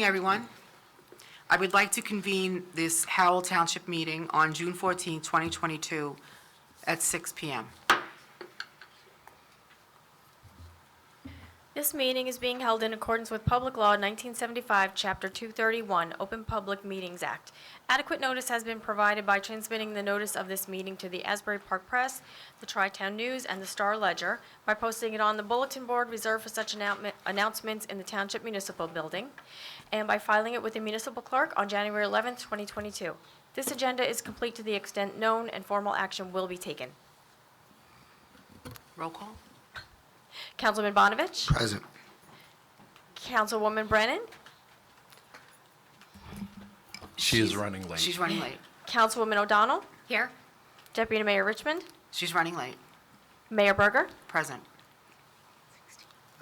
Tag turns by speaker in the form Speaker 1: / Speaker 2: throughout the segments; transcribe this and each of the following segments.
Speaker 1: everyone. I would like to convene this Howell Township meeting on June 14, 2022 at 6 p.m.
Speaker 2: This meeting is being held in accordance with Public Law 1975, Chapter 231, Open Public Meetings Act. Adequate notice has been provided by transmitting the notice of this meeting to the Asbury Park Press, the Tri-Town News, and the Star Ledger, by posting it on the bulletin board reserved for such announcements in the Township Municipal Building, and by filing it with the municipal clerk on January 11, 2022. This agenda is complete to the extent known, and formal action will be taken.
Speaker 1: Roll call.
Speaker 2: Councilman Bonovich?
Speaker 3: Present.
Speaker 2: Councilwoman Brennan?
Speaker 4: She is running late.
Speaker 1: She's running late.
Speaker 2: Councilwoman O'Donnell?
Speaker 1: Here?
Speaker 2: Deputy Mayor Richmond?
Speaker 1: She's running late.
Speaker 2: Mayor Berger?
Speaker 1: Present.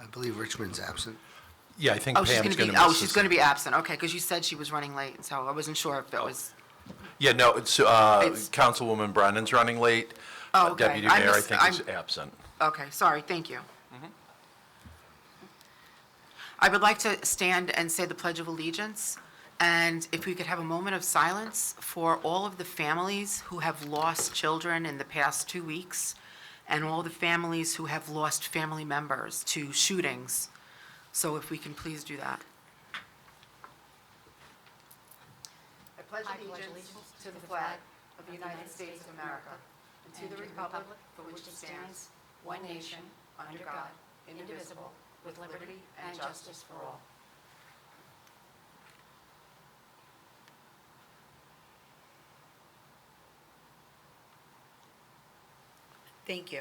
Speaker 3: I believe Richmond's absent.
Speaker 4: Yeah, I think Pam's going to miss
Speaker 1: Oh, she's
Speaker 4: this.
Speaker 1: going to be absent. Okay, because you said she was running late, so I wasn't sure if it was.
Speaker 4: Yeah, no, it's
Speaker 1: It's-
Speaker 4: Councilwoman Brennan's running late.
Speaker 1: Oh, okay.
Speaker 4: Deputy Mayor, I
Speaker 1: missed-
Speaker 4: think, is absent.
Speaker 1: Okay, sorry, thank you. I would like to stand and say the Pledge of Allegiance, and if we could have a moment of silence for all of the families who have lost children in the past 2 weeks, and all the families who have lost family members to shootings. So if we can please do that. I pledge allegiance to the flag of the United States of America, and to the republic for which it stands, one nation, under God, indivisible, with liberty and justice for all. Thank you.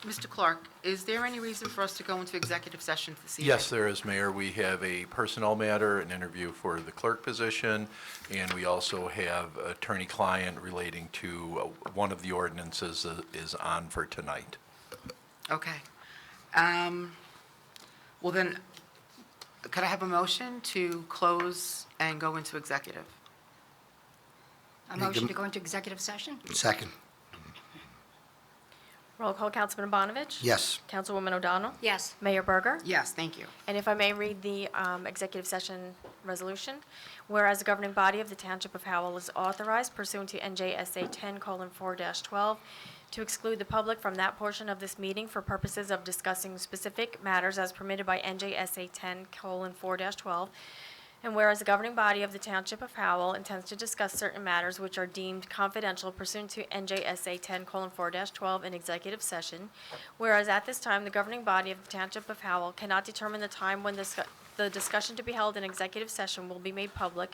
Speaker 1: Mr. Clark, is there any reason for us to go into executive session this evening?
Speaker 4: Yes, there is, Mayor. We have a personnel matter, an interview for the clerk position, and we also have attorney-client relating to one of the ordinances that is on for tonight.
Speaker 1: Okay. Well then, could I have a motion to close and go into executive?
Speaker 5: A motion to go into executive session?
Speaker 3: Second.
Speaker 2: Roll call, Councilman Bonovich?
Speaker 3: Yes.
Speaker 2: Councilwoman O'Donnell?
Speaker 5: Yes.
Speaker 2: Mayor Berger?
Speaker 1: Yes, thank you.
Speaker 2: And if I may read the executive session resolution, whereas the governing body of the Township of Howell is authorized pursuant to NJSA 10:4-12 to exclude the public from that portion of this meeting for purposes of discussing specific matters as permitted by NJSA 10:4-12, and whereas the governing body of the Township of Howell intends to discuss certain matters which are deemed confidential pursuant to NJSA 10:4-12 in executive session, whereas at this time, the governing body of the Township of Howell cannot determine the time when the discussion to be held in executive session will be made public,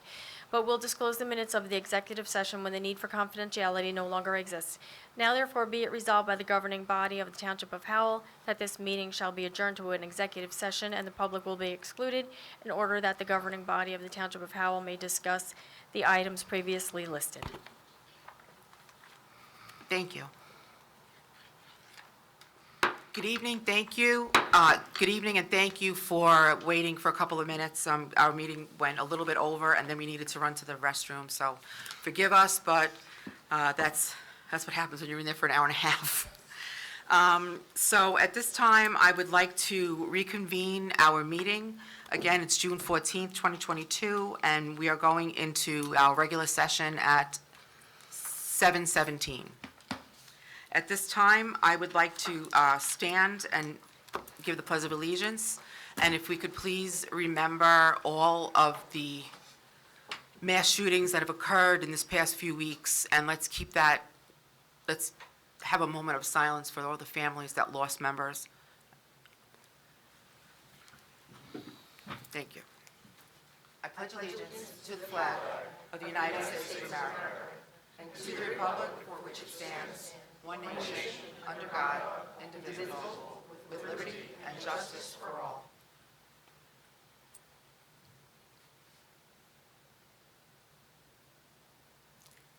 Speaker 2: but will disclose the minutes of the executive session when the need for confidentiality no longer exists. Now therefore be it resolved by the governing body of the Township of Howell that this meeting shall be adjourned to an executive session and the public will be excluded in order that the governing body of the Township of Howell may discuss the items previously listed.
Speaker 1: Thank you. Good evening, thank you. Good evening, and thank you for waiting for a couple of minutes. Our meeting went a little bit over, and then we needed to run to the restroom, so forgive us, but that's what happens when you're in there for an hour and a half. So at this time, I would like to reconvene our meeting. Again, it's June 14th, 2022, and we are going into our regular session at 7:17. At this time, I would like to stand and give the Pledge of Allegiance, and if we could please remember all of the mass shootings that have occurred in this past few weeks, and let's have a moment of silence for all the families that lost members. Thank you. I pledge allegiance to the flag of the United States of America and to the republic for which it stands, one nation, under God, indivisible, with liberty and justice for all.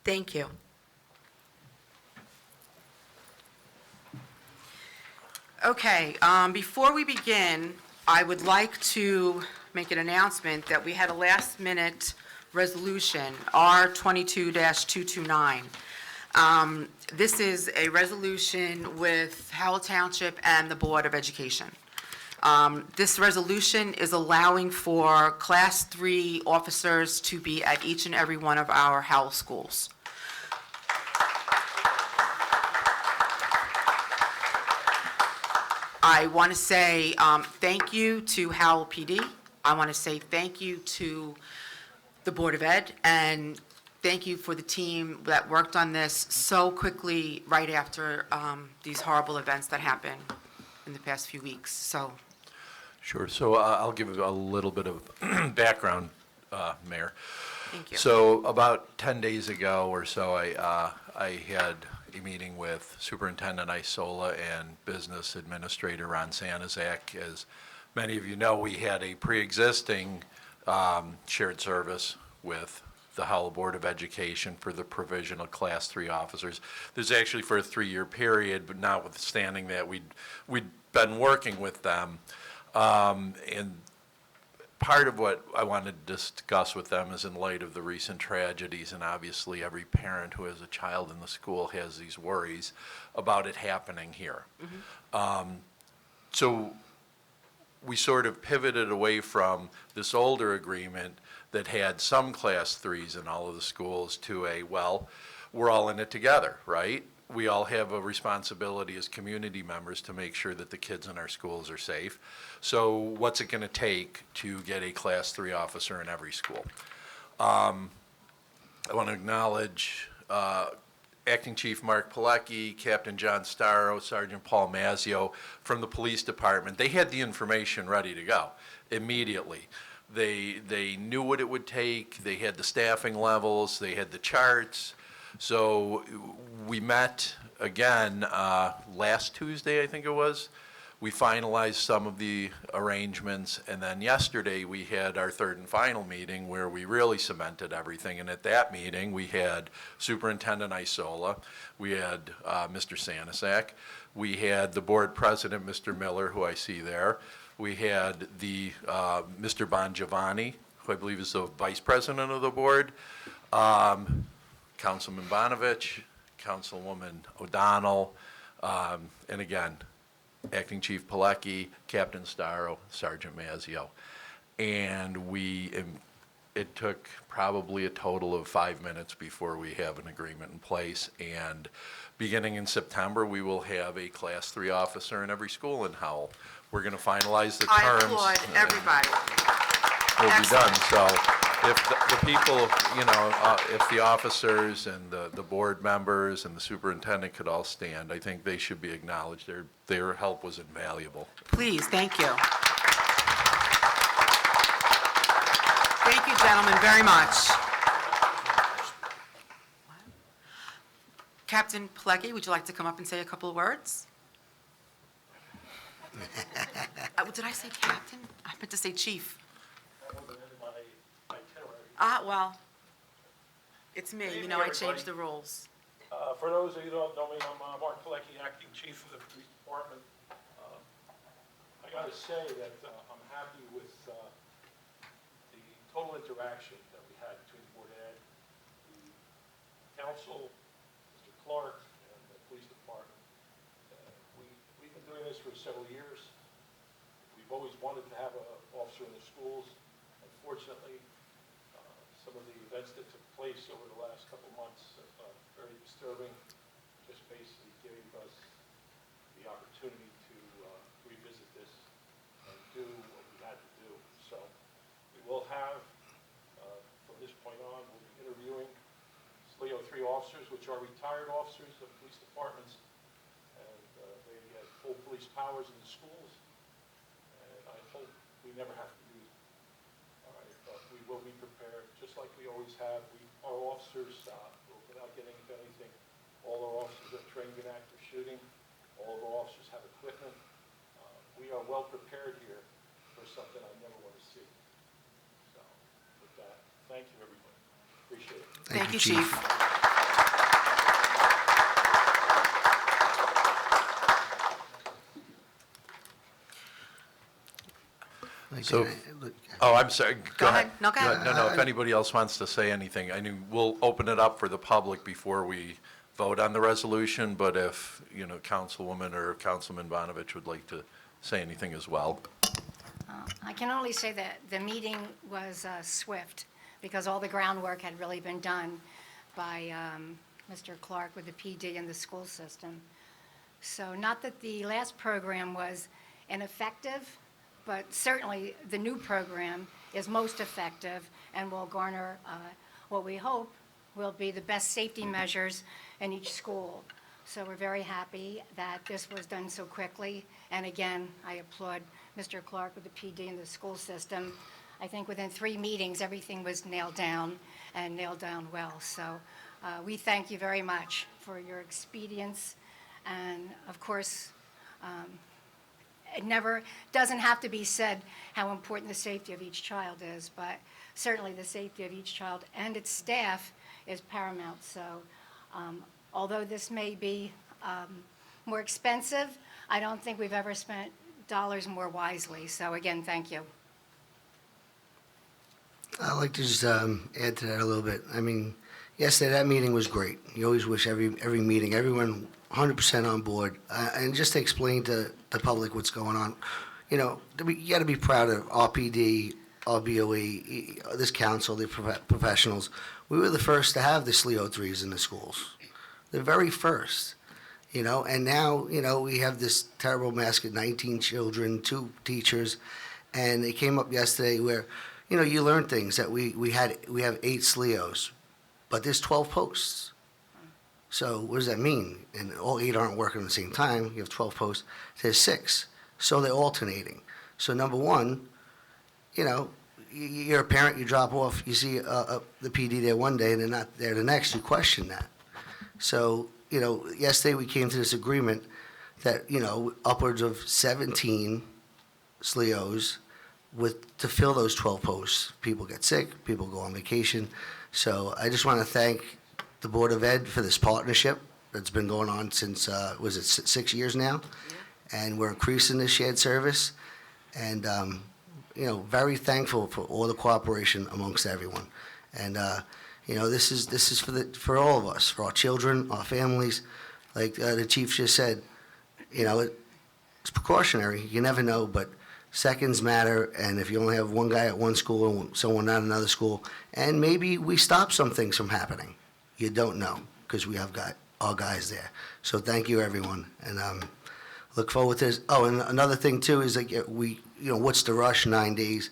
Speaker 1: Thank you. Okay, before we begin, I would like to make an announcement that we had a last-minute resolution, R22-229. This is a resolution with Howell Township and the Board of Education. This resolution is allowing for Class 3 officers to be at each and every one of our Howell schools. I want to say thank you to Howell PD. I want to say thank you to the Board of Ed, and thank you for the team that worked on this so quickly right after these horrible events that happened in the past few weeks. So,
Speaker 4: Sure. So I'll give a little bit of background, Mayor.
Speaker 1: thank you.
Speaker 4: So about 10 days ago or so, I had a meeting with Superintendent Isola and Business Administrator Ron Sanizak. As many of you know, we had a pre-existing shared service with the Howell Board of Education for the provision of Class 3 officers. There's actually for a 3-year period, but notwithstanding that, we'd been working with them. And part of what I wanted to discuss with them is in light of the recent tragedies, and obviously every parent who has a child in the school has these worries about it happening here. So we sort of pivoted away from this older agreement that had some Class 3s in all of the schools to well, we're all in it together, right? We all have a responsibility as community members to make sure that the kids in our schools are safe. So what's it going to take to get a Class 3 officer in every school? I want to acknowledge Acting Chief Mark Pilecki, Captain John Starro, Sergeant Paul Mazzio from the police department. They had the information ready to go immediately. They knew what it would take. They had the staffing levels. They had the charts. So we met again last Tuesday, I think it was. We finalized some of the arrangements, and then yesterday we had our third and final meeting where we really cemented everything. And at that meeting, we had Superintendent Isola, we had Mr. Sanizak, we had the board president, Mr. Miller, who I see there. We had the Mr. Bongiovanni, who I believe is the vice president of the board, Councilman Bonovich, Councilwoman O'Donnell, and again, Acting Chief Pilecki, Captain Starro, Sergeant Mazzio. And it took probably a total of 5 minutes before we have an agreement in place. And beginning in September, we will have a Class 3 officer in every school in Howell. We're going to finalize the
Speaker 1: I
Speaker 4: terms.
Speaker 1: applaud everybody.
Speaker 4: Will be done.
Speaker 1: Excellent.
Speaker 4: So if the people, if the officers and the board members and the superintendent could all stand, I think they should be acknowledged. Their help was invaluable.
Speaker 1: Please, thank you. Thank you, gentlemen, very much. Captain Pilecki, would you like to come up and say a couple of words? Did I say captain? I meant to say chief. Well, it's me,
Speaker 6: Good evening,
Speaker 1: I changed
Speaker 6: everybody.
Speaker 1: the rules.
Speaker 6: For those of you who don't know me, I'm Mark Pilecki, Acting Chief of the Police Department. I got to say that I'm happy with the total interaction that we had between the Board of Ed, the council, Mr. Clark, and the Police Department. We've been doing this for several years. We've always wanted to have an officer in the schools. Unfortunately, some of the events that took place over the last couple of months are very disturbing. Just basically gave us the opportunity to revisit this and do what we had to do. So we will have, from this point on, we'll be interviewing SLEO 3 officers, which are retired officers of police departments, and they get full police powers in the schools. And I hope we never have to use them. All right, but we will be prepared, just like we always have. Our officers, without getting into anything, all our officers are trained in active shooting. All of our officers have equipment. We are well prepared here for something I never want to see. So, with that, thank you, everybody. Appreciate it.
Speaker 1: Thank you, Chief.
Speaker 4: So- Oh, I'm sorry.
Speaker 1: Go ahead. No, go ahead.
Speaker 4: No, if anybody else wants to say anything, we'll open it up for the public before we vote on the resolution, but if, Councilwoman or Councilman Bonovich would like to say anything as well.
Speaker 5: I can only say that the meeting was swift, because all the groundwork had really been done by Mr. Clark with the PD and the school system. So not that the last program was ineffective, but certainly the new program is most effective and will garner what we hope will be the best safety measures in each school. So we're very happy that this was done so quickly. And again, I applaud Mr. Clark with the PD and the school system. I think within 3 meetings, everything was nailed down and nailed down well. So we thank you very much for your expedience. And of course, it never doesn't have to be said how important the safety of each child is, but certainly the safety of each child and its staff is paramount. So although this may be more expensive, I don't think we've ever spent dollars more wisely. So again, thank you.
Speaker 3: I'd like to just add to that a little bit. I mean, yesterday, that meeting was great. You always wish every meeting, everyone 100% on board. And just to explain to the public what's going on, you got to be proud of RPD, RBOE, this council, the professionals. We were the first to have the SLEO3s in the schools. The very first, and now, we have this terrible mess of 19 children, 2 teachers, and it came up yesterday where, you learn things that we have 8 SLEOs, but there's 12 posts. So what does that mean? And all 8 aren't working at the same time. You have 12 posts. There's 6. So they're alternating. So number one, you're a parent, you drop off, you see the PD there one day and they're not there the next, you question that. So, yesterday we came to this agreement that, upwards of 17 SLEOs to fill those 12 posts. People get sick, people go on vacation. So I just want to thank the Board of Ed for this partnership that's been going on since, 6 years now? And we're increasing the shared service. And, very thankful for all the cooperation amongst everyone. And, this is for all of us, for our children, our families. Like the chief just said, it's precautionary. You never know, but seconds matter. And if you only have one guy at one school and someone at another school, and maybe we stop some things from happening. You don't know, because we have got our guys there. So thank you, everyone, and look forward to this. Oh, and another thing too is like what's the rush? 9 days.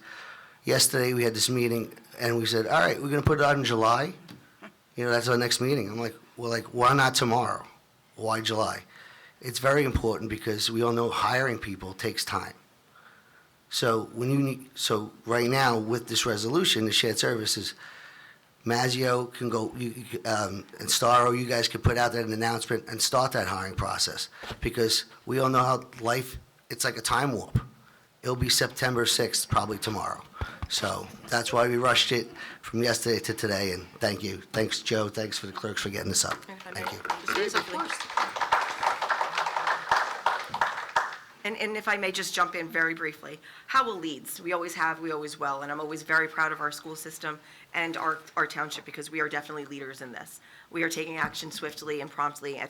Speaker 3: Yesterday we had this meeting, and we said, all right, we're going to put it out in July. That's our next meeting. I'm like, well, why not tomorrow? Why July? It's very important because we all know hiring people takes time. So right now with this resolution, the shared services, Mazzio can go, and Starro, you guys can put out an announcement and start that hiring process, because we all know how it's like a time warp. It'll be September 6th, probably tomorrow. So that's why we rushed it from yesterday to today, and thank you. Thanks, Joe. Thanks for the clerks for getting this up. Thank you.
Speaker 7: Yes, of course. And if I may just jump in very briefly, Howell leads. We always have, we always will, and I'm always very proud of our school system and our township, because we are definitely leaders in this. We are taking action swiftly and promptly, and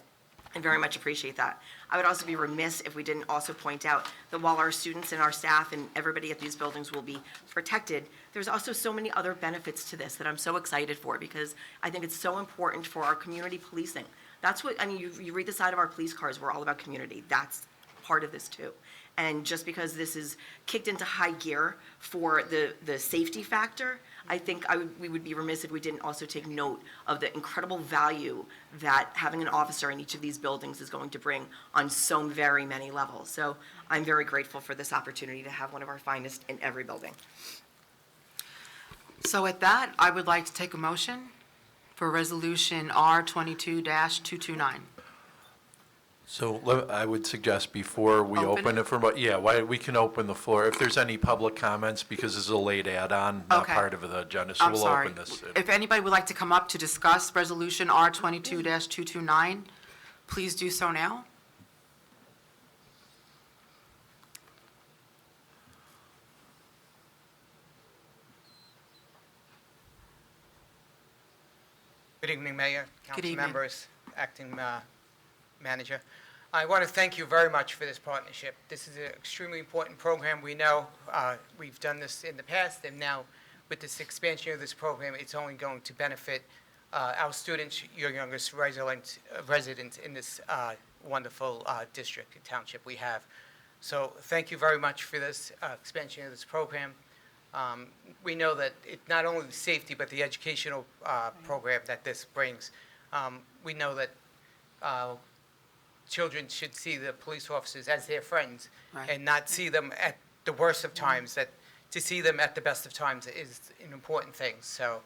Speaker 7: very much appreciate that. I would also be remiss if we didn't also point out that while our students and our staff and everybody at these buildings will be protected, there's also so many other benefits to this that I'm so excited for, because I think it's so important for our community policing. That's what, you read the side of our police cars, we're all about community. That's part of this too. And just because this is kicked into high gear for the safety factor, I think we would be remiss if we didn't also take note of the incredible value that having an officer in each of these buildings is going to bring on so very many levels. So I'm very grateful for this opportunity to have one of our finest in every building.
Speaker 1: So with that, I would like to take a motion for Resolution R22-229.
Speaker 4: So I would suggest before we
Speaker 1: Open
Speaker 4: open
Speaker 1: it?
Speaker 4: it for, we can open the floor. If there's any public comments, because this is a late add-on, not
Speaker 1: Okay.
Speaker 4: part of the agenda, so
Speaker 1: I'm
Speaker 4: we'll
Speaker 1: sorry.
Speaker 4: open this.
Speaker 1: If anybody would like to come up to discuss Resolution R22-229, please do so now.
Speaker 8: Good evening, Mayor,
Speaker 1: Good
Speaker 8: council
Speaker 1: evening.
Speaker 8: members. Acting Manager. I want to thank you very much for this partnership. This is an extremely important program. We know we've done this in the past, and now with this expansion of this program, it's only going to benefit our students, your youngest residents in this wonderful district and township we have. So thank you very much for this expansion of this program. We know that it's not only the safety, but the educational program that this brings. We know that children should see the police officers as their friends
Speaker 1: Right.
Speaker 8: and not see them at the worst of times. That to see them at the best of times is an important thing. So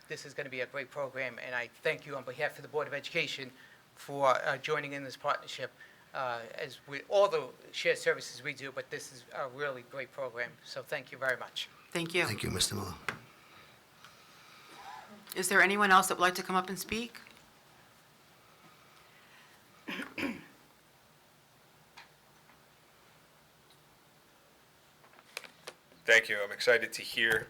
Speaker 8: this is going to be a great program, and I thank you on behalf of the Board of Education for joining in this partnership, as with all the shared services we do, but this is a really great program. So thank you very much.
Speaker 1: Thank you.
Speaker 3: Thank you, Mr. Miller.
Speaker 1: Is there anyone else that would like to come up and speak?
Speaker 9: Thank you. I'm excited to hear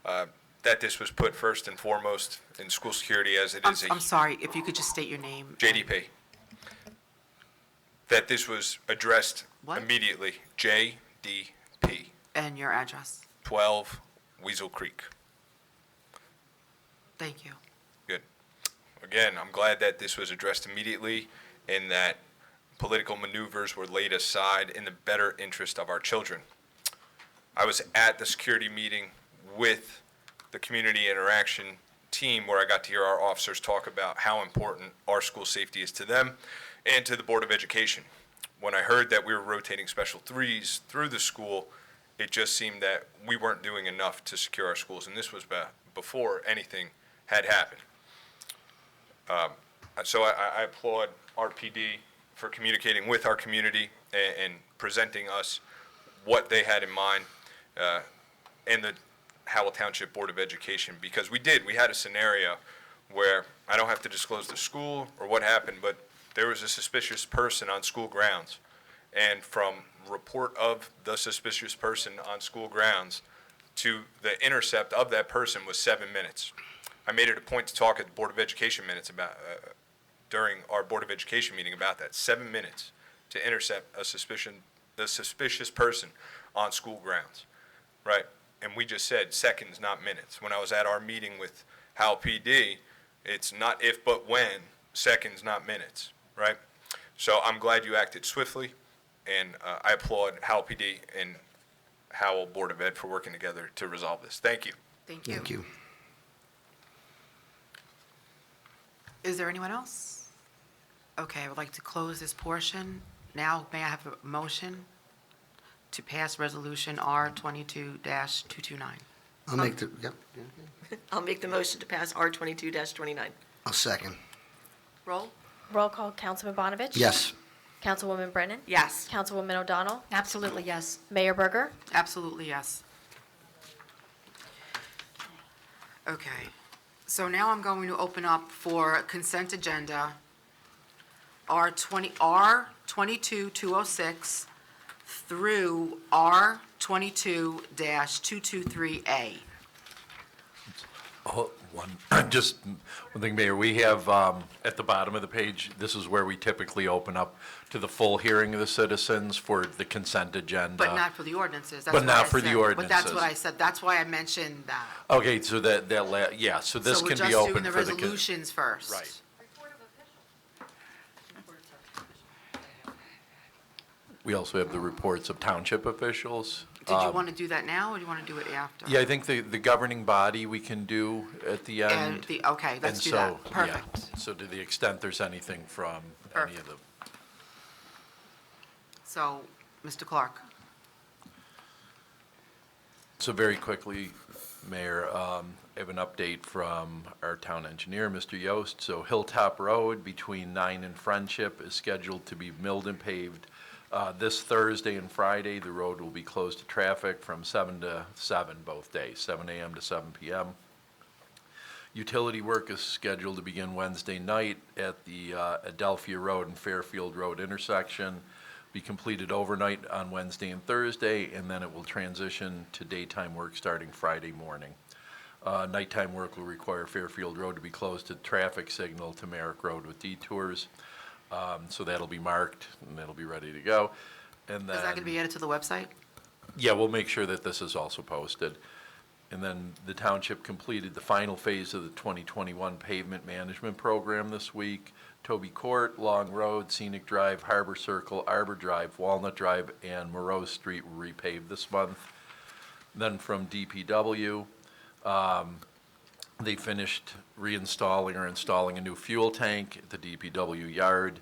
Speaker 9: that this was put first and foremost in school security as it is
Speaker 1: I'm sorry, if you could just state your name.
Speaker 9: JDP. That this was addressed
Speaker 1: What?
Speaker 9: immediately. JDP,
Speaker 1: And your address.
Speaker 9: 12 Weasel Creek.
Speaker 1: Thank you.
Speaker 9: Good. Again, I'm glad that this was addressed immediately and that political maneuvers were laid aside in the better interest of our children. I was at the security meeting with the community interaction team where I got to hear our officers talk about how important our school safety is to them and to the Board of Education. When I heard that we were rotating Special 3s through the school, it just seemed that we weren't doing enough to secure our schools, and this was before anything had happened. So I applaud RPD for communicating with our community and presenting us what they had in mind, and the Howell Township Board of Education, because we had a scenario where, I don't have to disclose the school or what happened, but there was a suspicious person on school grounds, and from report of the suspicious person on school grounds to the intercept of that person was 7 minutes. I made it a point to talk at the Board of Education minutes about, during our Board of Education meeting about that, 7 minutes to intercept the suspicious person on school grounds, right? And we just said seconds, not minutes. When I was at our meeting with Howell PD, it's not if but when, seconds, not minutes, right? So I'm glad you acted swiftly, and I applaud Howell PD and Howell Board of Ed for working together to resolve this. Thank you.
Speaker 1: Thank you.
Speaker 3: Thank you.
Speaker 1: Is there anyone else? Okay, I would like to close this portion. Now, may I have a motion to pass Resolution R22-229?
Speaker 3: I'll make the, yep.
Speaker 7: I'll make the motion to pass R22-29.
Speaker 3: I'll second.
Speaker 1: Roll?
Speaker 2: Roll call, Councilman Bonovich?
Speaker 3: Yes.
Speaker 2: Councilwoman Brennan?
Speaker 7: Yes.
Speaker 2: Councilwoman O'Donnell?
Speaker 5: Absolutely, yes.
Speaker 2: Mayor Berger?
Speaker 1: Absolutely, yes. Okay, so now I'm going to open up for consent agenda R22-206 through R22-223A.
Speaker 4: Oh, just one thing, Mayor, we have, at the bottom of the page, this is where we typically open up to the full hearing of the citizens for the consent agenda.
Speaker 1: But not for the ordinances. That's
Speaker 4: But
Speaker 1: what
Speaker 4: not
Speaker 1: I
Speaker 4: for the
Speaker 1: said. But that's what I
Speaker 4: ordinances.
Speaker 1: said. That's why I mentioned that.
Speaker 4: Okay, so yeah, so this can be open
Speaker 1: So we're just doing the
Speaker 4: for the.
Speaker 1: resolutions first.
Speaker 4: Right. We also have the reports of township officials.
Speaker 1: Did you want to do that now, or do you want to do it after?
Speaker 4: Yeah, I think the governing body we can do at the end.
Speaker 1: And okay, let's
Speaker 4: And
Speaker 1: do
Speaker 4: so,
Speaker 1: that.
Speaker 4: yeah,
Speaker 1: Perfect.
Speaker 4: So to the extent there's anything from any of
Speaker 1: Perfect.
Speaker 4: the,
Speaker 1: So, Mr. Clark.
Speaker 4: so very quickly, Mayor, I have an update from our town engineer, Mr. Yost. So Hilltop Road between 9 and Friendship is scheduled to be milled and paved this Thursday and Friday. The road will be closed to traffic from 7 to 7 both days, 7 a.m. to 7 p.m. Utility work is scheduled to begin Wednesday night at the Adelphia Road and Fairfield Road intersection, be completed overnight on Wednesday and Thursday, and then it will transition to daytime work starting Friday morning. Nighttime work will require Fairfield Road to be closed to traffic signal to Merrick Road with detours. So that'll be marked, and it'll be ready to go. And
Speaker 1: Is that going to be
Speaker 4: then,
Speaker 1: added to the website?
Speaker 4: yeah, we'll make sure that this is also posted. And then the township completed the final phase of the 2021 pavement management program this week. Toby Court, Long Road, Scenic Drive, Harbor Circle, Arbor Drive, Walnut Drive, and Moreau Street were repaved this month. Then from DPW, they finished reinstalling or installing a new fuel tank at the DPW yard.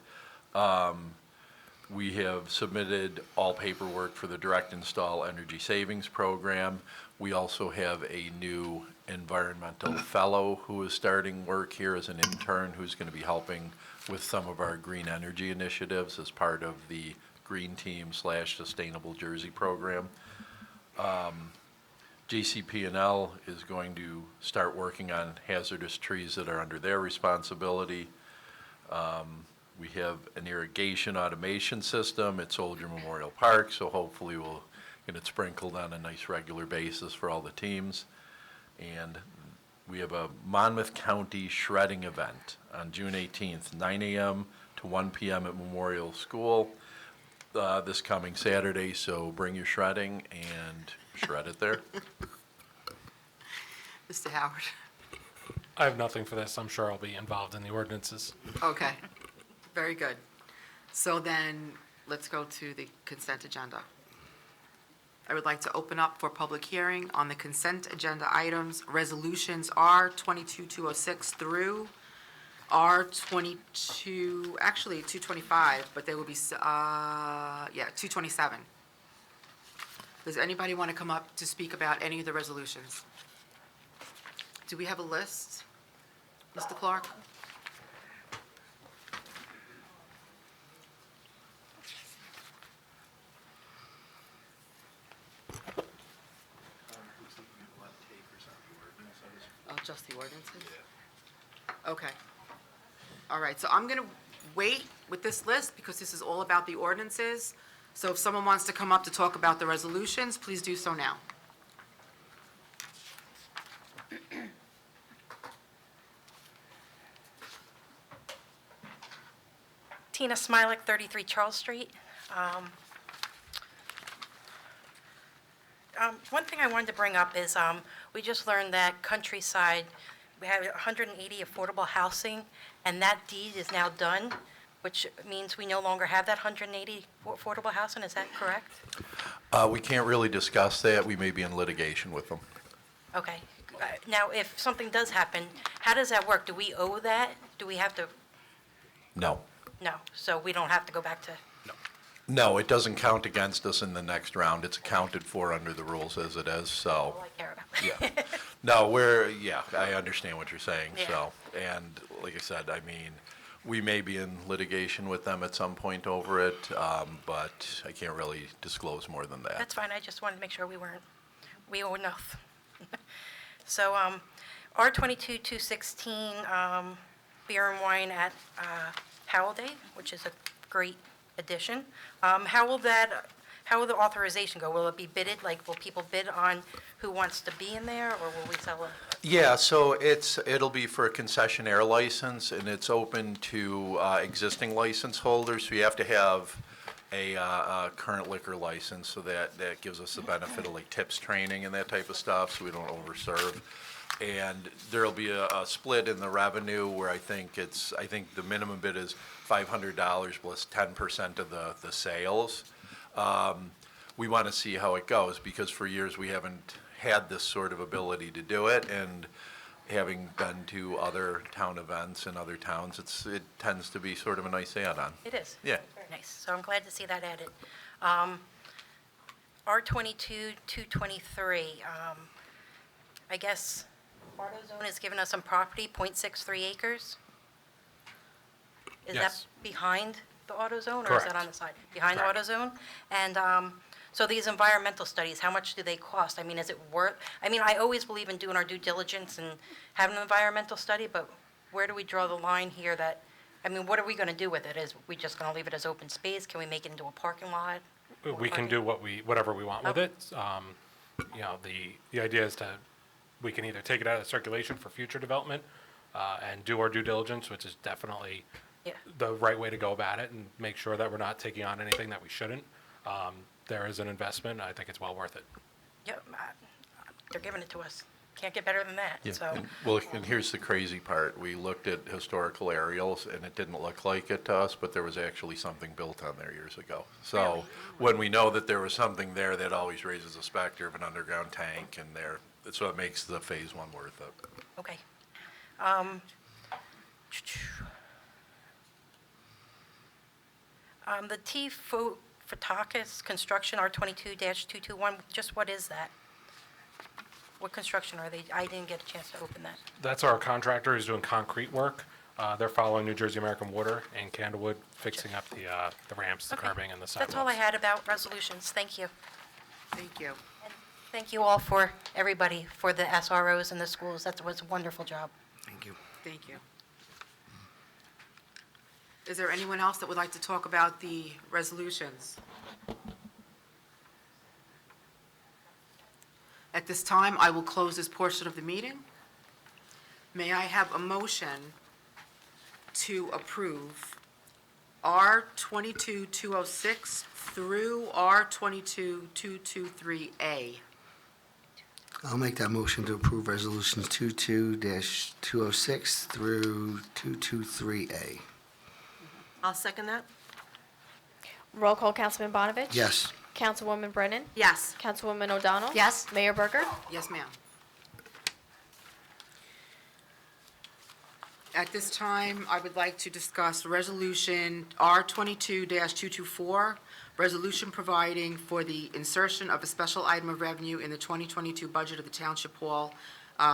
Speaker 4: We have submitted all paperwork for the direct install energy savings program. We also have a new environmental fellow who is starting work here as an intern, who's going to be helping with some of our green energy initiatives as part of the Green Team / Sustainable Jersey program. JCP&L is going to start working on hazardous trees that are under their responsibility. We have an irrigation automation system at Soldier Memorial Park, so hopefully we'll get it sprinkled on a nice regular basis for all the teams. And we have a Monmouth County shredding event on June 18th, 9 a.m. to 1 p.m. at Memorial School this coming Saturday, so bring your shredding and shred it there.
Speaker 1: Mr. Howard?
Speaker 10: I have nothing for this. I'm sure I'll be involved in the ordinances.
Speaker 1: Okay, very good. So then, let's go to the consent agenda. I would like to open up for public hearing on the consent agenda items. Resolutions R 22-206 through R 22, actually 225, but they will be, 227. Does anybody want to come up to speak about any of the resolutions? Do we have a list, Mr. Clark? Oh, just the ordinances? Okay. All right, so I'm going to wait with this list because this is all about the ordinances. So if someone wants to come up to talk about the resolutions, please do so now.
Speaker 11: Tina Smilek, 33 Charles Street. One thing I wanted to bring up is we just learned that Countryside, we have 180 affordable housing, and that deed is now done, which means we no longer have that 180 affordable housing. Is that correct?
Speaker 4: We can't really discuss that. We may be in litigation with them.
Speaker 11: Okay. Now, if something does happen, how does that work? Do we owe that? Do we have to?
Speaker 4: No.
Speaker 11: No. So we don't have to go back to?
Speaker 4: No, it doesn't count against us in the next round. It's accounted for under the rules as it is, so.
Speaker 11: All I care about.
Speaker 4: Yeah. No, I understand what you're saying,
Speaker 11: Yeah.
Speaker 4: so. And like I said, I mean, we may be in litigation with them at some point over it, but I can't really disclose more than that.
Speaker 11: That's fine. I just wanted to make sure we owe enough. So, R22-216, beer and wine at Howell Day, which is a great addition. How will the authorization go? Will it be bidded? Like, will people bid on who wants to be in there, or will we sell it?
Speaker 4: Yeah, so it'll be for a concessionaire license, and it's open to existing license holders, so you have to have a current liquor license, so that gives us the benefit of like tips training and that type of stuff, so we don't overserve. And there'll be a split in the revenue where I think the minimum bid is $500 plus 10% of the sales. We want to see how it goes, because for years we haven't had this sort of ability to do it, and having been to other town events in other towns, it tends to be sort of a nice add-on.
Speaker 11: It is?
Speaker 4: Yeah.
Speaker 11: Very nice. So I'm glad to see that added. R22-223, I guess AutoZone has given us some property, .63 acres. Is that
Speaker 10: Yes.
Speaker 11: behind the AutoZone, or is
Speaker 10: Correct.
Speaker 11: that on the side? Behind the
Speaker 10: Correct.
Speaker 11: AutoZone? And so these environmental studies, how much do they cost? I mean, is it worth, I always believe in doing our due diligence and having an environmental study, but where do we draw the line here that, what are we going to do with it? Is we just going to leave it as open space? Can we make it into a parking lot?
Speaker 10: We can do whatever we want with
Speaker 11: Okay.
Speaker 10: it. The idea is to we can either take it out of circulation for future development and do our due diligence, which is definitely
Speaker 11: Yeah.
Speaker 10: the right way to go about it, and make sure that we're not taking on anything that we shouldn't. There is an investment, and I think it's well worth it.
Speaker 11: Yep, they're giving it to us. Can't get better than that, so.
Speaker 4: And- Well, and here's the crazy part. We looked at historical aerials, and it didn't look like it to us, but there was actually something built on there years ago. So when we know that there was something there, that always raises a specter of an underground tank, and there, so it makes the Phase 1 worth it.
Speaker 11: Okay. The T. Fotakis Construction R22-221, just what is that? What construction are they? I didn't get a chance to open that.
Speaker 10: That's our contractor who's doing concrete work. They're following New Jersey American Water and Candlewood, fixing up the ramps, the
Speaker 11: Okay.
Speaker 10: curbing, and the sidewalks.
Speaker 11: That's all I had about resolutions. Thank you.
Speaker 1: Thank you.
Speaker 11: Thank you all for, everybody, for the SROs in the schools. That was a wonderful job.
Speaker 3: Thank you.
Speaker 1: Thank you. Is there anyone else that would like to talk about the resolutions? At this time, I will close this portion of the meeting. May I have a motion to approve R22-206 through R22-223A?
Speaker 3: I'll make that motion to approve resolutions 22-206 through 223A.
Speaker 7: I'll second that.
Speaker 2: Roll call, Councilman Bonavich?
Speaker 3: Yes.
Speaker 2: Councilwoman Brennan?
Speaker 7: Yes.
Speaker 2: Councilwoman O'Donnell?
Speaker 5: Yes.
Speaker 2: Mayor Berger?
Speaker 1: Yes, ma'am. At this time, I would like to discuss Resolution R22-224, resolution providing for the insertion of a special item of revenue in the 2022 budget of the Township Hall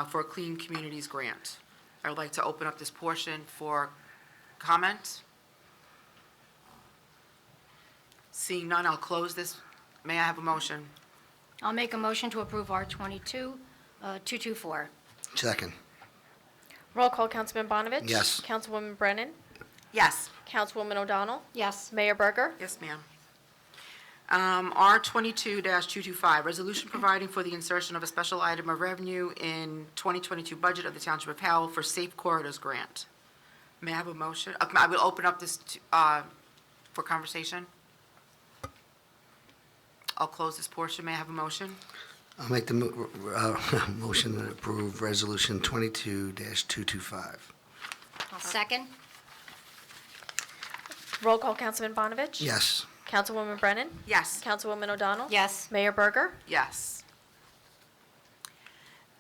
Speaker 1: for a Clean Communities grant. I would like to open up this portion for comment. Seeing none, I'll close this. May I have a motion?
Speaker 5: I'll make a motion to approve R22-224.
Speaker 3: Second.
Speaker 2: Roll call, Councilman Bonavich?
Speaker 3: Yes.
Speaker 2: Councilwoman Brennan?
Speaker 7: Yes.
Speaker 2: Councilwoman O'Donnell?
Speaker 5: Yes.
Speaker 2: Mayor Berger?
Speaker 1: Yes, ma'am. R22-225, resolution providing for the insertion of a special item of revenue in 2022 budget of the Township of Howell for Safe Corridors Grant. May I have a motion? I will open up this for conversation. I'll close this portion. May I have a motion?
Speaker 3: I'll make the motion to approve resolution 22-225.
Speaker 5: I'll second.
Speaker 2: Roll call, Councilman Bonavich?
Speaker 3: Yes.
Speaker 2: Councilwoman Brennan?
Speaker 1: Yes.
Speaker 2: Councilwoman O'Donnell?
Speaker 5: Yes.
Speaker 2: Mayor Berger?
Speaker 1: Yes.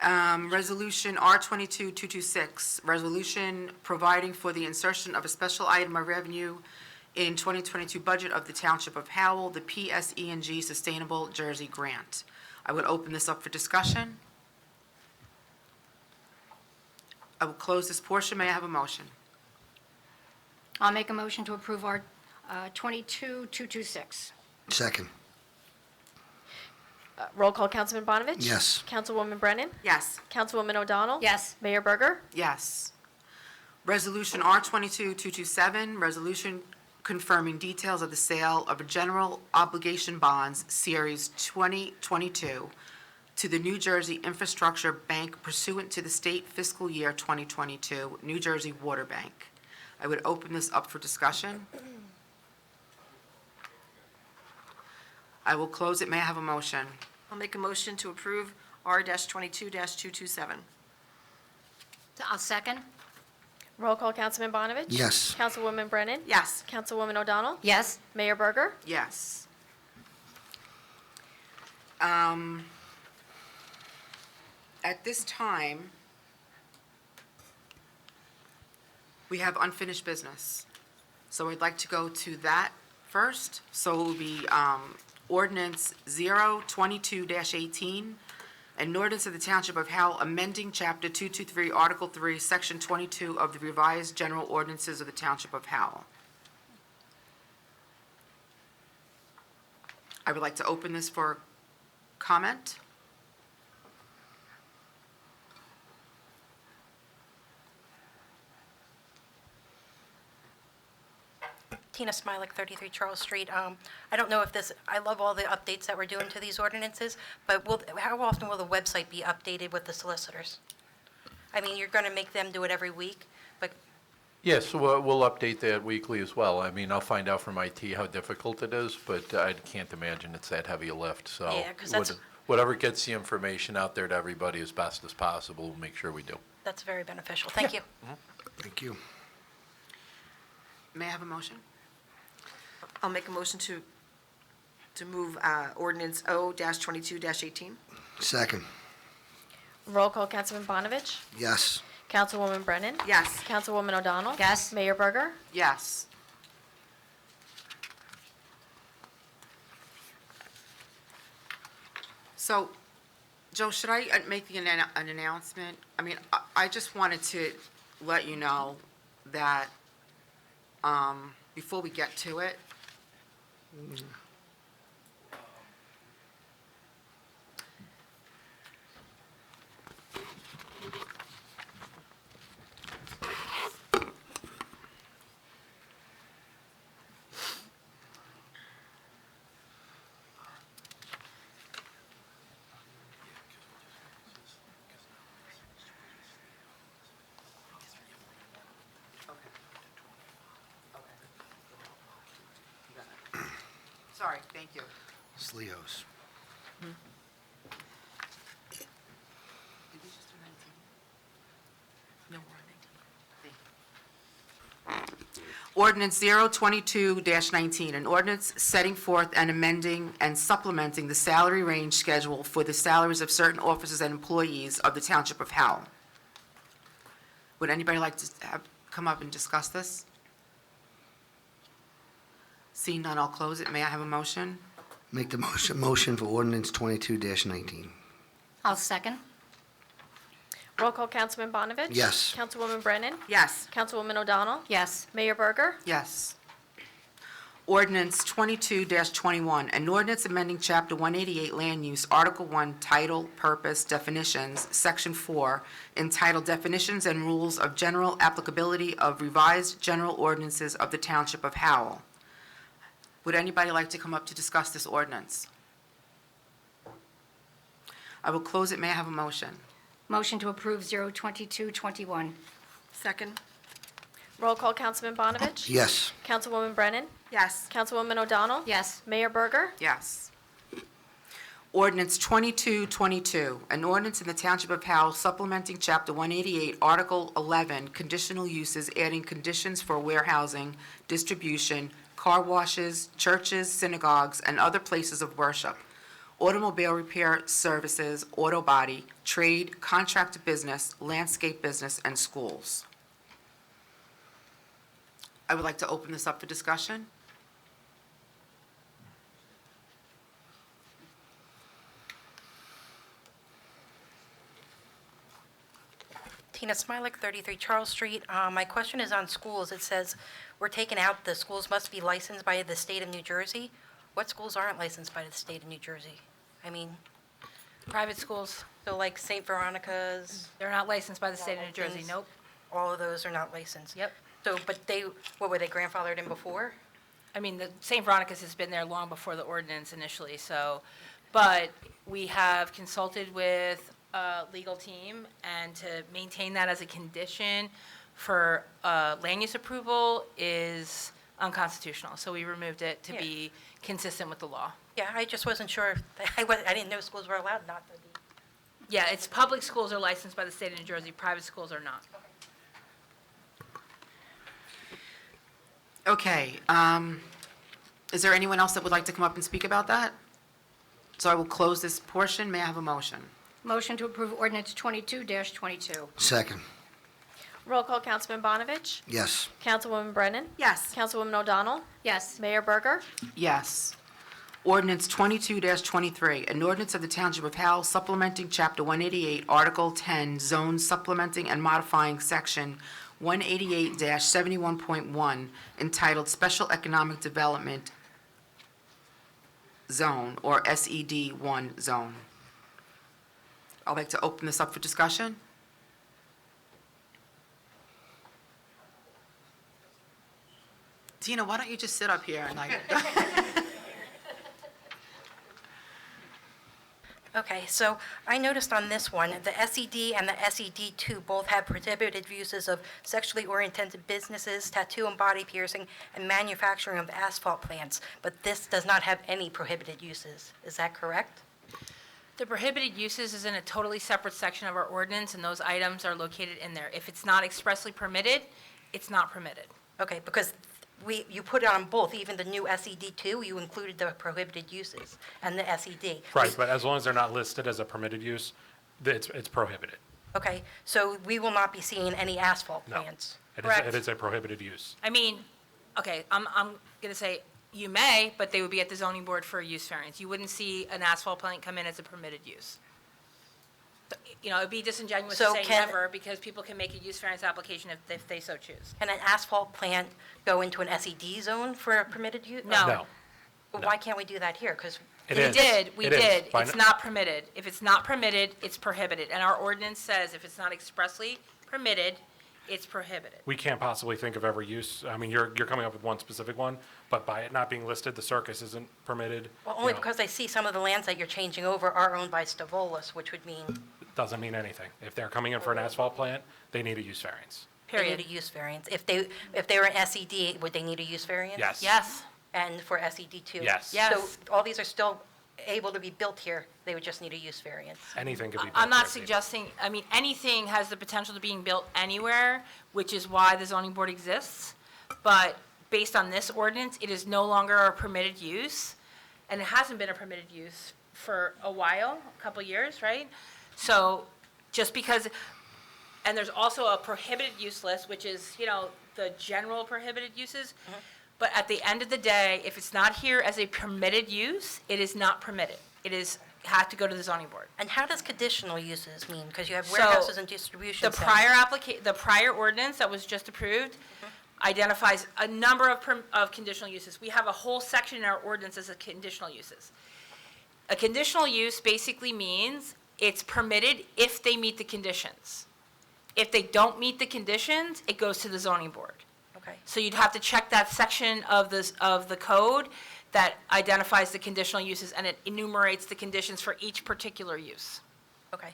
Speaker 1: Resolution R22-226, resolution providing for the insertion of a special item of revenue in 2022 budget of the Township of Howell, the PSE&G Sustainable Jersey Grant. I would open this up for discussion. I will close this portion. May I have a motion?
Speaker 5: I'll make a motion to approve R22-226.
Speaker 3: Second.
Speaker 2: Roll call, Councilman Bonavich?
Speaker 3: Yes.
Speaker 2: Councilwoman Brennan?
Speaker 1: Yes.
Speaker 2: Councilwoman O'Donnell?
Speaker 5: Yes.
Speaker 2: Mayor Berger?
Speaker 1: Yes. Resolution R22-227, resolution confirming details of the sale of a general obligation bonds, Series 2022, to the New Jersey Infrastructure Bank pursuant to the state fiscal year 2022 New Jersey Water Bank. I would open this up for discussion. I will close it. May I have a motion?
Speaker 7: I'll make a motion to approve R-22-227.
Speaker 5: I'll second.
Speaker 2: Roll call, Councilman Bonavich?
Speaker 3: Yes.
Speaker 2: Councilwoman Brennan?
Speaker 7: Yes.
Speaker 2: Councilwoman O'Donnell?
Speaker 5: Yes.
Speaker 2: Mayor Berger?
Speaker 1: Yes. At this time, we have unfinished business. So I'd like to go to that first. So it will be Ordinance 022-18, an ordinance of the Township of Howell amending Chapter 223, Article 3, Section 22 of the revised general ordinances of the Township of Howell. I would like to open this for comment.
Speaker 11: Tina Smilek, 33 Charles Street. I don't know if this, I love all the updates that we're doing to these ordinances, but how often will the website be updated with the solicitors? I mean, you're going to make them do it every week, but
Speaker 4: Yes, we'll update that weekly as well. I mean, I'll find out from IT how difficult it is, but I can't imagine it's that heavy a lift, so.
Speaker 11: Yeah, 'cause that's-
Speaker 4: Whatever gets the information out there to everybody as best as possible, we'll make sure we do.
Speaker 11: that's very beneficial. Thank you.
Speaker 3: Thank you.
Speaker 1: May I have a motion?
Speaker 7: I'll make a motion to move ordinance O-22-18.
Speaker 3: Second.
Speaker 2: Roll call, Councilman Bonavich?
Speaker 3: Yes.
Speaker 2: Councilwoman Brennan?
Speaker 7: Yes.
Speaker 2: Councilwoman O'Donnell?
Speaker 5: Yes.
Speaker 2: Mayor Berger?
Speaker 1: Yes. So, Joe, should I make an announcement? I mean, I just wanted to let you know that, before we get to it, sorry, thank you.
Speaker 3: It's Leo's.
Speaker 1: Did we just do 19? No, we're on 19. Ordinance 022-19, an ordinance setting forth and amending and supplementing the salary range schedule for the salaries of certain officers and employees of the Township of Howell. Would anybody like to come up and discuss this? Seeing none, I'll close it. May I have a motion?
Speaker 3: Make the motion for ordinance 22-19.
Speaker 5: I'll second.
Speaker 2: Roll call, Councilman Bonavich?
Speaker 3: Yes.
Speaker 2: Councilwoman Brennan?
Speaker 7: Yes.
Speaker 2: Councilwoman O'Donnell?
Speaker 5: Yes.
Speaker 2: Mayor Berger?
Speaker 1: Yes. Ordinance 22-21, an ordinance amending Chapter 188 Land Use, Article 1, Title, Purpose, Definitions, Section 4, entitled Definitions and Rules of General Applicability of Revised General Ordinances of the Township of Howell. Would anybody like to come up to discuss this ordinance? I will close it. May I have a motion?
Speaker 5: Motion to approve 02221.
Speaker 7: Second.
Speaker 2: Roll call, Councilman Bonavich?
Speaker 3: Yes.
Speaker 2: Councilwoman Brennan?
Speaker 7: Yes.
Speaker 2: Councilwoman O'Donnell?
Speaker 5: Yes.
Speaker 2: Mayor Berger?
Speaker 1: Yes. Ordinance 2222, an ordinance in the Township of Howell supplementing Chapter 188, Article 11, Conditional Uses, adding conditions for warehousing, distribution, car washes, churches, synagogues, and other places of worship, automobile repair services, auto body, trade, contract business, landscape business, and schools. I would like to open this up for discussion.
Speaker 11: Tina Smilek, 33 Charles Street. My question is on schools. It says we're taking out the schools must be licensed by the state of New Jersey. What schools aren't licensed by the state of New Jersey? I mean,
Speaker 12: Private schools,
Speaker 11: so like St. Veronica's,
Speaker 12: they're not licensed by the state of New Jersey, nope.
Speaker 11: all of those are not licensed.
Speaker 12: Yep.
Speaker 11: So, but they, what, were they grandfathered in before?
Speaker 12: I mean, the St. Veronica's has been there long before the ordinance initially, so, but we have consulted with a legal team, and to maintain that as a condition for land use approval is unconstitutional, so we removed it to be consistent with the law.
Speaker 11: Yeah, I just wasn't sure. I didn't know schools were allowed not to be.
Speaker 12: Yeah, it's public schools are licensed by the state of New Jersey, private schools are not.
Speaker 1: Okay, is there anyone else that would like to come up and speak about that? So I will close this portion. May I have a motion?
Speaker 5: Motion to approve ordinance 22-22.
Speaker 3: Second.
Speaker 2: Roll call, Councilman Bonavich?
Speaker 3: Yes.
Speaker 2: Councilwoman Brennan?
Speaker 7: Yes.
Speaker 2: Councilwoman O'Donnell?
Speaker 5: Yes.
Speaker 2: Mayor Berger?
Speaker 1: Yes. Ordinance 22-23, an ordinance of the Township of Howell supplementing Chapter 188, Article 10, Zones supplementing and modifying Section 188-71.1, entitled Special Economic Development Zone, or SED1 Zone. I'd like to open this up for discussion. Tina, why don't you just sit up here and like,
Speaker 11: Okay, so I noticed on this one, the SED and the SED2 both have prohibited uses of sexually oriented businesses, tattoo and body piercing, and manufacturing of asphalt plants, but this does not have any prohibited uses. Is that correct?
Speaker 12: The prohibited uses is in a totally separate section of our ordinance, and those items are located in there. If it's not expressly permitted, it's not permitted.
Speaker 11: Okay, because you put it on both, even the new SED2, you included the prohibited uses and the SED.
Speaker 10: Right, but as long as they're not listed as a permitted use, it's prohibited.
Speaker 11: Okay, so we will not be seeing any asphalt
Speaker 10: No.
Speaker 11: plants.
Speaker 10: It is a prohibited use.
Speaker 12: I mean, okay, I'm going to say you may, but they would be at the zoning board for a use variance. You wouldn't see an asphalt plant come in as a permitted use. You know, it'd be disingenuous to
Speaker 11: So
Speaker 12: say
Speaker 11: can-
Speaker 12: never, because people can make a use variance application if they so choose.
Speaker 11: Can an asphalt plant go into an SED zone for a permitted use?
Speaker 12: No.
Speaker 10: No.
Speaker 11: Well, why can't we do that here? Because
Speaker 10: It
Speaker 12: We
Speaker 10: is.
Speaker 12: did, we
Speaker 10: It is.
Speaker 12: did.
Speaker 10: By
Speaker 12: It's
Speaker 10: n-
Speaker 12: not permitted. If it's not permitted, it's prohibited. And our ordinance says if it's not expressly permitted, it's prohibited.
Speaker 10: We can't possibly think of every use. I mean, you're coming up with one specific one, but by it not being listed, the circus isn't permitted.
Speaker 11: Well,
Speaker 10: you
Speaker 11: only
Speaker 10: know,
Speaker 11: because I see some of the lands that you're changing over are owned by Stavolis, which would mean
Speaker 10: Doesn't mean anything. If they're coming in for an asphalt plant, they need a use variance.
Speaker 11: they need
Speaker 12: Period.
Speaker 11: a use variance. If they were an SED, would they need a use variance?
Speaker 10: Yes.
Speaker 12: Yes,
Speaker 11: And for SED too?
Speaker 10: Yes.
Speaker 12: Yes.
Speaker 11: So all these are still able to be built here, they would just need a use variance?
Speaker 10: Anything could be.
Speaker 12: I'm
Speaker 10: built
Speaker 12: not
Speaker 10: there, Steve.
Speaker 12: suggesting, I mean, anything has the potential to being built anywhere, which is why the zoning board exists. But based on this ordinance, it is no longer a permitted use, and it hasn't been a permitted use for a while, a couple years, right? So just because, and there's also a prohibited use list, which is, you know, the general prohibited uses. But at the end of the day, if it's not here as a permitted use, it is not permitted. It is, have to go to the zoning board.
Speaker 11: And how does conditional uses mean? Because you have
Speaker 12: So,
Speaker 11: warehouses and distribution
Speaker 12: The
Speaker 11: centers.
Speaker 12: the prior ordinance that was just approved identifies a number of conditional uses. We have a whole section in our ordinance as a conditional uses. A conditional use basically means it's permitted if they meet the conditions. If they don't meet the conditions, it goes to the zoning board.
Speaker 11: Okay.
Speaker 12: So you'd have to check that section of the code that identifies the conditional uses, and it enumerates the conditions for each particular use.
Speaker 11: Okay.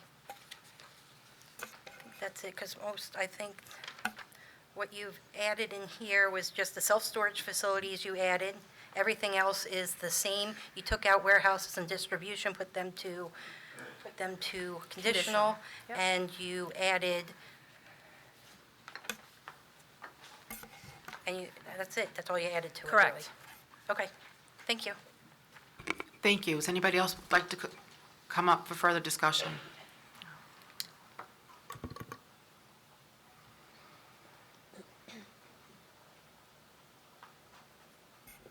Speaker 11: That's it, because I think what you've added in here was just the self-storage facilities you added. Everything else is the same. You took out warehouses and distribution, put them to conditional,
Speaker 12: Yep.
Speaker 11: and you added, that's it, that's all you added to it, really.
Speaker 12: Correct.
Speaker 11: Okay, thank you.
Speaker 1: thank you. Does anybody else like to come up for further discussion?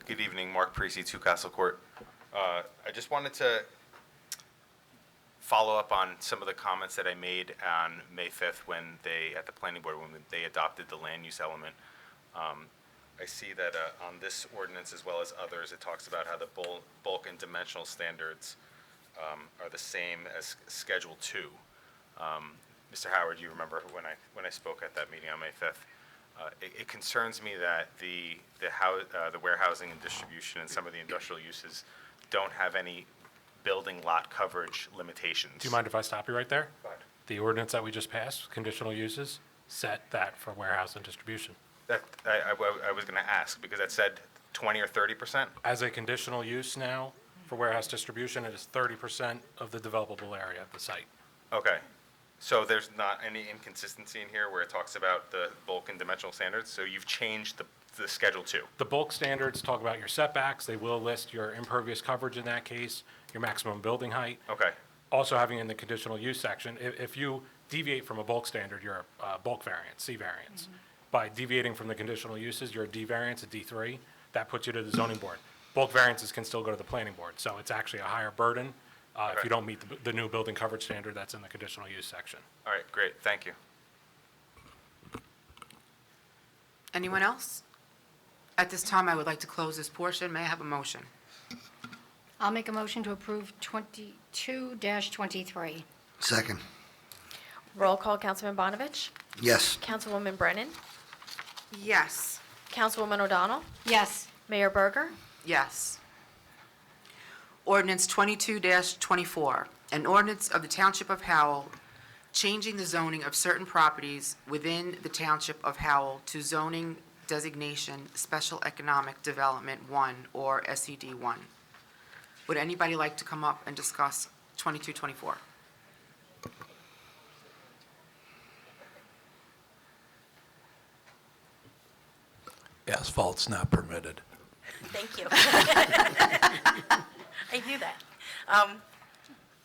Speaker 13: Good evening, Mark Parisi, Two Castle Court. I just wanted to follow up on some of the comments that I made on May 5th at the planning board, when they adopted the land use element. I see that on this ordinance as well as others, it talks about how the bulk and dimensional standards are the same as Schedule 2. Mr. Howard, you remember when I spoke at that meeting on May 5th. It concerns me that the warehousing and distribution and some of the industrial uses don't have any building lot coverage limitations.
Speaker 10: Do you mind if I stop you right there?
Speaker 13: Go ahead.
Speaker 10: The ordinance that we just passed, conditional uses, set that for warehouse and distribution.
Speaker 13: That, I was going to ask, because that said 20 or 30%?
Speaker 10: As a conditional use now, for warehouse distribution, it is 30% of the developable area of the site.
Speaker 13: Okay. So there's not any inconsistency in here where it talks about the bulk and dimensional standards? So you've changed the Schedule 2?
Speaker 10: The bulk standards talk about your setbacks. They will list your impervious coverage in that case, your maximum building height.
Speaker 13: Okay.
Speaker 10: Also having in the conditional use section, if you deviate from a bulk standard, you're a bulk variance, C variance. By deviating from the conditional uses, you're a D variance, a D3. That puts you to the zoning board. Bulk variances can still go to the planning board, so it's actually a higher burden if you don't meet the new building coverage standard that's in the conditional use section.
Speaker 13: All right, great, thank you.
Speaker 1: Anyone else? At this time, I would like to close this portion. May I have a motion?
Speaker 5: I'll make a motion to approve 22-23.
Speaker 3: Second.
Speaker 2: Roll call, Councilman Bonovich,
Speaker 3: Yes.
Speaker 2: Councilwoman Brennan,
Speaker 7: Yes.
Speaker 2: Councilwoman O'Donnell?
Speaker 5: Yes.
Speaker 2: Mayor Berger?
Speaker 1: Yes. Ordinance 22-24, an ordinance of the Township of Howell changing the zoning of certain properties within the Township of Howell to zoning designation Special Economic Development 1, or SED 1. Would anybody like to come up and discuss 2224?
Speaker 4: Asphalt's not permitted.
Speaker 11: Thank you. I knew that.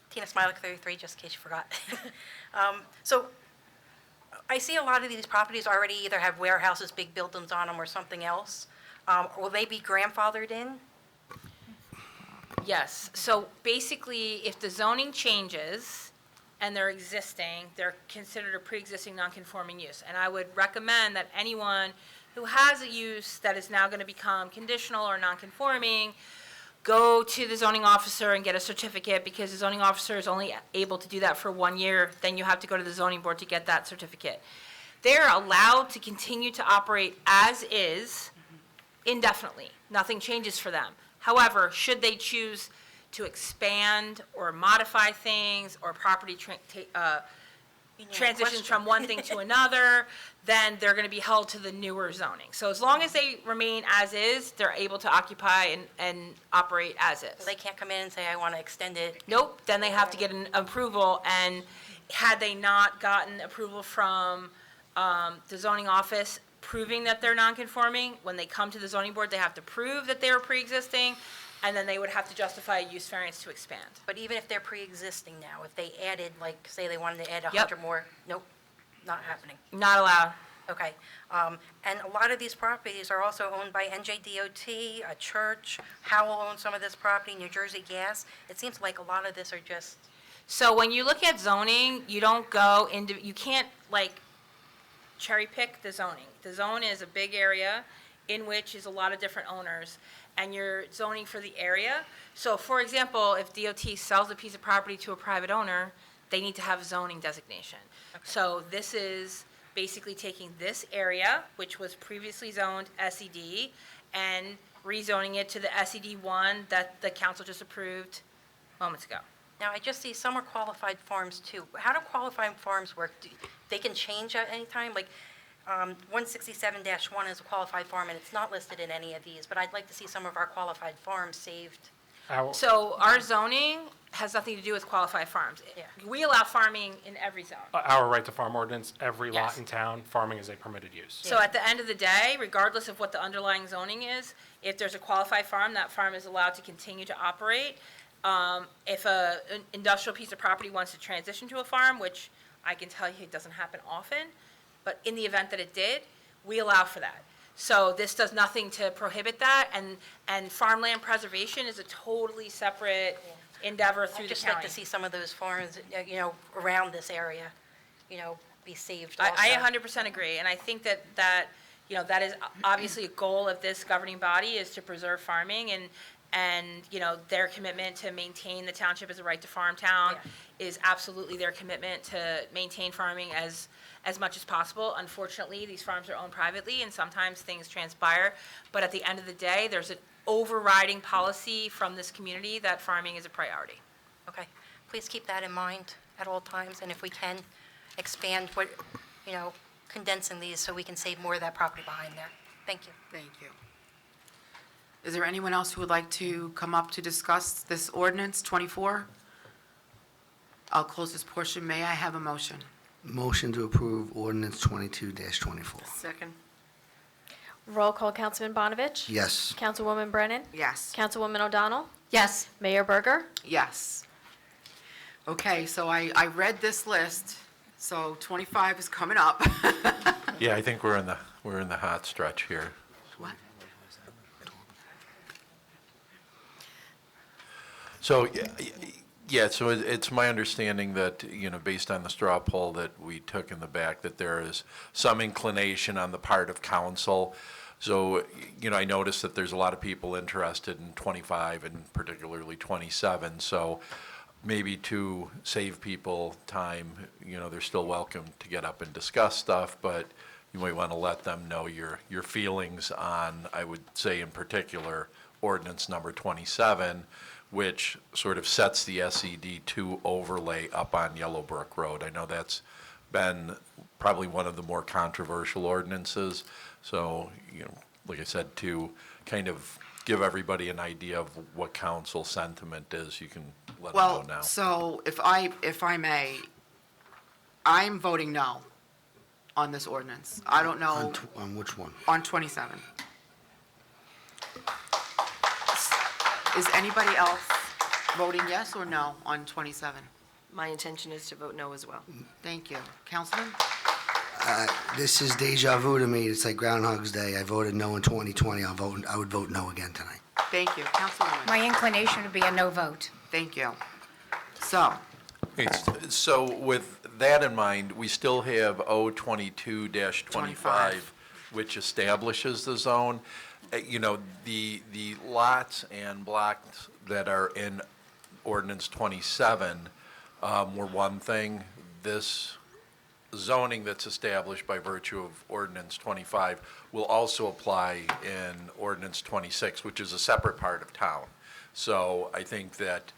Speaker 11: Tina Smilek, 33, just in case you forgot. So I see a lot of these properties already either have warehouses, big buildings on them, or something else. Will they be grandfathered in?
Speaker 12: Yes, so basically, if the zoning changes and they're existing, they're considered a pre-existing non-conforming use. And I would recommend that anyone who has a use that is now going to become conditional or non-conforming, go to the zoning officer and get a certificate, because the zoning officer is only able to do that for 1 year. Then you have to go to the zoning board to get that certificate. They're allowed to continue to operate as is indefinitely. Nothing changes for them. However, should they choose to expand or modify things, or property transitions from one thing to another, then they're going to be held to the newer zoning. So as long as they remain as is, they're able to occupy and operate as is.
Speaker 11: So they can't come in and say, I want to extend it?
Speaker 12: Nope, then they have to get an approval, and had they not gotten approval from the zoning office proving that they're non-conforming, when they come to the zoning board, they have to prove that they were pre-existing, and then they would have to justify a use variance to expand.
Speaker 11: But even if they're pre-existing now, if they added, like, say they wanted to add
Speaker 12: Yep.
Speaker 11: 100 more, nope, not happening.
Speaker 12: Not allowed.
Speaker 11: Okay. And a lot of these properties are also owned by NJDOT, a church. Howell owns some of this property, New Jersey Gas. It seems like a lot of this are just,
Speaker 12: So when you look at zoning, you don't go into, you can't like cherry pick the zoning. The zone is a big area in which is a lot of different owners, and you're zoning for the area. So for example, if DOT sells a piece of property to a private owner, they need to have zoning designation. So this is basically taking this area, which was previously zoned SED, and rezoning it to the SED1 that the council just approved moments ago.
Speaker 11: now I just see some are qualified farms too. How do qualified farms work? They can change at any time? Like 167-1 is a qualified farm, and it's not listed in any of these, but I'd like to see some of our qualified farms saved.
Speaker 12: So our zoning has nothing to do with qualified farms.
Speaker 11: Yeah.
Speaker 12: We allow farming in every zone.
Speaker 10: Our right to farm ordinance, every lot
Speaker 12: Yes.
Speaker 10: in town, farming is a permitted use.
Speaker 12: So at the end of the day, regardless of what the underlying zoning is, if there's a qualified farm, that farm is allowed to continue to operate. If an industrial piece of property wants to transition to a farm, which I can tell you it doesn't happen often, but in the event that it did, we allow for that. So this does nothing to prohibit that, and farmland preservation is a totally separate endeavor through
Speaker 11: I'd
Speaker 12: the
Speaker 11: just like
Speaker 12: county.
Speaker 11: to see some of those farms, around this area, be saved
Speaker 12: I
Speaker 11: also.
Speaker 12: 100% agree, and I think that that is obviously a goal of this governing body, is to preserve farming, and their commitment to maintain the township as a right to farm town is absolutely their commitment to maintain farming as much as possible. Unfortunately, these farms are owned privately, and sometimes things transpire, but at the end of the day, there's an overriding policy from this community that farming is a priority.
Speaker 11: Okay, please keep that in mind at all times, and if we can, expand condensing these so we can save more of that property behind there. Thank you.
Speaker 1: Thank you. Is there anyone else who would like to come up to discuss this ordinance 24? I'll close this portion. May I have a motion?
Speaker 3: Motion to approve ordinance 22-24.
Speaker 7: Second.
Speaker 2: Roll call, Councilman Bonovich?
Speaker 3: Yes.
Speaker 2: Councilwoman Brennan?
Speaker 1: Yes.
Speaker 2: Councilwoman O'Donnell?
Speaker 5: Yes.
Speaker 2: Mayor Berger?
Speaker 1: Yes. Okay, so I read this list, so 25 is coming up.
Speaker 4: Yeah, I think we're in the hot stretch here.
Speaker 1: What?
Speaker 4: So, yeah, so it's my understanding that, based on the straw poll that we took in the back, that there is some inclination on the part of council. So, I noticed that there's a lot of people interested in 25 and particularly 27. So maybe to save people time, they're still welcome to get up and discuss stuff, but you might want to let them know your feelings on, I would say in particular, ordinance number 27, which sort of sets the SED2 overlay up on Yellowbrook Road. I know that's been probably one of the more controversial ordinances. So, like I said, to kind of give everybody an idea of what council sentiment is, you can let them know
Speaker 1: Well,
Speaker 4: now.
Speaker 1: so if I may, I'm voting no on this ordinance. I don't know,
Speaker 3: On which one?
Speaker 1: on 27. Is anybody else voting yes or no on 27?
Speaker 7: My intention is to vote no as well.
Speaker 1: Thank you. Councilman?
Speaker 3: This is deja vu to me. It's like Groundhog's Day. I voted no in 2020. I would vote no again tonight.
Speaker 1: Thank you. Councilwoman?
Speaker 5: My inclination would be a no vote.
Speaker 1: Thank you. So,
Speaker 4: Okay, so with that in mind, we still have O22-25,
Speaker 1: 25.
Speaker 4: which establishes the zone. The lots and blocks that are in ordinance 27 were one thing. This zoning that's established by virtue of ordinance 25 will also apply in ordinance 26, which is a separate part of town. So I think that,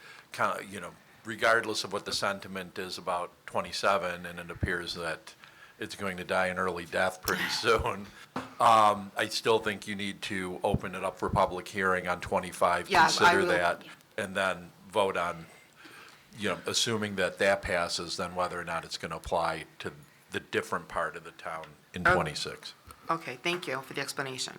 Speaker 4: regardless of what the sentiment is about 27, and it appears that it's going to die an early death pretty soon, I still think you need to open it up for public hearing on 25,
Speaker 1: Yeah, I
Speaker 4: consider
Speaker 1: will.
Speaker 4: that, and then vote on, assuming that that passes, then whether or not it's going to apply to the different part of the town in 26.
Speaker 1: okay, thank you for the explanation.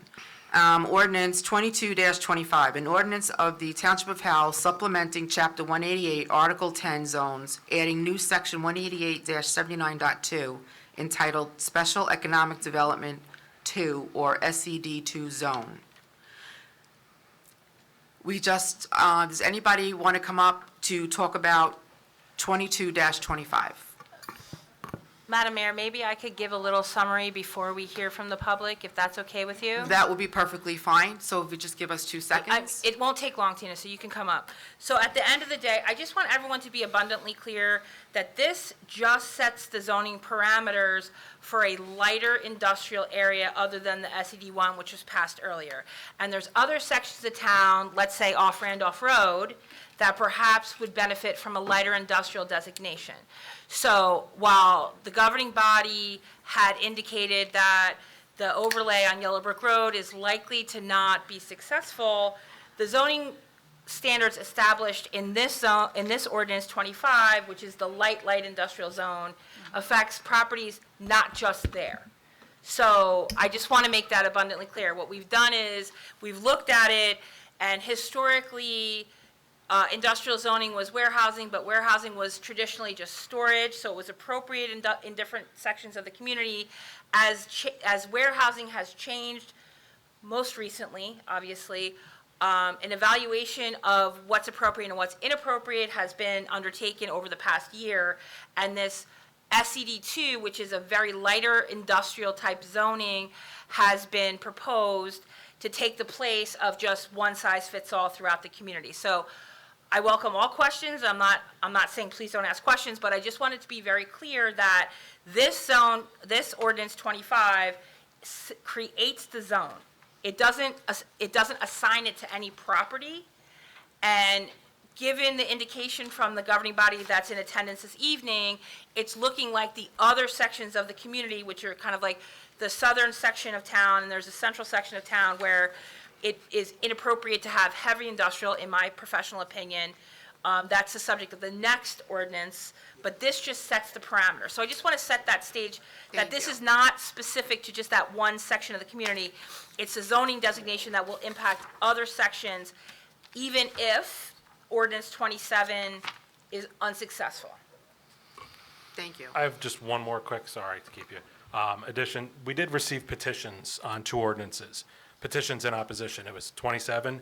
Speaker 1: Ordinance 22-25, an ordinance of the Township of Howell supplementing Chapter 188, Article 10 zones, adding new Section 188-79.2 entitled Special Economic Development 2, or SED2 Zone. Does anybody want to come up to talk about 22-25?
Speaker 12: Madam Mayor, maybe I could give a little summary before we hear from the public, if that's okay with you?
Speaker 1: That will be perfectly fine, so if you just give us 2 seconds.
Speaker 12: It won't take long, Tina, so you can come up. So at the end of the day, I just want everyone to be abundantly clear that this just sets the zoning parameters for a lighter industrial area other than the SED1, which was passed earlier. And there's other sections of town, let's say off Randolph Road, that perhaps would benefit from a lighter industrial designation. So while the governing body had indicated that the overlay on Yellowbrook Road is likely to not be successful, the zoning standards established in this zone, in this ordinance 25, which is the light industrial zone, affects properties not just there. So I just want to make that abundantly clear. What we've done is we've looked at it, and historically, industrial zoning was warehousing, but warehousing was traditionally just storage, so it was appropriate in different sections of the community. As warehousing has changed, most recently, obviously, an evaluation of what's appropriate and what's inappropriate has been undertaken over the past year, and this SED2, which is a very lighter industrial type zoning, has been proposed to take the place of just one size fits all throughout the community. So I welcome all questions. I'm not saying please don't ask questions, but I just wanted to be very clear that this ordinance 25 creates the zone. It doesn't assign it to any property. And given the indication from the governing body that's in attendance this evening, it's looking like the other sections of the community, which are kind of like the southern section of town, and there's a central section of town where it is inappropriate to have heavy industrial, in my professional opinion. That's the subject of the next ordinance, but this just sets the parameter. So I just want to set that stage, that this is not specific to just that one section of the community. It's a zoning designation that will impact other sections, even if ordinance 27 is unsuccessful.
Speaker 1: Thank you.
Speaker 10: I have just one more quick, sorry to keep you, addition. We did receive petitions on 2 ordinances, petitions in opposition. It was 27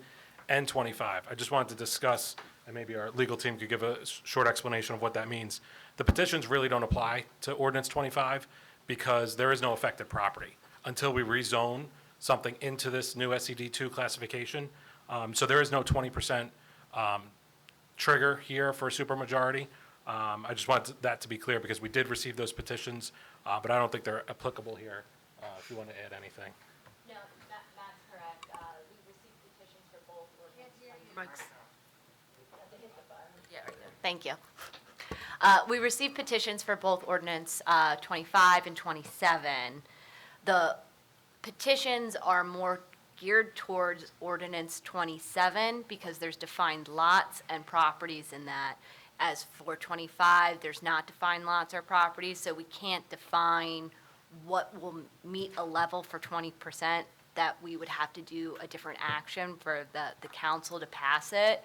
Speaker 10: and 25. I just wanted to discuss, and maybe our legal team could give a short explanation of what that means. The petitions really don't apply to ordinance 25 because there is no affected property until we rezone something into this new SED2 classification. So there is no 20% trigger here for a supermajority. I just want that to be clear because we did receive those petitions, but I don't think they're applicable here if you want to add anything.
Speaker 14: No, that's correct. We received petitions for both ordinance. Thank you. We received petitions for both ordinance 25 and 27. The petitions are more geared towards ordinance 27 because there's defined lots and properties in that. As for 25, there's not defined lots or properties, so we can't define what will meet a level for 20%, that we would have to do a different action for the council to pass it.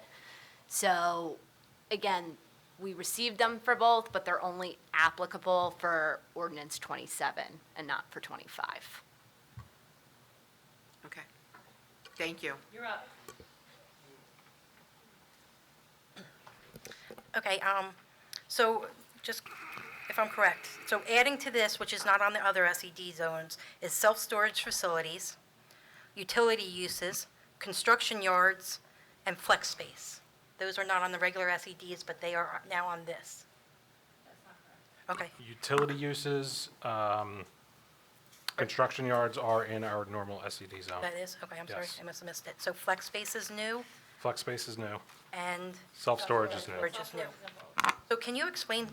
Speaker 14: So, again, we received them for both, but they're only applicable for ordinance 27 and not for 25.
Speaker 1: Okay. Thank you.
Speaker 12: You're up.
Speaker 11: Okay, so just, if I'm correct, so adding to this, which is not on the other SED zones, is self-storage facilities, utility uses, construction yards, and flex space. Those are not on the regular SEDs, but they are now on this. Okay,
Speaker 10: Utility uses, construction yards are in our normal SED zone.
Speaker 11: that is, okay, I'm sorry,
Speaker 10: Yes.
Speaker 11: I must have missed it. So flex space is new,
Speaker 10: Flex space is new.
Speaker 11: and
Speaker 10: Self-storage is new.
Speaker 11: storage is new. So can you explain,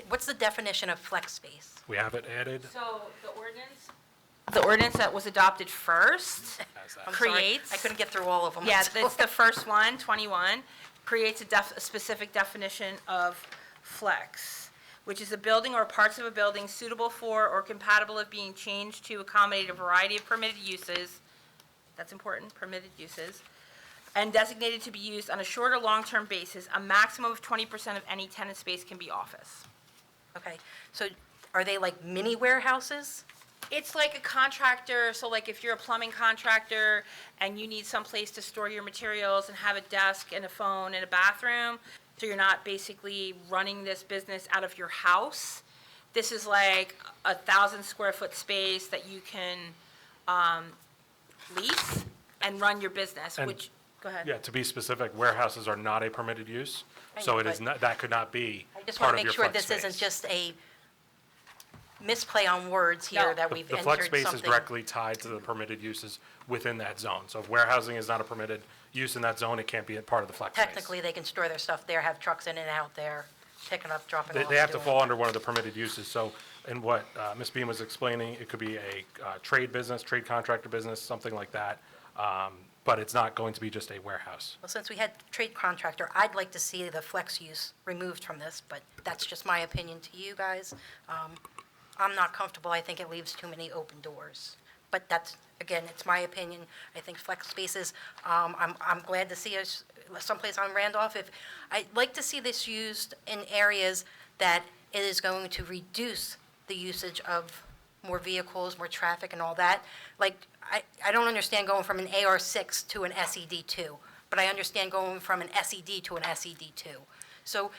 Speaker 11: what's the definition of flex space?
Speaker 10: We have it added.
Speaker 12: So the ordinance that was adopted first
Speaker 11: I'm sorry,
Speaker 12: creates.
Speaker 11: I couldn't get through all of them.
Speaker 12: Yeah,
Speaker 11: so-
Speaker 12: it's the first one, 21, creates a specific definition of flex, which is a building or parts of a building suitable for or compatible with being changed to accommodate a variety of permitted uses. That's important, permitted uses. And designated to be used on a short or long-term basis. A maximum of 20% of any tenant space can be office.
Speaker 11: Okay, so are they like mini warehouses?
Speaker 12: It's like a contractor, so like if you're a plumbing contractor and you need someplace to store your materials and have a desk and a phone and a bathroom, so you're not basically running this business out of your house, this is like 1,000 square foot space that you can lease and run your business,
Speaker 10: And-
Speaker 12: which, go ahead.
Speaker 10: Yeah, to be specific, warehouses are not a permitted use, so it is
Speaker 11: But-
Speaker 10: not, that could not be
Speaker 11: I just
Speaker 10: part
Speaker 11: want
Speaker 10: of
Speaker 11: to
Speaker 10: your
Speaker 11: make sure
Speaker 10: flex
Speaker 11: this isn't
Speaker 10: space.
Speaker 11: just a misplay on words here
Speaker 12: No.
Speaker 11: that
Speaker 10: The-
Speaker 11: we've
Speaker 10: The
Speaker 11: entered
Speaker 10: flex space is
Speaker 11: something.
Speaker 10: directly tied to the permitted uses within that zone. So if warehousing is not a permitted use in that zone, it can't be a part of the flex space.
Speaker 11: Technically, they can store their stuff there, have trucks in and out there, picking up, dropping
Speaker 10: They,
Speaker 11: off.
Speaker 10: they have to
Speaker 11: doing-
Speaker 10: fall under one of the permitted uses, so, and what Ms. Beam was explaining, it could be a trade business, trade contractor business, something like that, but it's not going to be just a warehouse.
Speaker 11: Well, since we had trade contractor, I'd like to see the flex use removed from this, but that's just my opinion to you guys. I'm not comfortable, I think it leaves too many open doors. But that's, again, it's my opinion. I think flex spaces, I'm glad to see us someplace on Randolph. I'd like to see this used in areas that it is going to reduce the usage of more vehicles, more traffic and all that. Like, I don't understand going from an AR6 to an SED2, but I understand going from an SED to an SED2. So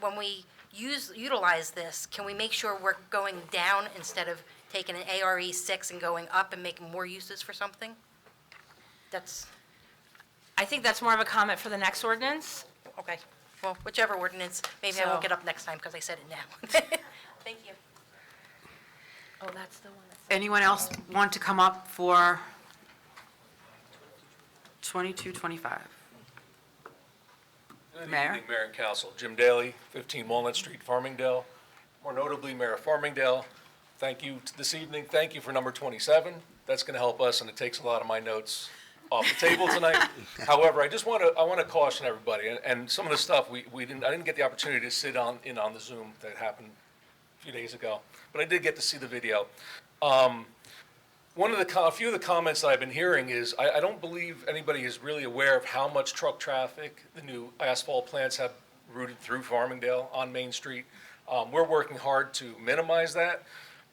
Speaker 11: when we utilize this, can we make sure we're going down instead of taking an ARE6 and going up and making more uses for something? That's,
Speaker 12: I think that's more of a comment for the next ordinance.
Speaker 11: okay. Well, whichever ordinance, maybe I won't
Speaker 12: So-
Speaker 11: get up next time because I said it now. Thank you.
Speaker 12: Oh, that's the one that's.
Speaker 1: Anyone else want to come up for 2225?
Speaker 6: Good
Speaker 1: Mayor?
Speaker 6: evening, Mayor and Council. Jim Daly, 15 Walnut Street, Farmingdale. More notably, Mayor of Farmingdale, thank you this evening. Thank you for number 27. That's going to help us, and it takes a lot of my notes off the table tonight. However, I want to caution everybody, and some of the stuff I didn't get the opportunity to sit in on the Zoom that happened a few days ago, but I did get to see the video. A few of the comments that I've been hearing is, I don't believe anybody is really aware of how much truck traffic the new asphalt plants have routed through Farmingdale on Main Street. We're working hard to minimize that,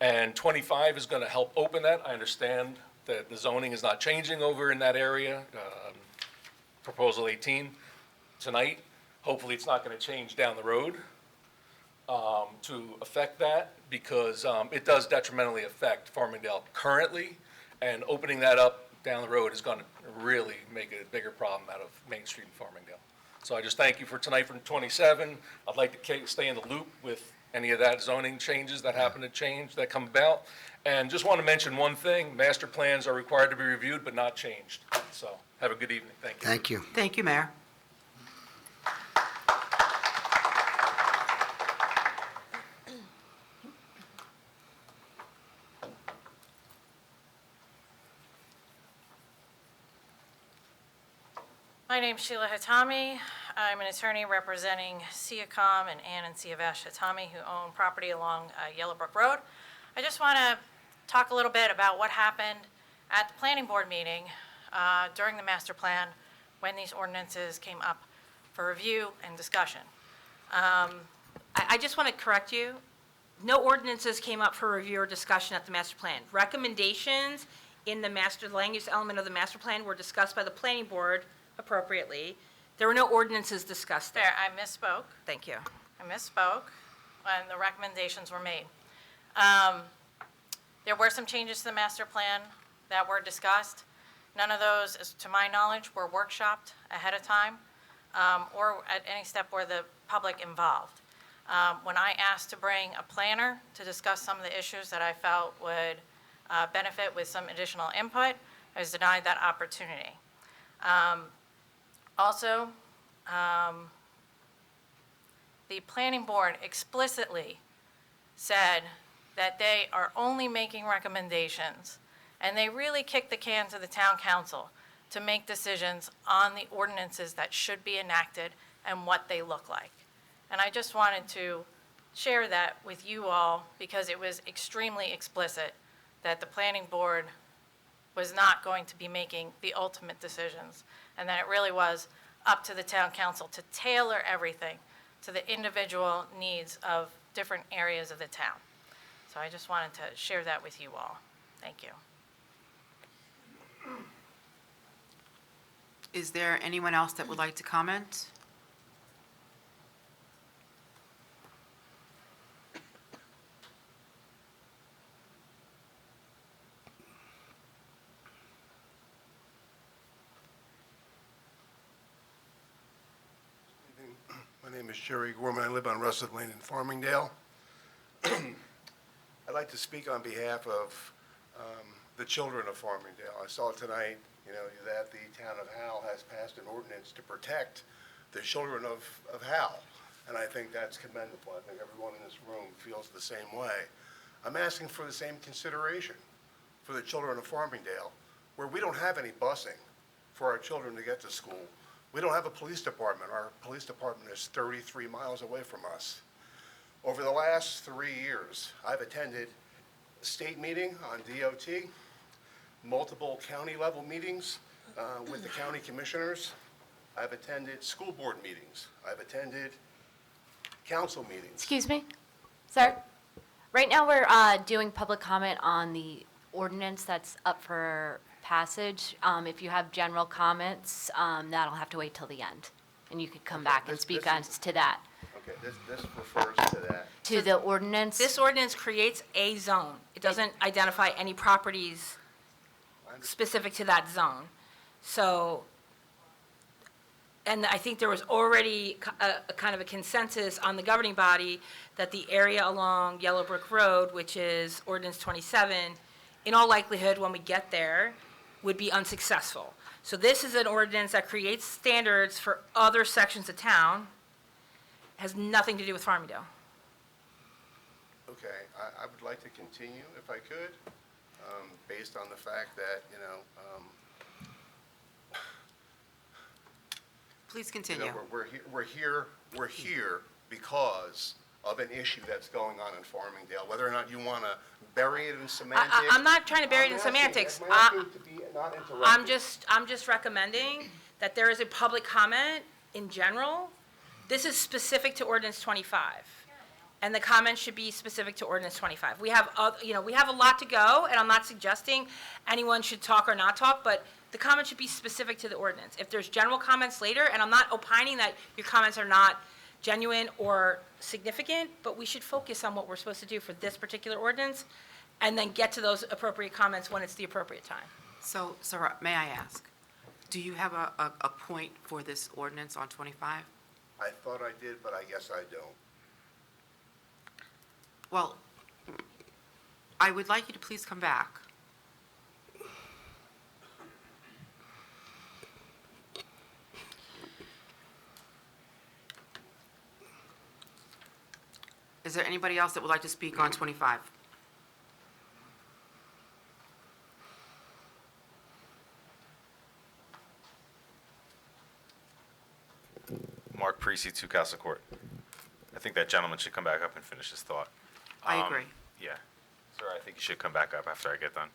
Speaker 6: and 25 is going to help open that. I understand that the zoning is not changing over in that area, Proposal 18 tonight. Hopefully, it's not going to change down the road to affect that, because it does detrimentally affect Farmingdale currently, and opening that up down the road is going to really make it a bigger problem out of Main Street and Farmingdale. So I just thank you for tonight for 27. I'd like to stay in the loop with any of that zoning changes that happen to change, that come about. And just want to mention one thing, master plans are required to be reviewed but not changed. So have a good evening. Thank you.
Speaker 3: Thank you.
Speaker 1: Thank you, Mayor.
Speaker 15: My name's Sheila Hatami. I'm an attorney representing Siacom and Ann and Siavash Hatami, who own property along Yellowbrook Road. I just want to talk a little bit about what happened at the planning board meeting during the master plan when these ordinances came up for review and discussion.
Speaker 12: I just want to correct you. No ordinances came up for review or discussion at the master plan. Recommendations in the land use element of the master plan were discussed by the planning board appropriately. There were no ordinances discussed there.
Speaker 15: There, I misspoke.
Speaker 12: Thank you.
Speaker 15: I misspoke when the recommendations were made. There were some changes to the master plan that were discussed. None of those, to my knowledge, were workshopped ahead of time or at any step where the public involved. When I asked to bring a planner to discuss some of the issues that I felt would benefit with some additional input, I was denied that opportunity. Also, the planning board explicitly said that they are only making recommendations, and they really kick the can to the town council to make decisions on the ordinances that should be enacted and what they look like. And I just wanted to share that with you all because it was extremely explicit that the planning board was not going to be making the ultimate decisions, and that it really was up to the town council to tailor everything to the individual needs of different areas of the town. So I just wanted to share that with you all. Thank you.
Speaker 1: Is there anyone else that would like to comment?
Speaker 16: My name is Jerry Gorman. I live on Russet Lane in Farmingdale. I'd like to speak on behalf of the children of Farmingdale. I saw tonight, that the town of Howell has passed an ordinance to protect the children of Howell, and I think that's commendable. I think everyone in this room feels the same way. I'm asking for the same consideration for the children of Farmingdale, where we don't have any busing for our children to get to school. We don't have a police department. Our police department is 33 miles away from us. Over the last 3 years, I've attended a state meeting on DOT, multiple county-level meetings with the county commissioners. I've attended school board meetings. I've attended council meetings.
Speaker 14: Excuse me, sir? Right now, we're doing public comment on the ordinance that's up for passage. If you have general comments, that'll have to wait till the end, and you could come back and speak to that.
Speaker 16: Okay, this refers to that.
Speaker 14: To the ordinance?
Speaker 12: This ordinance creates a zone. It doesn't identify any properties specific to that zone. So, and I think there was already a kind of a consensus on the governing body that the area along Yellowbrook Road, which is ordinance 27, in all likelihood, when we get there, would be unsuccessful. So this is an ordinance that creates standards for other sections of town, has nothing to do with Farmingdale.
Speaker 16: Okay, I would like to continue if I could, based on the fact that,
Speaker 1: Please continue.
Speaker 16: we're here because of an issue that's going on in Farmingdale. Whether or not you want to bury it in semantics.
Speaker 12: I'm not trying to bury it in
Speaker 16: I'm asking-
Speaker 12: semantics.
Speaker 16: I'm asking to be not interrupted.
Speaker 12: I'm just recommending that there is a public comment in general. This is specific to ordinance 25, and the comment should be specific to ordinance 25. We have, we have a lot to go, and I'm not suggesting anyone should talk or not talk, but the comment should be specific to the ordinance. If there's general comments later, and I'm not opining that your comments are not genuine or significant, but we should focus on what we're supposed to do for this particular ordinance, and then get to those appropriate comments when it's the appropriate time.
Speaker 1: So, Sarah, may I ask, do you have a point for this ordinance on 25?
Speaker 16: I thought I did, but I guess I don't.
Speaker 1: Well, I would like you to please come back. Is there anybody else that would like to speak on 25?
Speaker 13: Mark Parisi, 2 Castle Court. I think that gentleman should come back up and finish his thought.
Speaker 1: I agree.
Speaker 13: Yeah. Sir, I think you should come back up after I get done.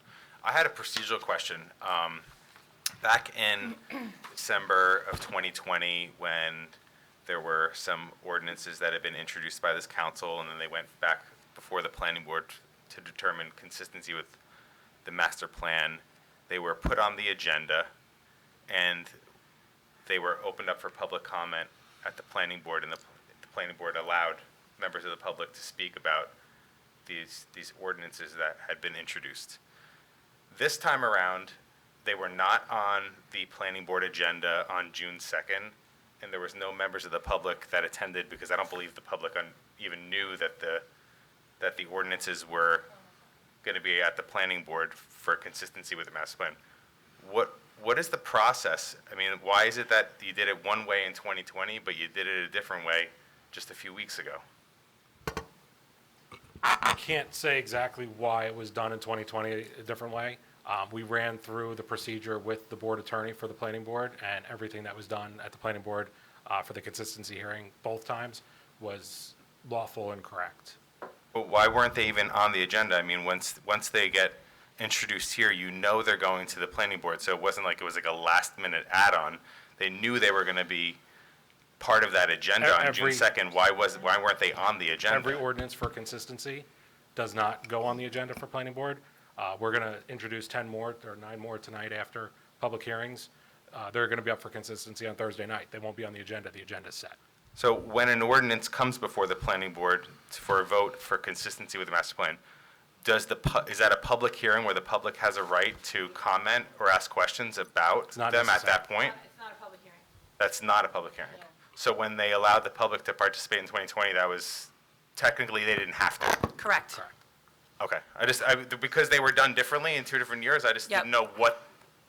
Speaker 13: I had a procedural question. Back in December of 2020, when there were some ordinances that had been introduced by this council, and then they went back before the planning board to determine consistency with the master plan, they were put on the agenda, and they were opened up for public comment at the planning board, and the planning board allowed members of the public to speak about these ordinances that had been introduced. This time around, they were not on the planning board agenda on June 2nd, and there was no members of the public that attended because I don't believe the public even knew that the ordinances were going to be at the planning board for consistency with the master plan. What is the process? I mean, why is it that you did it one way in 2020, but you did it a different way just a few weeks ago?
Speaker 10: I can't say exactly why it was done in 2020 a different way. We ran through the procedure with the board attorney for the planning board, and everything that was done at the planning board for the consistency hearing both times was lawful and correct.
Speaker 13: But why weren't they even on the agenda? I mean, once they get introduced here, you know they're going to the planning board, so it wasn't like it was like a last-minute add-on. They knew they were going to be part of that agenda on June 2nd. Why weren't they on the agenda?
Speaker 10: Every ordinance for consistency does not go on the agenda for planning board. We're going to introduce 10 more or 9 more tonight after public hearings. They're going to be up for consistency on Thursday night. They won't be on the agenda. The agenda's set.
Speaker 13: So when an ordinance comes before the planning board for a vote for consistency with the master plan, is that a public hearing where the public has a right to comment or ask questions about them at that point?
Speaker 12: It's not a public hearing.
Speaker 13: That's not a public hearing.
Speaker 12: Yeah.
Speaker 13: So when they allowed the public to participate in 2020, that was, technically, they didn't have to.
Speaker 12: Correct.
Speaker 13: Okay. Because they were done differently in 2 different years, I just
Speaker 12: Yep.
Speaker 13: didn't know what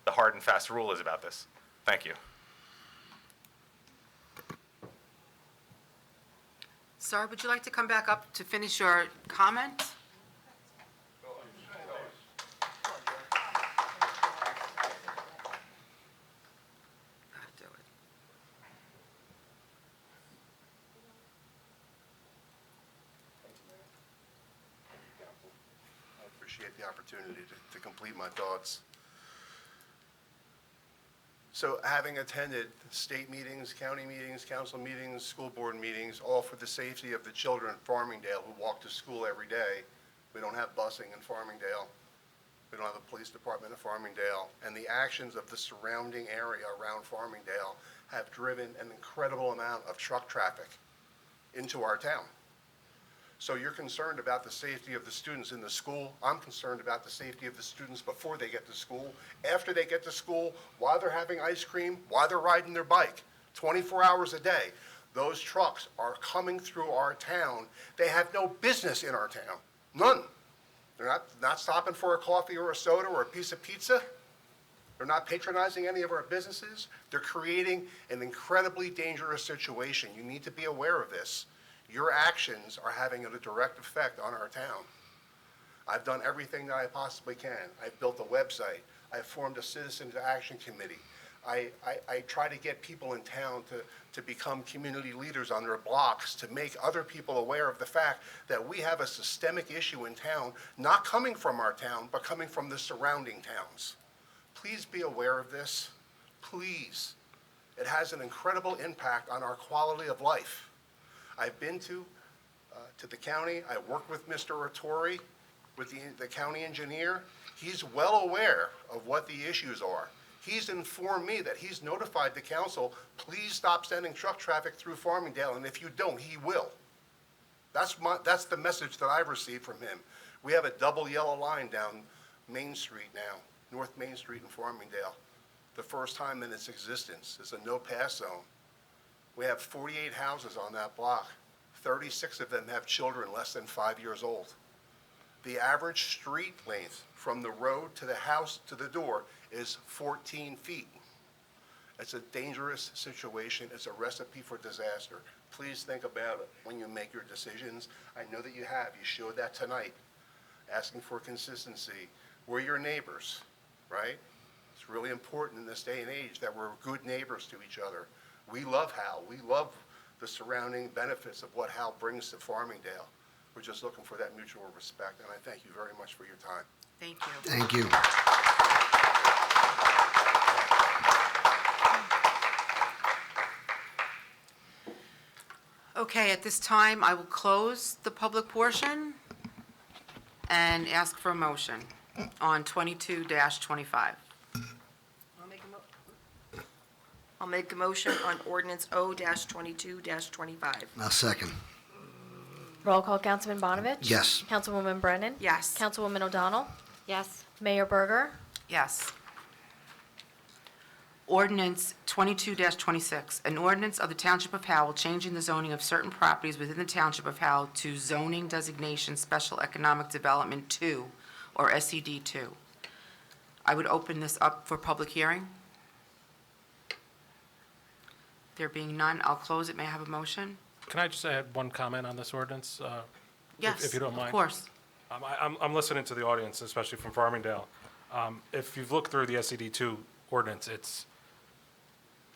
Speaker 13: the hard and fast rule is about this. Thank you.
Speaker 1: Sir, would you like to come back up to finish your comment? Do it.
Speaker 16: I appreciate the opportunity to complete my thoughts. So having attended state meetings, county meetings, council meetings, school board meetings, all for the safety of the children in Farmingdale who walk to school every day, we don't have busing in Farmingdale. We don't have a police department in Farmingdale. And the actions of the surrounding area around Farmingdale have driven an incredible amount of truck traffic into our town. So you're concerned about the safety of the students in the school. I'm concerned about the safety of the students before they get to school, after they get to school, while they're having ice cream, while they're riding their bike, 24 hours a day. Those trucks are coming through our town. They have no business in our town, none. They're not stopping for a coffee or a soda or a piece of pizza. They're not patronizing any of our businesses. They're creating an incredibly dangerous situation. You need to be aware of this. Your actions are having a direct effect on our town. I've done everything that I possibly can. I've built a website. I've formed a citizens action committee. I try to get people in town to become community leaders on their blocks, to make other people aware of the fact that we have a systemic issue in town, not coming from our town, but coming from the surrounding towns. Please be aware of this. Please. It has an incredible impact on our quality of life. I've been to the county. I worked with Mr. Ratori, with the county engineer. He's well aware of what the issues are. He's informed me that he's notified the council, please stop sending truck traffic through Farmingdale, and if you don't, he will. That's the message that I've received from him. We have a double yellow line down Main Street now, North Main Street in Farmingdale. The first time in its existence. It's a no-pass zone. We have 48 houses on that block. 36 of them have children less than 5 years old. The average street length from the road to the house to the door is 14 feet. It's a dangerous situation. It's a recipe for disaster. Please think about it when you make your decisions. I know that you have. You showed that tonight, asking for consistency. We're your neighbors, right? It's really important in this day and age that we're good neighbors to each other. We love Howell. We love the surrounding benefits of what Howell brings to Farmingdale. We're just looking for that mutual respect, and I thank you very much for your time.
Speaker 1: Thank you.
Speaker 3: Thank you.
Speaker 1: Okay, at this time, I will close the public portion and ask for a motion on 22-25.
Speaker 7: I'll make a motion on ordinance O-22-25.
Speaker 3: I'll second.
Speaker 2: Roll call, Councilman Bonovich?
Speaker 3: Yes.
Speaker 2: Councilwoman Brennan?
Speaker 7: Yes.
Speaker 2: Councilwoman O'Donnell?
Speaker 11: Yes.
Speaker 2: Mayor Berger?
Speaker 1: Yes. Ordinance 22-26, an ordinance of the Township of Howell changing the zoning of certain properties within the Township of Howell to zoning designation Special Economic Development 2, or SED 2. I would open this up for public hearing. There being none, I'll close it. May I have a motion?
Speaker 10: Can I just add one comment on this ordinance?
Speaker 1: Yes,
Speaker 10: If you don't mind.
Speaker 1: of course.
Speaker 10: I'm listening to the audience, especially from Farmingdale. If you've looked through the SED2 ordinance, it's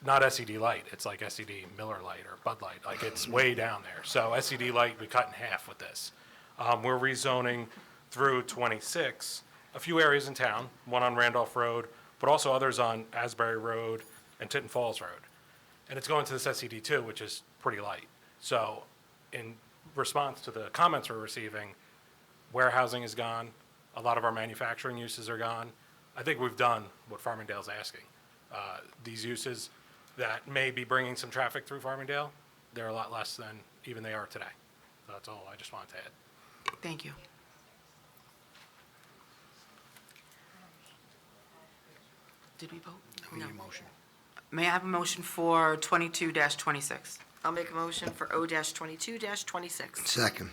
Speaker 10: not SED Light, it's like SED Miller Light or Bud Light, like it's way down there. So SED Light, we cut in half with this. We're rezoning through 26, a few areas in town, one on Randolph Road, but also others on Asbury Road and Tinton Falls Road. And it's going to this SED2, which is pretty light. So in response to the comments we're receiving, warehousing is gone, a lot of our manufacturing uses are gone. I think we've done what Farmingdale's asking. These uses that may be bringing some traffic through Farmingdale, they're a lot less than even they are today. So that's all I just wanted to add.
Speaker 1: Thank you. Did we vote? No. May I have a motion for 22-26?
Speaker 7: I'll make a motion for O-22-26.
Speaker 3: Second.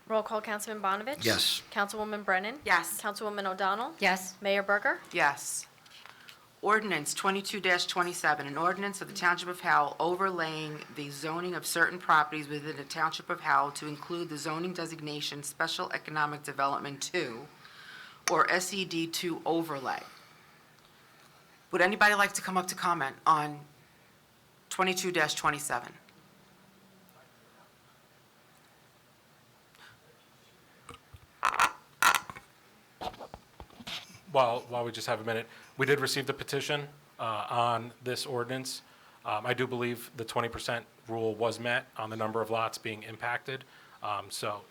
Speaker 2: Roll call, Councilman Bonovich?
Speaker 3: Yes.
Speaker 2: Councilwoman Brennan?
Speaker 7: Yes.
Speaker 2: Councilwoman O'Donnell?
Speaker 11: Yes.
Speaker 2: Mayor Berger?
Speaker 1: Yes. Ordinance 22-27, an ordinance of the Township of Howell overlaying the zoning of certain properties within the Township of Howell to include the zoning designation Special Economic Development 2, or SED 2 overlay. Would anybody like to come up to comment on 22-27?
Speaker 10: While we just have a minute, we did receive the petition on this ordinance. I do believe the 20% rule was met on the number of lots being impacted. So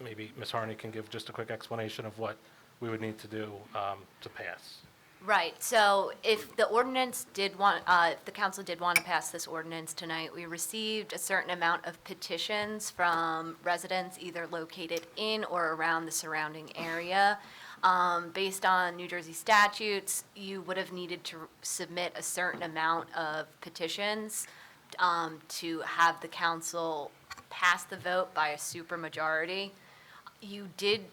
Speaker 10: maybe Ms. Harney can give just a quick explanation of what we would need to do to pass.
Speaker 14: Right, so if the ordinance did want, if the council did want to pass this ordinance tonight, we received a certain amount of petitions from residents either located in or around the surrounding area. Based on New Jersey statutes, you would have needed to submit a certain amount of petitions to have the council pass the vote by a supermajority. You did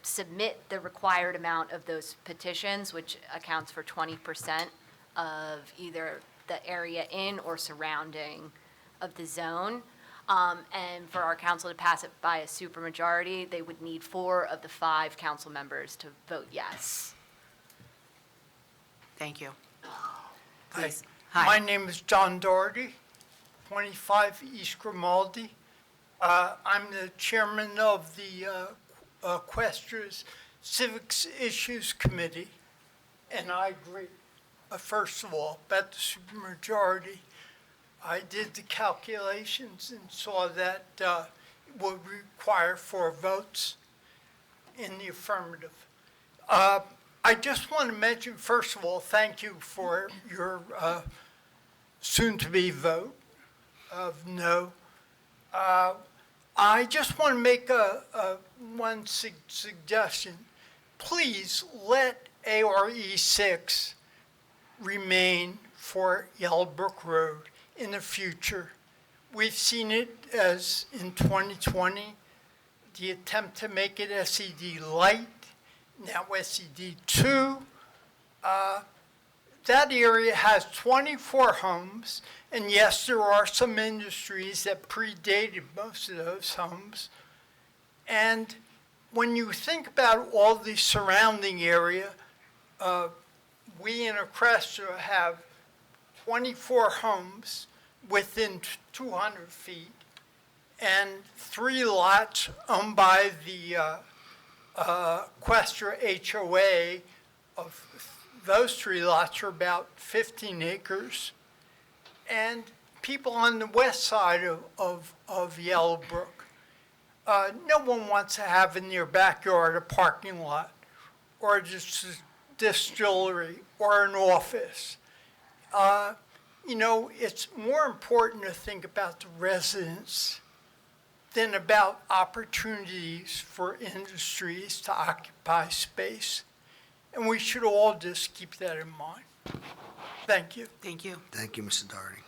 Speaker 14: submit the required amount of those petitions, which accounts for 20% of either the area in or surrounding of the zone. And for our council to pass it by a supermajority, they would need 4 of the 5 council members to vote yes.
Speaker 1: Thank you.
Speaker 17: Hi.
Speaker 1: Please.
Speaker 17: My
Speaker 1: Hi.
Speaker 17: name is John Doherty, 25 East Grimaldi. I'm the chairman of the Equestria's Civics Issues Committee, and I agree, first of all, about the supermajority. I did the calculations and saw that it would require 4 votes in the affirmative. I just want to mention, first of all, thank you for your soon-to-be vote of no. I just want to make one suggestion. Please let ARE 6 remain for Yellowbrook Road in the future. we've seen it as in 2020, the attempt to make it SED light, now SED 2. That area has 24 homes, and yes, there are some industries that predated most of those homes. And when you think about all the surrounding area, we in Acresta have 24 homes within 200 feet, and 3 lots owned by the Questra HOA. Of those 3 lots are about 15 acres. And people on the west side of Yellowbrook, no one wants to have in their backyard a parking lot or a distillery or an office. You know, it's more important to think about the residents than about opportunities for industries to occupy space. And we should all just keep that in mind. Thank you.
Speaker 1: Thank you.
Speaker 3: Thank you, Mr. Doherty.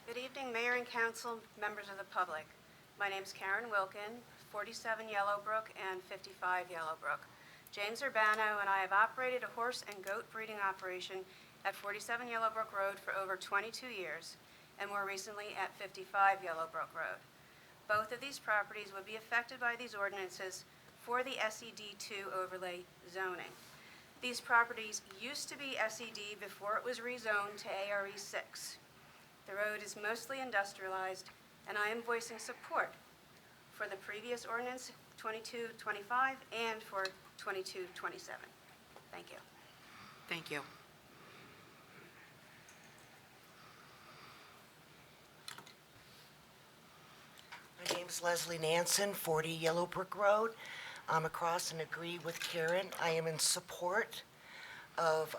Speaker 18: Good evening, Mayor and Council, members of the public. My name's Karen Wilkin, 47 Yellowbrook and 55 Yellowbrook. James Urbano and I have operated a horse and goat breeding operation at 47 Yellowbrook Road for over 22 years, and more recently at 55 Yellowbrook Road. Both of these properties would be affected by these ordinances for the SED2 overlay zoning. These properties used to be SED before it was rezoned to ARE6. The road is mostly industrialized, and I am voicing support for the previous ordinance 2225 and for 2227. Thank you.
Speaker 1: Thank you.
Speaker 19: My name's Leslie Nansen, 40 Yellowbrook Road. I'm across and agree with Karen. I am in support of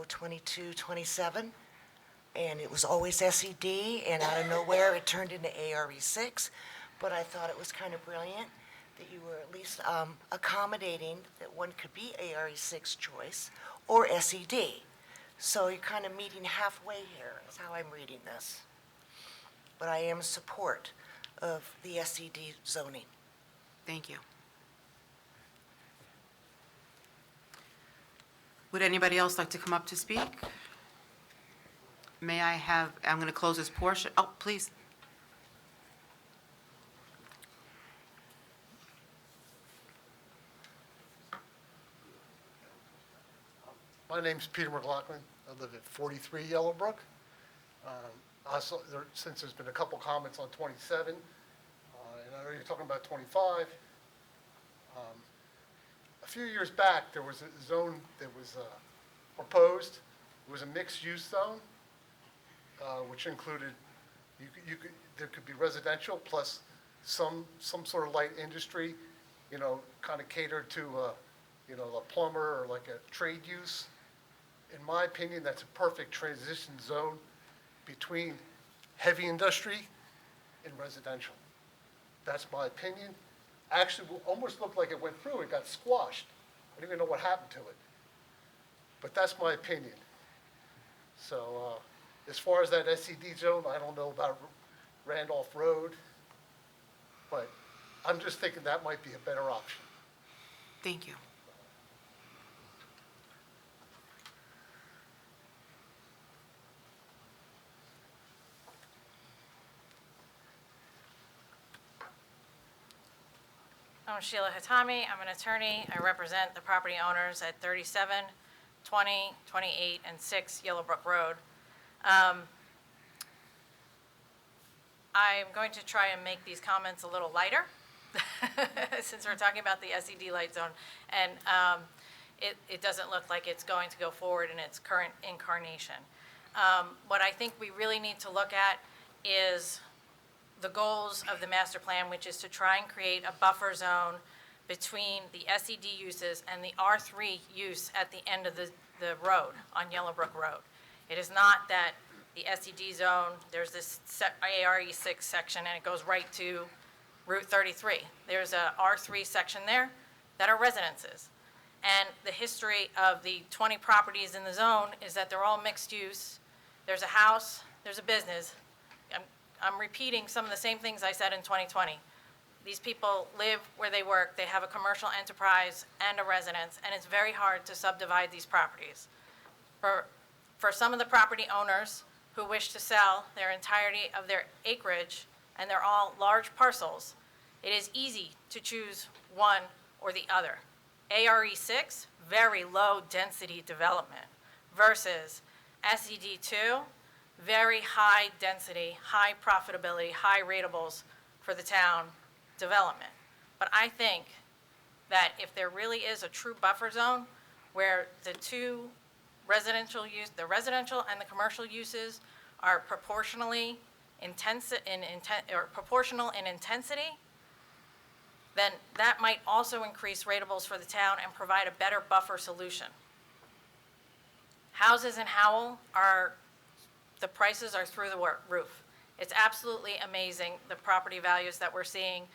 Speaker 19: 02227, and it was always SED, and out of nowhere it turned into ARE6, but I thought it was kind of brilliant that you were at least accommodating that one could be ARE6 choice or SED. So you're kind of meeting halfway here, is how I'm reading this. But I am in support of the SED zoning.
Speaker 1: Thank you. Would anybody else like to come up to speak? May I have, I'm going to close this portion. Oh, please.
Speaker 20: My name's Peter McLaughlin. I live at 43 Yellowbrook. Also, since there's been a couple comments on 27, and I know you're talking about 25, a few years back, there was a zone that was proposed. It was a mixed-use zone, which included, there could be residential plus some sort of light industry, you know, kind of catered to, you know, a plumber or like a trade use. In my opinion, that's a perfect transition zone between heavy industry and residential. That's my opinion. Actually, it almost looked like it went through, it got squashed. I don't even know what happened to it. But that's my opinion. So as far as that SED zone, I don't know about Randolph Road, but I'm just thinking that might be a better option.
Speaker 1: Thank you.
Speaker 15: I'm Sheila Hatami. I'm an attorney. I represent the property owners at 37, 20, 28, and 6 Yellowbrook Road. I'm going to try and make these comments a little lighter since we're talking about the SED light zone. And it doesn't look like it's going to go forward in its current incarnation. What I think we really need to look at is the goals of the master plan, which is to try and create a buffer zone between the SED uses and the R3 use at the end of the road on Yellowbrook Road. It is not that the SED zone, there's this ARE6 section and it goes right to Route 33. There's a R3 section there that are residences. And the history of the 20 properties in the zone is that they're all mixed use. There's a house, there's a business. I'm repeating some of the same things I said in 2020. These people live where they work, they have a commercial enterprise and a residence, and it's very hard to subdivide these properties. For some of the property owners who wish to sell their entirety of their acreage, and they're all large parcels, it is easy to choose one or the other. ARE6, very low density development, versus SED2, very high density, high profitability, high ratables for the town development. But I think that if there really is a true buffer zone where the two residential use, the residential and the commercial uses are proportionally proportional in intensity, then that might also increase ratables for the town and provide a better buffer solution. Houses in Howell the prices are through the roof. It's absolutely amazing, the property values that we're seeing,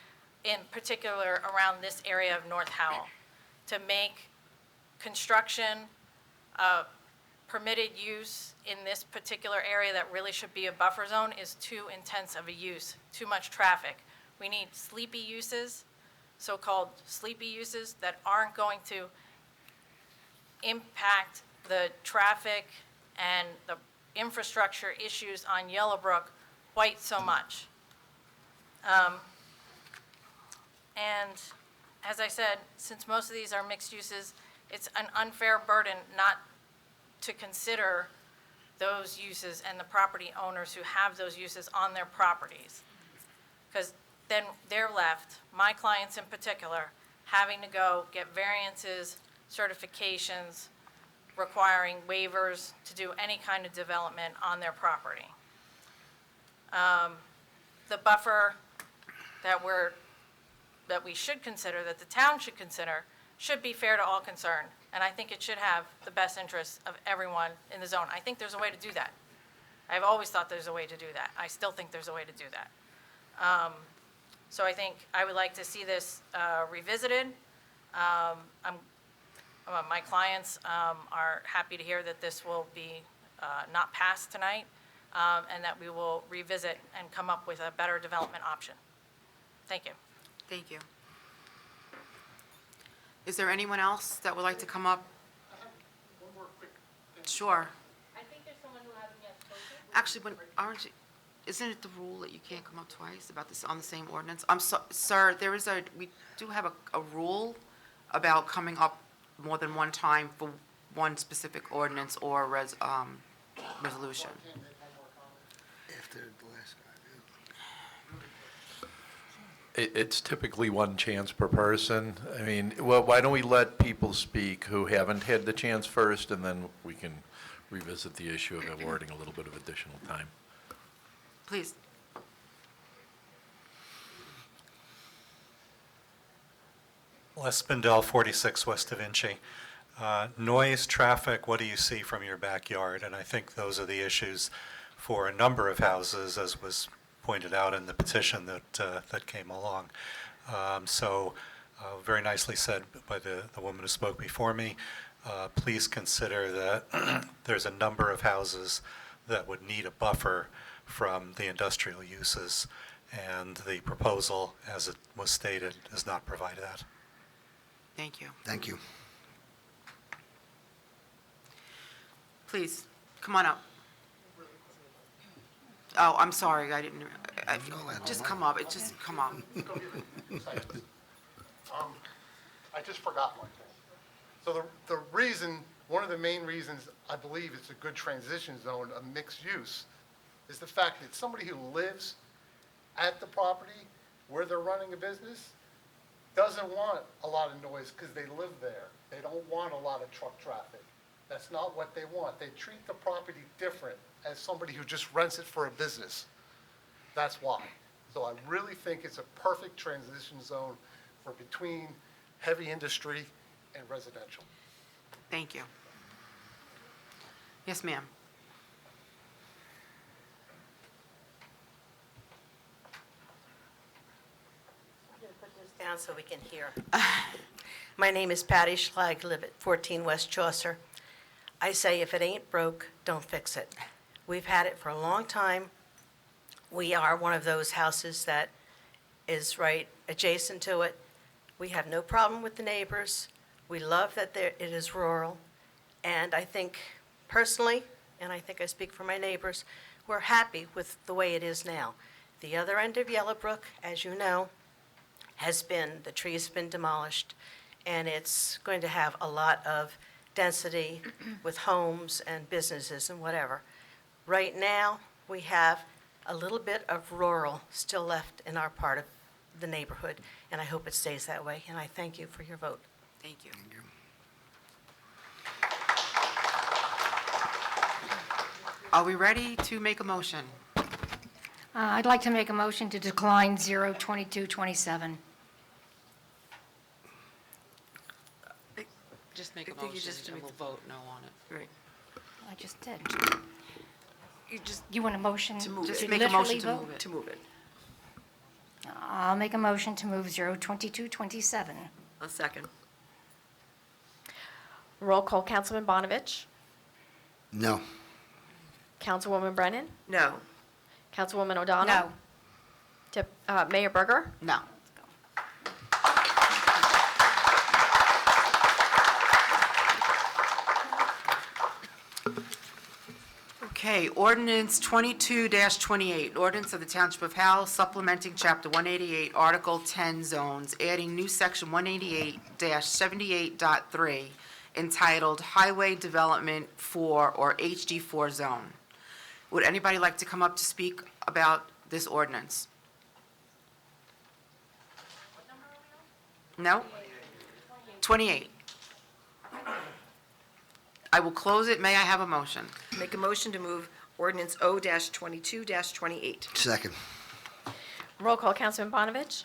Speaker 15: in particular around this area of North Howell. To make construction permitted use in this particular area that really should be a buffer zone is too intense of a use, too much traffic. We need sleepy uses, so-called sleepy uses that aren't going to impact the traffic and the infrastructure issues on Yellowbrook quite so much. And as I said, since most of these are mixed uses, it's an unfair burden not to consider those uses and the property owners who have those uses on their properties. Because then they're left, my clients in particular, having to go get variances, certifications, requiring waivers to do any kind of development on their property. The buffer that we should consider, that the town should consider, should be fair to all concerned. And I think it should have the best interests of everyone in the zone. I think there's a way to do that. I've always thought there's a way to do that. I still think there's a way to do that. So I think I would like to see this revisited. My clients are happy to hear that this will be not passed tonight, and that we will revisit and come up with a better development option. Thank you.
Speaker 1: Thank you. Is there anyone else that would like to come up?
Speaker 20: One more quick thing.
Speaker 1: Sure.
Speaker 15: I think there's someone who hasn't yet spoken.
Speaker 1: Actually, isn't it the rule that you can't come up twice about this on the same ordinance? Sir, we do have a rule about coming up more than one time for one specific ordinance or resolution.
Speaker 3: After the last guy,
Speaker 4: It's typically one chance per person. I mean, well, why don't we let people speak who haven't had the chance first, and then we can revisit the issue of awarding a little bit of additional time.
Speaker 1: Please.
Speaker 21: Les Spindell, 46 West Da Vinci. Noise, traffic, what do you see from your backyard? And I think those are the issues for a number of houses, as was pointed out in the petition that came along. Very nicely said by the woman who spoke before me. Please consider that there's a number of houses that would need a buffer from the industrial uses, and the proposal, as it was stated, does not provide that.
Speaker 1: Thank you.
Speaker 3: Thank you.
Speaker 1: Please, come on up. Oh, I'm sorry, I didn't, just come up, just come up.
Speaker 20: I just forgot one thing. So the reason, one of the main reasons I believe it's a good transition zone of mixed use is the fact that somebody who lives at the property where they're running a business doesn't want a lot of noise because they live there. They don't want a lot of truck traffic. That's not what they want. They treat the property different as somebody who just rents it for a business. That's why. So I really think it's a perfect transition zone for between heavy industry and residential.
Speaker 1: Thank you. Yes, ma'am.
Speaker 22: I'm going to put this down so we can hear.
Speaker 8: My name is Patty Schlag, live at 14 West Chaucer. I say if it ain't broke, don't fix it. We've had it for a long time. We are one of those houses that is right adjacent to it. We have no problem with the neighbors. We love that it is rural. And I think personally, and I think I speak for my neighbors, we're happy with the way it is now. The other end of Yellowbrook, as you know, the trees have been demolished, and it's going to have a lot of density with homes and businesses and whatever. Right now, we have a little bit of rural still left in our part of the neighborhood, and I hope it stays that way, and I thank you for your vote.
Speaker 1: Thank you. Are we ready to make a motion?
Speaker 5: I'd like to make a motion to decline 02227.
Speaker 1: Just make a
Speaker 7: I think you
Speaker 1: motion
Speaker 7: just
Speaker 1: and
Speaker 7: make
Speaker 1: we'll vote no on it.
Speaker 7: Right.
Speaker 5: I just did.
Speaker 7: You just,
Speaker 5: You want a motion
Speaker 7: to move
Speaker 1: Just
Speaker 7: it.
Speaker 1: make a motion
Speaker 5: literally
Speaker 1: to
Speaker 5: vote?
Speaker 1: move it.
Speaker 7: To move it.
Speaker 5: I'll make a motion to move 02227.
Speaker 7: A second.
Speaker 2: Roll call, Councilman Bonovich,
Speaker 3: No.
Speaker 2: Councilwoman Brennan,
Speaker 7: No.
Speaker 2: Councilwoman O'Donnell.
Speaker 5: No.
Speaker 2: Mayor Berger,
Speaker 1: No. Okay, ordinance 22-28, ordinance of the Township of Howell supplementing Chapter 188, Article 10 zones, adding new Section 188-78.3 entitled Highway Development 4 or HD4 Zone. Would anybody like to come up to speak about this ordinance? No? 28. I will close it. May I have a motion?
Speaker 7: Make a motion to move ordinance O-22-28.
Speaker 3: Second.
Speaker 2: roll call, Councilman Bonovich,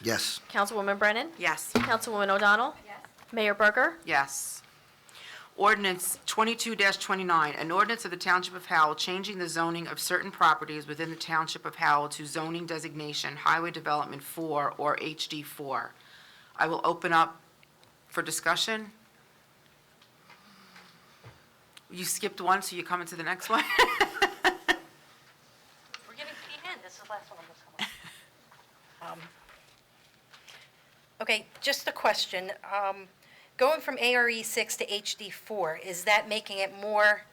Speaker 3: Yes.
Speaker 2: Councilwoman Brennan,
Speaker 7: Yes.
Speaker 2: Councilwoman O'Donnell. Mayor Berger,
Speaker 1: Yes. Ordinance 22-29, an ordinance of the Township of Howell changing the zoning of certain properties within the Township of Howell to zoning designation Highway Development 4 or HD4. I will open up for discussion. You skipped one, so you're coming to the next one?
Speaker 11: We're getting to the end. This is the last one I'm just coming. Okay, just a question. Going from ARE 6 to HD 4, is that making it more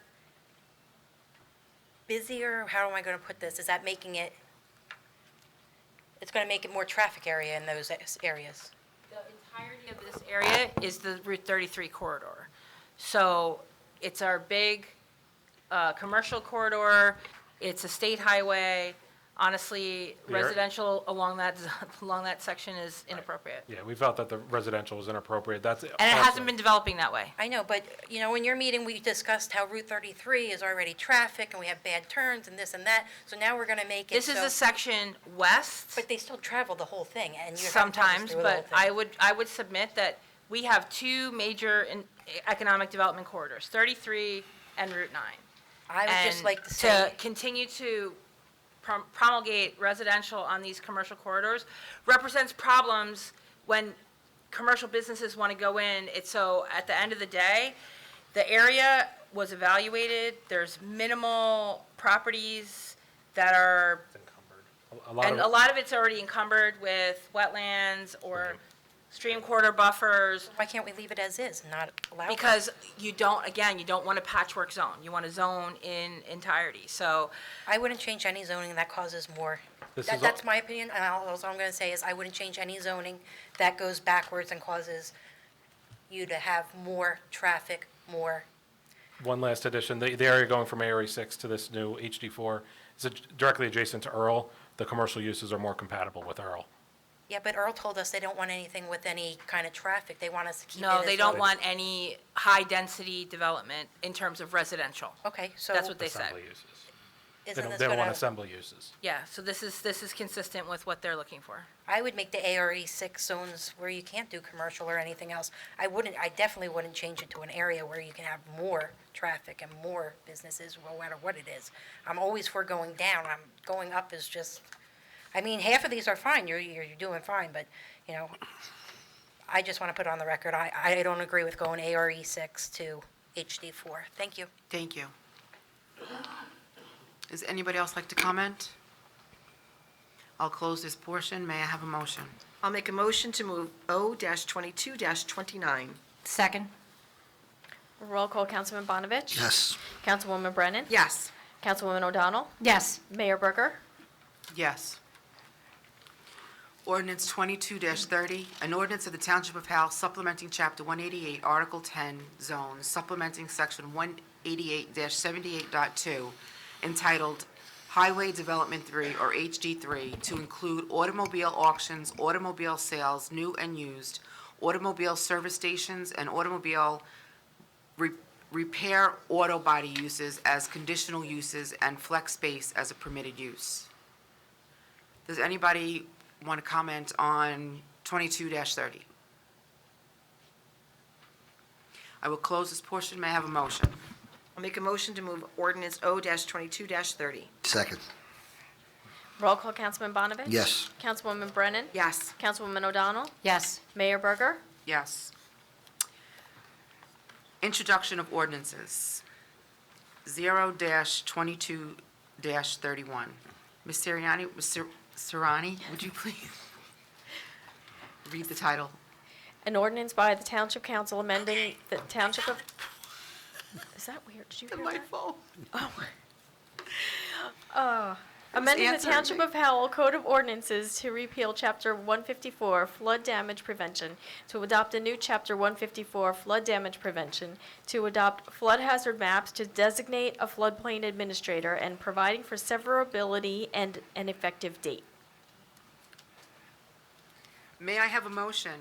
Speaker 11: busier? How am I going to put this? Is that making it, it's going to make it more traffic area in those areas?
Speaker 12: The entirety of this area is the Route 33 corridor. So it's our big commercial corridor, it's a state highway. Honestly,
Speaker 10: Yeah.
Speaker 12: residential along that section is inappropriate.
Speaker 10: Yeah, we felt that the residential was inappropriate. That's
Speaker 12: And it
Speaker 10: also-
Speaker 12: hasn't been developing that way.
Speaker 11: I know, but, you know, in your meeting, we discussed how Route 33 is already traffic, and we have bad turns and this and that, so now we're going to make it
Speaker 12: This is
Speaker 11: so-
Speaker 12: the section west.
Speaker 11: But they still travel the whole thing, and you're.
Speaker 12: Sometimes, but I would submit that we have two major economic development corridors, 33 and Route 9.
Speaker 11: I would just
Speaker 12: And
Speaker 11: like to say.
Speaker 12: continue to promulgate residential on these commercial corridors represents problems when commercial businesses want to go in. So at the end of the day, the area was evaluated, there's minimal properties that are,
Speaker 10: a lot
Speaker 12: and
Speaker 10: of-
Speaker 12: a lot of it's already encumbered with wetlands or stream corridor buffers.
Speaker 11: Why can't we leave it as is and not allow? it?
Speaker 12: Because you don't want a patchwork zone. You want a zone in entirety. So
Speaker 11: I wouldn't change any zoning that causes more. That's my opinion, and all I'm going to say is I wouldn't change any zoning that goes backwards and causes you to have more traffic, more.
Speaker 10: One last addition, the area going from ARE 6 to this new HD4 is directly adjacent to Earl. The commercial uses are more compatible with Earl.
Speaker 11: Yeah, but Earl told us they don't want anything with any kind of traffic. They want us to keep it
Speaker 12: no,
Speaker 11: as
Speaker 12: they don't
Speaker 11: low.
Speaker 12: want any high-density development in terms of residential.
Speaker 11: Okay, so.
Speaker 12: That's what they said.
Speaker 10: Assembly uses. They
Speaker 11: Isn't
Speaker 10: don't,
Speaker 11: this
Speaker 10: they don't want
Speaker 11: gonna-
Speaker 10: assembly uses.
Speaker 12: Yeah, so this is consistent with what they're looking for.
Speaker 11: I would make the ARE 6 zones where you can't do commercial or anything else. I definitely wouldn't change it to an area where you can have more traffic and more businesses, no matter what it is. I'm always for going down. Going up is just, I mean, half of these are fine, you're doing fine, but, you know, I just want to put on the record, I don't agree with going ARE 6 to HD 4. Thank you.
Speaker 1: Thank you. Does anybody else like to comment? I'll close this portion. May I have a motion?
Speaker 7: I'll make a motion to move O-22-29.
Speaker 5: Second.
Speaker 2: Roll call, Councilman Bonavich?
Speaker 3: Yes.
Speaker 2: Councilwoman Brennan?
Speaker 7: Yes.
Speaker 2: Councilwoman O'Donnell?
Speaker 5: Yes.
Speaker 2: Mayor Berger?
Speaker 1: Yes. Ordinance 22-30, an ordinance of the Township of Howell supplementing Chapter 188, Article 10, zones, supplementing Section 188-78.2, entitled Highway Development 3, or HD3, to include automobile auctions, automobile sales, new and used, automobile service stations, and automobile repair auto body uses as conditional uses, and flex space as a permitted use. Does anybody want to comment on 22-30? I will close this portion. May I have a motion?
Speaker 7: I'll make a motion to move ordinance O-22-30.
Speaker 3: Second.
Speaker 2: Roll call, Councilman Bonavich?
Speaker 3: Yes.
Speaker 2: Councilwoman Brennan?
Speaker 7: Yes.
Speaker 2: Councilwoman O'Donnell?
Speaker 5: Yes.
Speaker 2: Mayor Berger?
Speaker 1: Yes. Introduction of ordinances. 0-22-31. Ms. Sirani, would you please read the title?
Speaker 2: An ordinance by the Township Council amending the Township of... Is that weird? Did you hear that?
Speaker 1: My phone.
Speaker 2: Amending the
Speaker 1: answering
Speaker 2: Township
Speaker 1: me.
Speaker 2: of Howell Code of Ordinances to repeal Chapter 154 Flood Damage Prevention, to adopt a new Chapter 154 Flood Damage Prevention, to adopt flood hazard maps, to designate a floodplain administrator, and providing for severability and an effective date.
Speaker 1: May I have a motion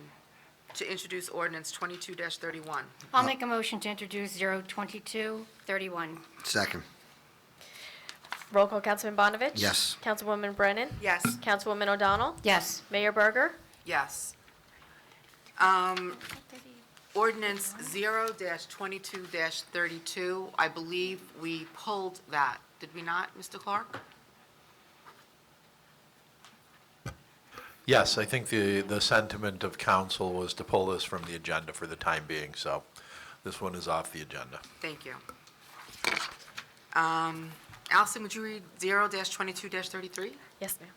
Speaker 1: to introduce ordinance 22-31?
Speaker 5: I'll make a motion to introduce 02231.
Speaker 3: Second.
Speaker 2: Roll call, Councilman Bonavich?
Speaker 3: Yes.
Speaker 2: Councilwoman Brennan?
Speaker 7: Yes.
Speaker 2: Councilwoman O'Donnell?
Speaker 5: Yes.
Speaker 2: Mayor Berger?
Speaker 1: Yes. Ordinance 0-22-32, I believe we pulled that. Did we not, Mr. Clark?
Speaker 4: Yes, I think the sentiment of council was to pull this from the agenda for the time being, so this one is off the agenda.
Speaker 1: Thank you. Allison, would you read 0-22-33?
Speaker 2: Yes, ma'am.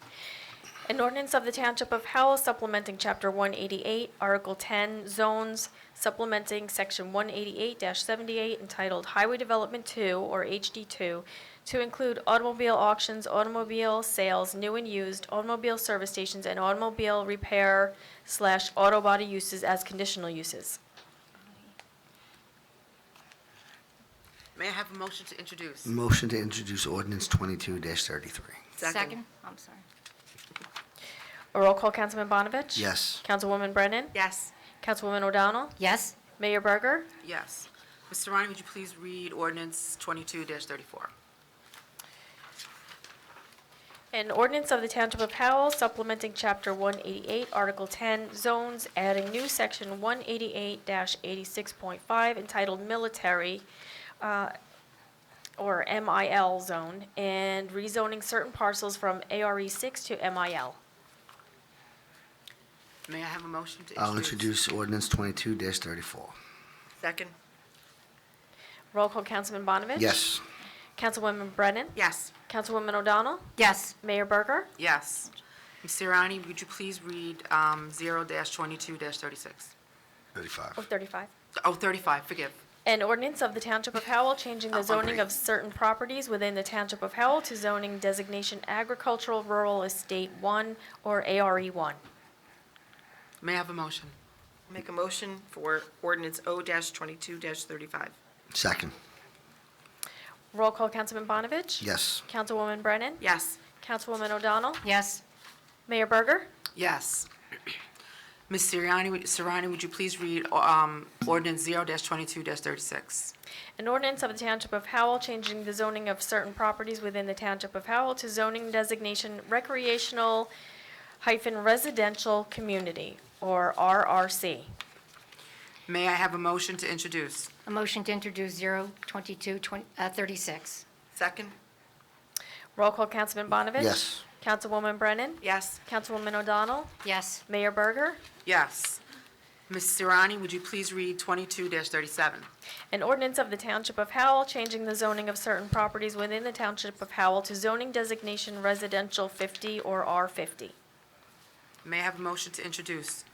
Speaker 2: An ordinance of the Township of Howell supplementing Chapter 188, Article 10, Zones, supplementing Section 188-78 entitled Highway Development 2, or HD2, to include automobile auctions, automobile sales, new and used, automobile service stations, and automobile repair/auto body uses as conditional uses.
Speaker 1: May I have a motion to introduce?
Speaker 3: Motion to introduce ordinance 22-33.
Speaker 5: Second. I'm sorry.
Speaker 2: A roll call, Councilman Bonavich?
Speaker 3: Yes.
Speaker 2: Councilwoman Brennan?
Speaker 7: Yes.
Speaker 2: Councilwoman O'Donnell?
Speaker 5: Yes.
Speaker 2: Mayor Berger?
Speaker 1: Yes. Mr. Rani, would you please read ordinance 22-34?
Speaker 2: An ordinance of the Township of Howell supplementing Chapter 188, Article 10, Zones, adding new Section 188-86.5 entitled Military, or MIL Zone, and rezoning certain parcels from ARE 6 to MIL.
Speaker 1: May I have a motion to introduce?
Speaker 3: I'll introduce ordinance 22-34.
Speaker 7: Second.
Speaker 2: Roll call, Councilman Bonavich?
Speaker 3: Yes.
Speaker 2: Councilwoman Brennan?
Speaker 7: Yes.
Speaker 2: Councilwoman O'Donnell?
Speaker 5: Yes.
Speaker 2: Mayor Berger?
Speaker 1: Yes. Ms. Sirani, would you please read 0-22-36?
Speaker 3: 35.
Speaker 2: Oh, 35.
Speaker 1: Oh, 35, forgive.
Speaker 2: An ordinance of the Township of Howell changing the
Speaker 1: I'm
Speaker 2: zoning
Speaker 1: hungry.
Speaker 2: of certain properties within the Township of Howell to zoning designation agricultural rural estate 1 or ARE 1.
Speaker 1: May I have a motion?
Speaker 7: Make a motion for ordinance O-22-35.
Speaker 3: Second.
Speaker 2: Roll call, Councilman Bonavich?
Speaker 3: Yes.
Speaker 2: Councilwoman Brennan?
Speaker 7: Yes.
Speaker 2: Councilwoman O'Donnell?
Speaker 5: Yes.
Speaker 2: Mayor Berger?
Speaker 1: Yes. Ms. Sirani, would you please read ordinance 0-22-36?
Speaker 2: An ordinance of the Township of Howell changing the zoning of certain properties within the Township of Howell to zoning designation recreational-residential community, or RRC.
Speaker 1: May I have a motion to introduce?
Speaker 5: A motion to introduce 02236.
Speaker 7: Second.
Speaker 2: Roll call, Councilman Bonavich?
Speaker 3: Yes.
Speaker 2: Councilwoman Brennan?
Speaker 7: Yes.
Speaker 2: Councilwoman O'Donnell?
Speaker 5: Yes.
Speaker 2: Mayor Berger?
Speaker 1: Yes. Ms. Sirani, would you please read 22-37?
Speaker 2: An ordinance of the Township of Howell changing the zoning of certain properties within the Township of Howell to zoning designation residential 50 or R50.
Speaker 1: May I have a motion to introduce?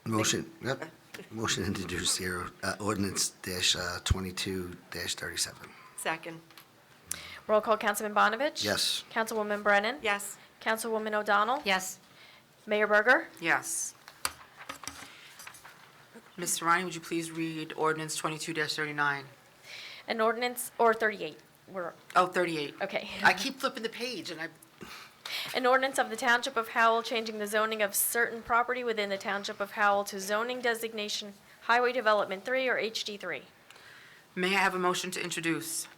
Speaker 3: Motion, yep. Motion to introduce here, ordinance dash 22-37.
Speaker 7: Second.
Speaker 2: Roll call, Councilman Bonovich?
Speaker 3: Yes.
Speaker 2: Councilwoman Brennan?
Speaker 7: Yes.
Speaker 2: Councilwoman O'Donnell?
Speaker 12: Yes.
Speaker 2: Mayor Berger?
Speaker 1: Yes. Ms. Sirani, would you please read ordinance 22-39?
Speaker 2: An ordinance, or 38,
Speaker 1: Oh, 38.
Speaker 2: okay.
Speaker 1: I keep flipping the page, and I,
Speaker 2: An ordinance of the Township of Howell changing the zoning of certain property within the Township of Howell to zoning designation Highway Development 3 or HD3.
Speaker 1: may I have a motion to introduce?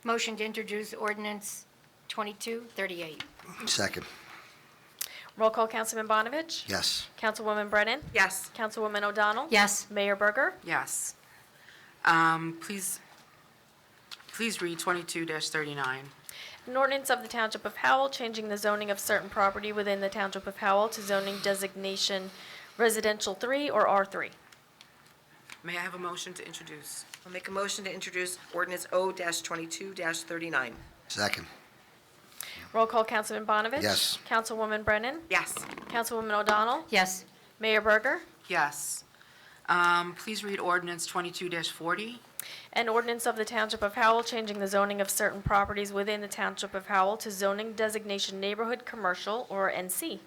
Speaker 5: Motion to introduce ordinance 2238.
Speaker 3: Second.
Speaker 2: Roll call, Councilman Bonovich?
Speaker 3: Yes.
Speaker 2: Councilwoman Brennan?
Speaker 7: Yes.
Speaker 2: Councilwoman O'Donnell?
Speaker 12: Yes.
Speaker 2: Mayor Berger?
Speaker 1: Yes. Please read 22-39.
Speaker 2: An ordinance of the Township of Howell changing the zoning of certain property within the Township of Howell to zoning designation Residential 3 or R3.
Speaker 1: May I have a motion to introduce?
Speaker 7: I'll make a motion to introduce ordinance O-22-39.
Speaker 3: Second.
Speaker 2: Roll call, Councilman Bonovich?
Speaker 3: Yes.
Speaker 2: Councilwoman Brennan?
Speaker 7: Yes.
Speaker 2: Councilwoman O'Donnell?
Speaker 12: Yes.
Speaker 2: Mayor Berger?
Speaker 1: Yes. Please read ordinance 22-40.
Speaker 2: An ordinance of the Township of Howell changing the zoning of certain properties within the Township of Howell to zoning designation Neighborhood Commercial or NC.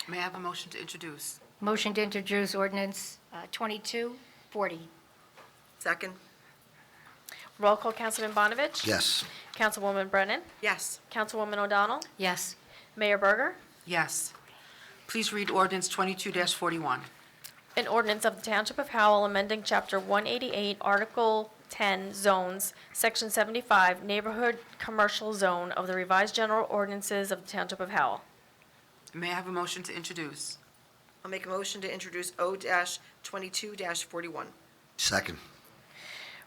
Speaker 1: May I have a motion to introduce?
Speaker 5: Motion to introduce ordinance 2240.
Speaker 7: Second.
Speaker 2: Roll call, Councilman Bonovich?
Speaker 3: Yes.
Speaker 2: Councilwoman Brennan?
Speaker 7: Yes.
Speaker 2: Councilwoman O'Donnell?
Speaker 12: Yes.
Speaker 2: Mayor Berger?
Speaker 1: Yes. Please read ordinance 22-41.
Speaker 2: An ordinance of the Township of Howell amending Chapter 188, Article 10, Zones, Section 75, Neighborhood Commercial Zone of the Revised General Ordinances of the Township of Howell.
Speaker 1: May I have a motion to introduce?
Speaker 7: I'll make a motion to introduce O-22-41.
Speaker 3: Second.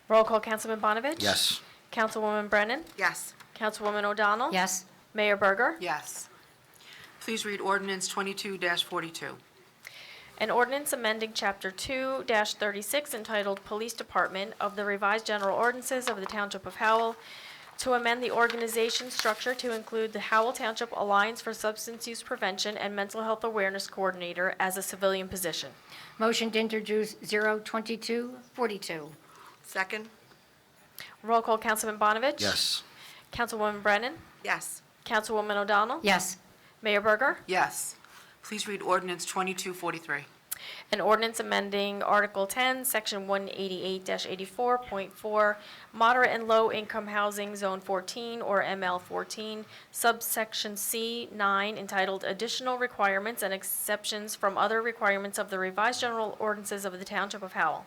Speaker 2: Roll call, Councilman Bonovich?
Speaker 3: Yes.
Speaker 2: Councilwoman Brennan?
Speaker 7: Yes.
Speaker 2: Councilwoman O'Donnell?
Speaker 12: Yes.
Speaker 2: Mayor Berger?
Speaker 1: Yes. Please read ordinance 22-42.
Speaker 2: An ordinance amending Chapter 2-36 entitled Police Department of the Revised General Ordinances of the Township of Howell to amend the organization structure to include the Howell Township Alliance for Substance Use Prevention and Mental Health Awareness Coordinator as a civilian position.
Speaker 5: Motion to introduce 02242.
Speaker 7: Second.
Speaker 2: Roll call, Councilman Bonovich?
Speaker 3: Yes.
Speaker 2: Councilwoman Brennan?
Speaker 7: Yes.
Speaker 2: Councilwoman O'Donnell?
Speaker 12: Yes.
Speaker 2: Mayor Berger?
Speaker 1: Yes. Please read ordinance 22-43.
Speaker 2: An ordinance amending Article 10, Section 188-84.4, Moderate and Low Income Housing, Zone 14, or ML 14, subsection C9, entitled Additional Requirements and Exceptions from Other Requirements of the Revised General Ordinances of the Township of Howell.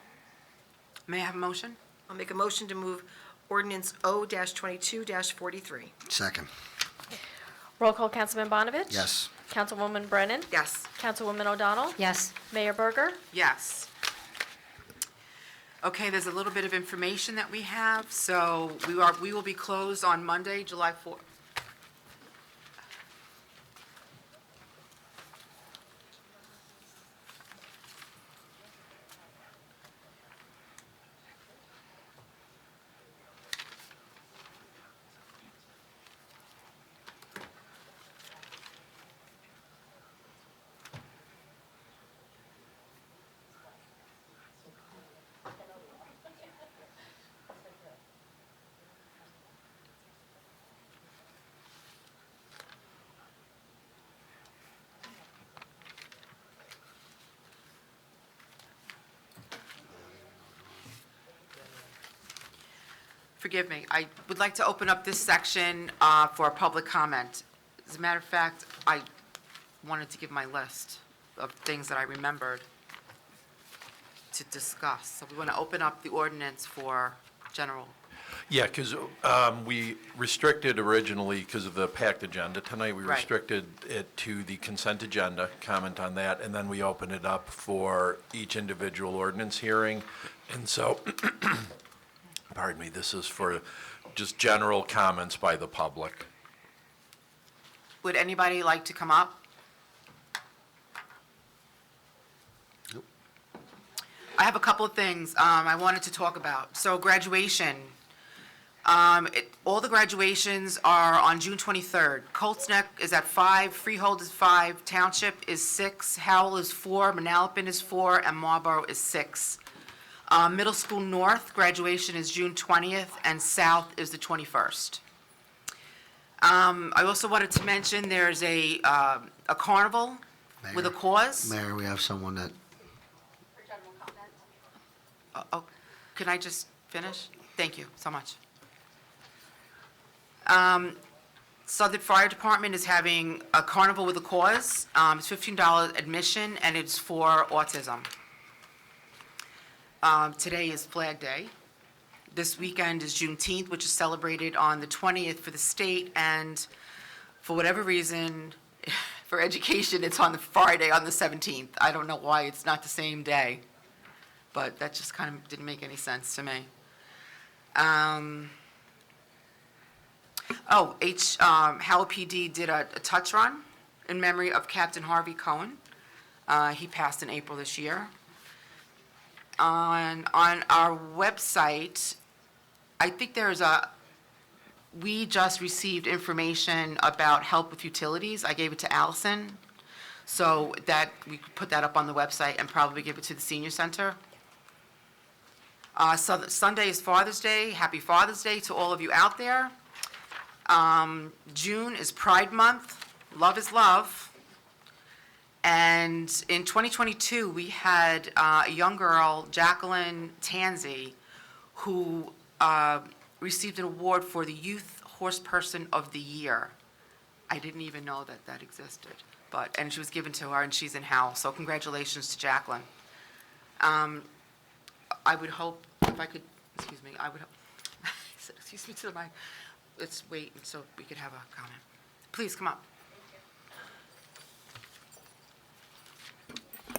Speaker 1: May I have a motion?
Speaker 7: I'll make a motion to move ordinance O-22-43.
Speaker 3: Second.
Speaker 2: Roll call, Councilman Bonovich?
Speaker 3: Yes.
Speaker 2: Councilwoman Brennan?
Speaker 7: Yes.
Speaker 2: Councilwoman O'Donnell?
Speaker 12: Yes.
Speaker 2: Mayor Berger?
Speaker 1: Yes. Okay, there's a little bit of information that we have. So we will be closed on Monday, July 4th. Forgive me, I would like to open up this section for public comment. As a matter of fact, I wanted to give my list of things that I remembered to discuss. So we want to open up the ordinance for general.
Speaker 4: Yeah, because we restricted originally, because of the packed agenda tonight, we
Speaker 1: Right.
Speaker 4: restricted it to the consent agenda, comment on that, and then we opened it up for each individual ordinance hearing. And so, pardon me, this is for just general comments by the public.
Speaker 1: Would anybody like to come up? I have a couple of things I wanted to talk about. So graduation. All the graduations are on June 23rd. Colts Neck is at 5, Freehold is 5, Township is 6, Howell is 4, Manalapan is 4, and Marlboro is 6. Middle School North, graduation is June 20th, and South is the 21st. I also wanted to mention there's a carnival with a cause.
Speaker 3: Mayor, we have someone that,
Speaker 1: Oh, can I just finish? Thank you so much. Southern Fire Department is having a carnival with a cause. It's $15 admission, and it's for autism. Today is Flag Day. This weekend is Juneteenth, which is celebrated on the 20th for the state, and for whatever reason, for education, it's on the Friday on the 17th. I don't know why it's not the same day, but that just kind of didn't make any sense to me. Howell PD did a touch run in memory of Captain Harvey Cohen. He passed in April this year. On our website, I think we just received information about help with utilities. I gave it to Allison, so that we could put that up on the website and probably give it to the senior center. Sunday is Father's Day. Happy Father's Day to all of you out there. June is Pride Month. Love is love. And in 2022, we had a young girl, Jacqueline Tansey, who received an award for the Youth Horseperson of the Year. I didn't even know that existed, and she was given to her, and she's in Howell. So congratulations to Jacqueline. I would hope, if I could, I would hope, excuse me to the mic. Let's wait so we could have a comment. Please, come up.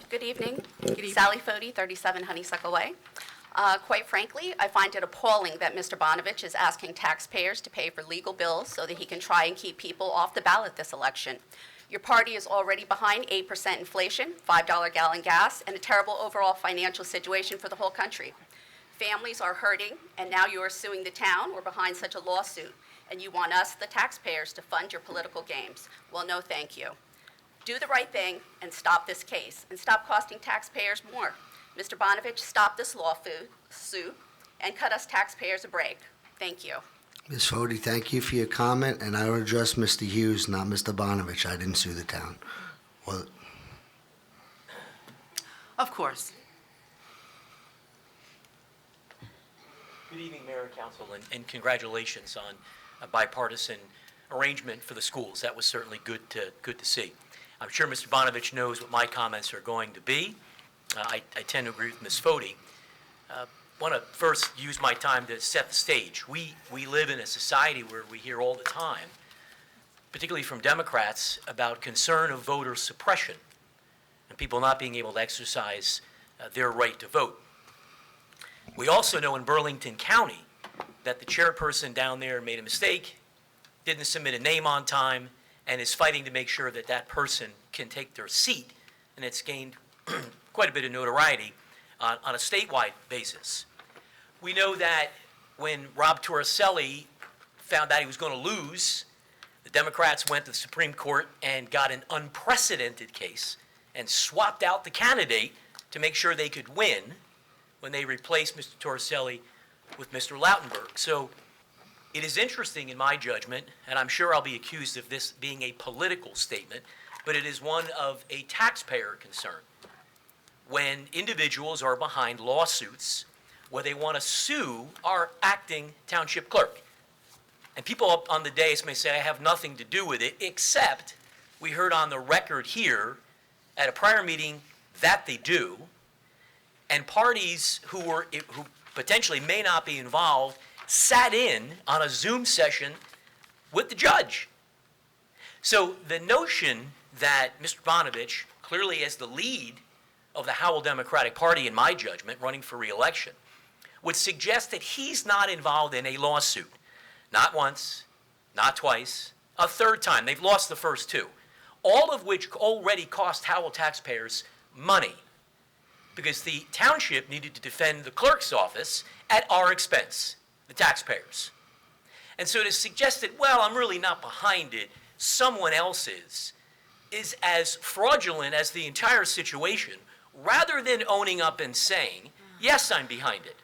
Speaker 9: Good evening.
Speaker 1: Good evening.
Speaker 9: Sally Fody, 37 Honeysuckle Way. Quite frankly, I find it appalling that Mr. Bonovich is asking taxpayers to pay for legal bills so that he can try and keep people off the ballot this election. Your party is already behind 8% inflation, $5 gallon gas, and a terrible overall financial situation for the whole country. Families are hurting, and now you are suing the town. We're behind such a lawsuit, and you want us, the taxpayers, to fund your political games. Well, no, thank you. Do the right thing and stop this case, and stop costing taxpayers more. Mr. Bonovich, stop this lawsuit and cut us taxpayers a break. Thank you.
Speaker 3: Ms. Fode, thank you for your comment, and I will address Mr. Hughes, not Mr. Bonovich. I didn't sue the town. Well,
Speaker 1: Of course.
Speaker 22: Good evening, Mayor and Council, and congratulations on a bipartisan arrangement for the schools. That was certainly good to see. I'm sure Mr. Bonovich knows what my comments are going to be. I tend to agree with Ms. Fode. Want to first use my time to set the stage. We live in a society where we hear all the time, particularly from Democrats, about concern of voter suppression and people not being able to exercise their right to vote. We also know in Burlington County that the chairperson down there made a mistake, didn't submit a name on time, and is fighting to make sure that that person can take their seat, and it's gained quite a bit of notoriety on a statewide basis. We know that when Rob Torricelli found out he was going to lose, the Democrats went to the Supreme Court and got an unprecedented case and swapped out the candidate to make sure they could win when they replaced Mr. Torricelli with Mr. Lautenberg. So it is interesting in my judgment, and I'm sure I'll be accused of this being a political statement, but it is one of a taxpayer concern. When individuals are behind lawsuits where they want to sue our acting township clerk. And people up on the dais may say, I have nothing to do with it, except we heard on the record here at a prior meeting that they do, and parties who potentially may not be involved sat in on a Zoom session with the judge. So the notion that Mr. Bonovich, clearly as the lead of the Howell Democratic Party, in my judgment, running for re-election, would suggest that he's not involved in a lawsuit. Not once, not twice, a third time. They've lost the first two, all of which already cost Howell taxpayers money. because the township needed to defend the clerk's office at our expense, the taxpayers. And so to suggest that, well, I'm really not behind it, someone else is as fraudulent as the entire situation, rather than owning up and saying, yes, I'm behind it.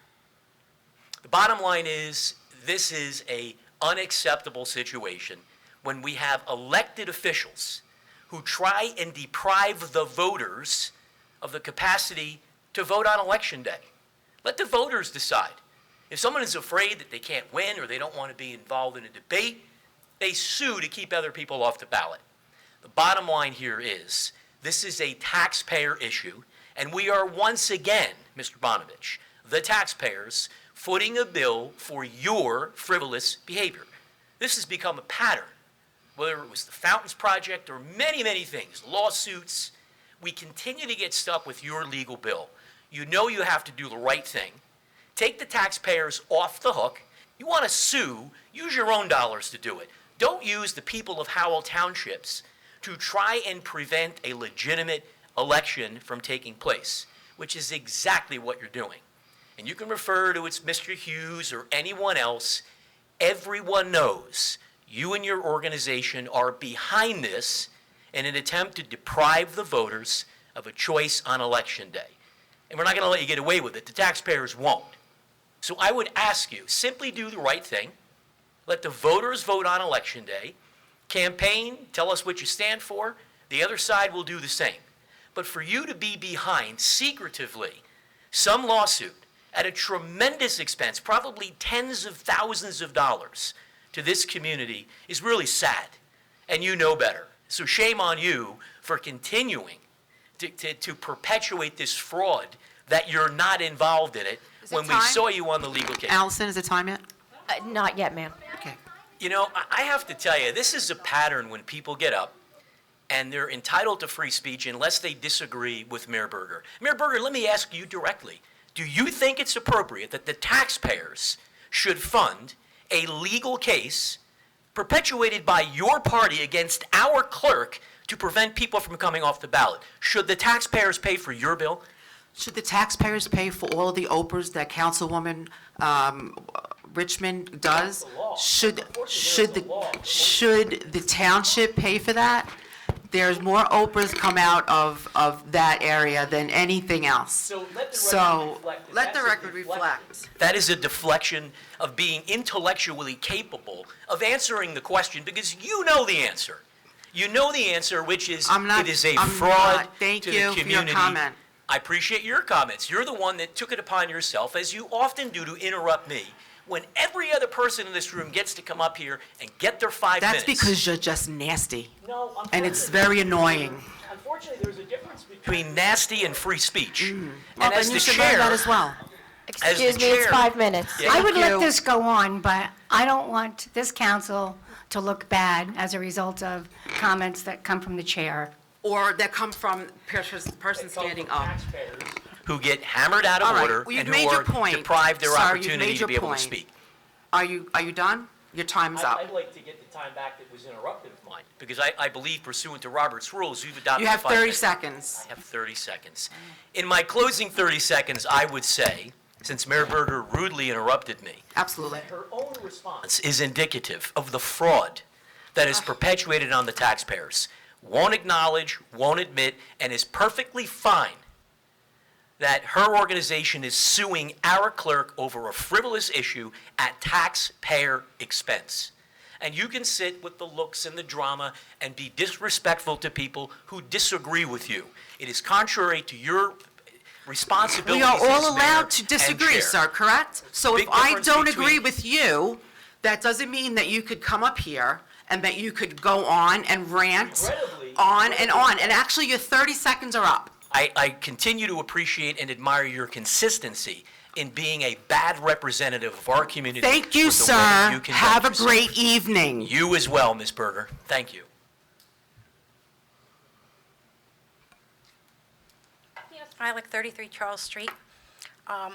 Speaker 22: The bottom line is, this is an unacceptable situation when we have elected officials who try and deprive the voters of the capacity to vote on Election Day. Let the voters decide. If someone is afraid that they can't win or they don't want to be involved in a debate, they sue to keep other people off the ballot. The bottom line here is, this is a taxpayer issue, and we are once again, Mr. Bonovich, the taxpayers, footing a bill for your frivolous behavior. This has become a pattern, whether it was the Fountains Project or many, many things, lawsuits. We continue to get stuck with your legal bill. You know you have to do the right thing. Take the taxpayers off the hook. You want to sue, use your own dollars to do it. Don't use the people of Howell Townships to try and prevent a legitimate election from taking place, which is exactly what you're doing. And you can refer to it's Mr. Hughes or anyone else. Everyone knows you and your organization are behind this in an attempt to deprive the voters of a choice on Election Day. And we're not going to let you get away with it. The taxpayers won't. So I would ask you, simply do the right thing. Let the voters vote on Election Day. Campaign, tell us what you stand for. The other side will do the same. But for you to be behind secretively some lawsuit at a tremendous expense, probably tens of thousands of dollars to this community, is really sad. And you know better. So shame on you for continuing to perpetuate this fraud that you're not involved in it when we saw you on the legal case.
Speaker 1: Allison, is it time yet?
Speaker 2: Not yet, ma'am.
Speaker 1: Okay.
Speaker 22: You know, I have to tell you, this is a pattern when people get up and they're entitled to free speech unless they disagree with Mayor Berger. Mayor Berger, let me ask you directly. Do you think it's appropriate that the taxpayers should fund a legal case perpetuated by your party against our clerk to prevent people from coming off the ballot? Should the taxpayers pay for your bill?
Speaker 1: Should the taxpayers pay for all of the Oprahs that Councilwoman Richmond does? Should the township pay for that? There's more Oprahs come out of that area than anything else.
Speaker 22: So
Speaker 1: let the record reflect.
Speaker 22: That is a deflection of being intellectually capable of answering the question, because you know the answer. You know the answer, which is it is a fraud to the community.
Speaker 1: Thank you for your comment.
Speaker 22: I appreciate your comments. You're the one that took it upon yourself, as you often do, to interrupt me when every other person in this room gets to come up here and get their 5 minutes.
Speaker 1: That's because you're just nasty.
Speaker 22: No,
Speaker 1: and it's very annoying.
Speaker 22: Unfortunately, there's a difference between nasty and free speech.
Speaker 1: Well, then you should learn that as well.
Speaker 2: Excuse me, it's 5 minutes.
Speaker 22: Yeah.
Speaker 5: I would let this go on, but I don't want this council to look bad as a result of comments that come from the chair.
Speaker 1: Or that come from person standing up.
Speaker 22: Who get hammered out of
Speaker 1: All right,
Speaker 22: order
Speaker 1: well, you've
Speaker 22: and who
Speaker 1: made your
Speaker 22: are
Speaker 1: point.
Speaker 22: deprived their
Speaker 1: Sir, you've
Speaker 22: opportunity
Speaker 1: made
Speaker 22: to
Speaker 1: your
Speaker 22: be able to
Speaker 1: point.
Speaker 22: speak.
Speaker 1: Are you done? Your time's up.
Speaker 22: I'd like to get the time back that was interrupted of mine, because I believe pursuant to Robert's rules, you've adopted
Speaker 1: You have
Speaker 22: 5
Speaker 1: 30
Speaker 22: minutes.
Speaker 1: seconds.
Speaker 22: I have 30 seconds. In my closing 30 seconds, I would say, since Mayor Berger rudely interrupted me,
Speaker 1: Absolutely.
Speaker 22: that her own response is indicative of the fraud that is perpetuated on the taxpayers. Won't acknowledge, won't admit, and is perfectly fine that her organization is suing our clerk over a frivolous issue at taxpayer expense. And you can sit with the looks and the drama and be disrespectful to people who disagree with you. It is contrary to your responsibilities
Speaker 1: We are
Speaker 22: as
Speaker 1: all
Speaker 22: mayor
Speaker 1: allowed to
Speaker 22: and
Speaker 1: disagree,
Speaker 22: chair.
Speaker 1: sir, correct? So if
Speaker 22: Big
Speaker 1: I
Speaker 22: difference
Speaker 1: don't
Speaker 22: between-
Speaker 1: agree with you, that doesn't mean that you could come up here and that you could go on and rant on and on. And actually, your 30 seconds are up.
Speaker 22: I continue to appreciate and admire your consistency in being a bad representative of our community.
Speaker 1: Thank you,
Speaker 22: with the way
Speaker 1: sir.
Speaker 22: you conduct
Speaker 1: Have a
Speaker 22: yourself.
Speaker 1: great evening.
Speaker 22: You as well, Ms. Berger. Thank you.
Speaker 11: I like 33 Charles Street.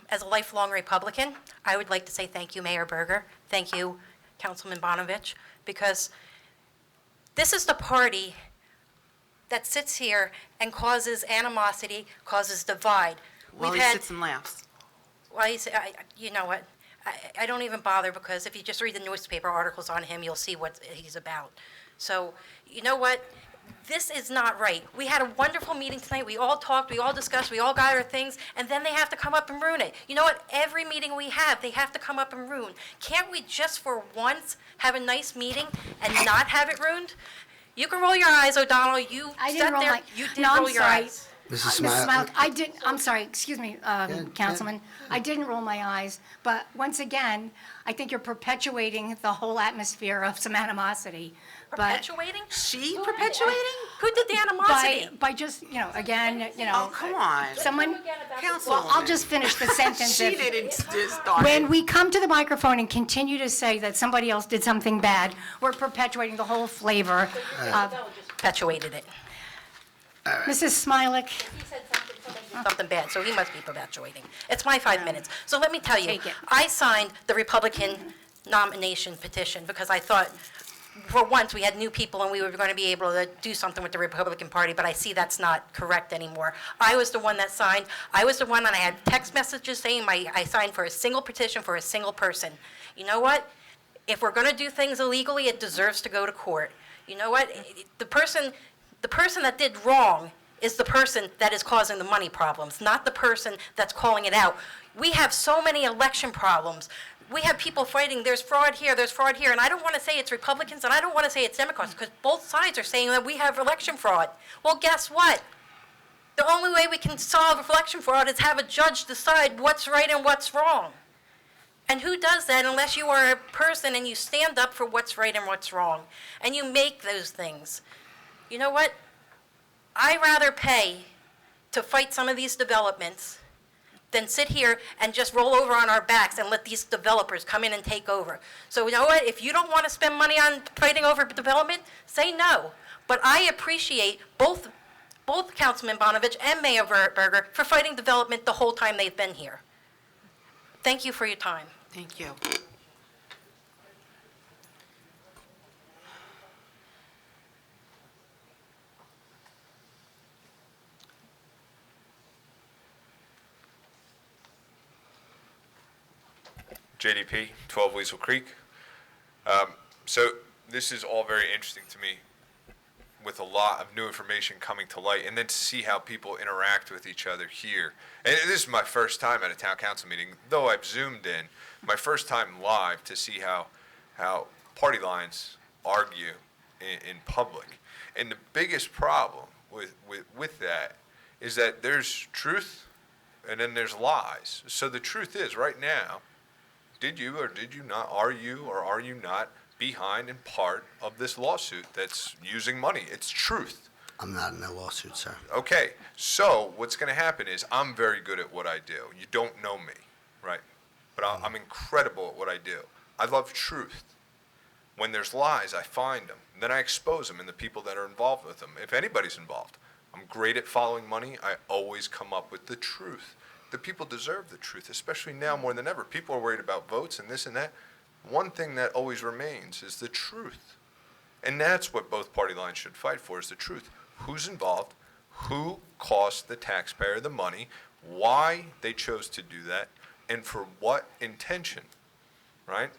Speaker 11: As a lifelong Republican, I would like to say thank you, Mayor Berger. Thank you, Councilman Bonovich, because this is the party that sits here and causes animosity, causes divide.
Speaker 1: Well, he
Speaker 11: had-
Speaker 1: sits and laughs.
Speaker 11: Well, you know what? I don't even bother, because if you just read the newspaper articles on him, you'll see what he's about. So, you know what? This is not right. We had a wonderful meeting tonight. We all talked, we all discussed, we all got our things, and then they have to come up and ruin it. You know what? Every meeting we have, they have to come up and ruin. Can't we just for once have a nice meeting and not have it ruined? You can roll your eyes, O'Donnell. You
Speaker 5: I
Speaker 11: sat
Speaker 5: didn't roll
Speaker 11: there,
Speaker 5: my,
Speaker 11: you did
Speaker 5: no, I'm
Speaker 11: roll your
Speaker 5: sorry.
Speaker 11: eyes.
Speaker 3: Mrs.
Speaker 5: Mrs.
Speaker 3: Smiley.
Speaker 5: Smiley, I'm sorry, excuse me, Councilman. I didn't roll my eyes, but once again, I think you're perpetuating the whole atmosphere of some animosity. But
Speaker 11: Perpetuating?
Speaker 1: She perpetuating?
Speaker 11: Who did the animosity?
Speaker 5: by just, again,
Speaker 1: Oh, come on.
Speaker 5: someone,
Speaker 1: Councilwoman.
Speaker 5: well, I'll just finish the sentence.
Speaker 1: She
Speaker 5: if-
Speaker 1: didn't just start
Speaker 5: When
Speaker 1: it.
Speaker 5: we come to the microphone and continue to say that somebody else did something bad, we're perpetuating the whole flavor of,
Speaker 11: Perpetuated it.
Speaker 5: Mrs. Smilek.
Speaker 11: Something bad, so he must be perpetuating. It's my 5 minutes. So let me tell you,
Speaker 5: Take it.
Speaker 11: I signed the Republican nomination petition because I thought, for once, we had new people and we were going to be able to do something with the Republican Party, but I see that's not correct anymore. I was the one that signed. I was the one, and I had text messages saying I signed for a single petition for a single person. You know what? If we're going to do things illegally, it deserves to go to court. You know what? The person that did wrong is the person that is causing the money problems, not the person that's calling it out. We have so many election problems. We have people fighting, there's fraud here, and I don't want to say it's Republicans, and I don't want to say it's Democrats, because both sides are saying that we have election fraud. Well, guess what? The only way we can solve election fraud is have a judge decide what's right and what's wrong. And who does that unless you are a person and you stand up for what's right and what's wrong, and you make those things? You know what? I'd rather pay to fight some of these developments than sit here and just roll over on our backs and let these developers come in and take over. So you know what? If you don't want to spend money on fighting over development, say no. But I appreciate both Councilman Bonovich and Mayor Berger for fighting development the whole time they've been here. Thank you for your time.
Speaker 1: Thank you.
Speaker 6: JDP, 12 Weasel Creek. So this is all very interesting to me, with a lot of new information coming to light, and then to see how people interact with each other here. And this is my first time at a town council meeting, though I've Zoomed in, my first time live to see how party lines argue in public. And the biggest problem with that is that there's truth and then there's lies. So the truth is, right now, did you or did you not, are you not behind and part of this lawsuit that's using money? It's truth.
Speaker 3: I'm not in a lawsuit, sir.
Speaker 6: Okay, so what's going to happen is I'm very good at what I do. You don't know me, right? But I'm incredible at what I do. I love truth. When there's lies, I find them. Then I expose them and the people that are involved with them, if anybody's involved. I'm great at following money. I always come up with the truth. The people deserve the truth, especially now more than ever. People are worried about votes and this and that. One thing that always remains is the truth. And that's what both party lines should fight for, is the truth. Who's involved, who cost the taxpayer the money, why they chose to do that, and for what intention, right?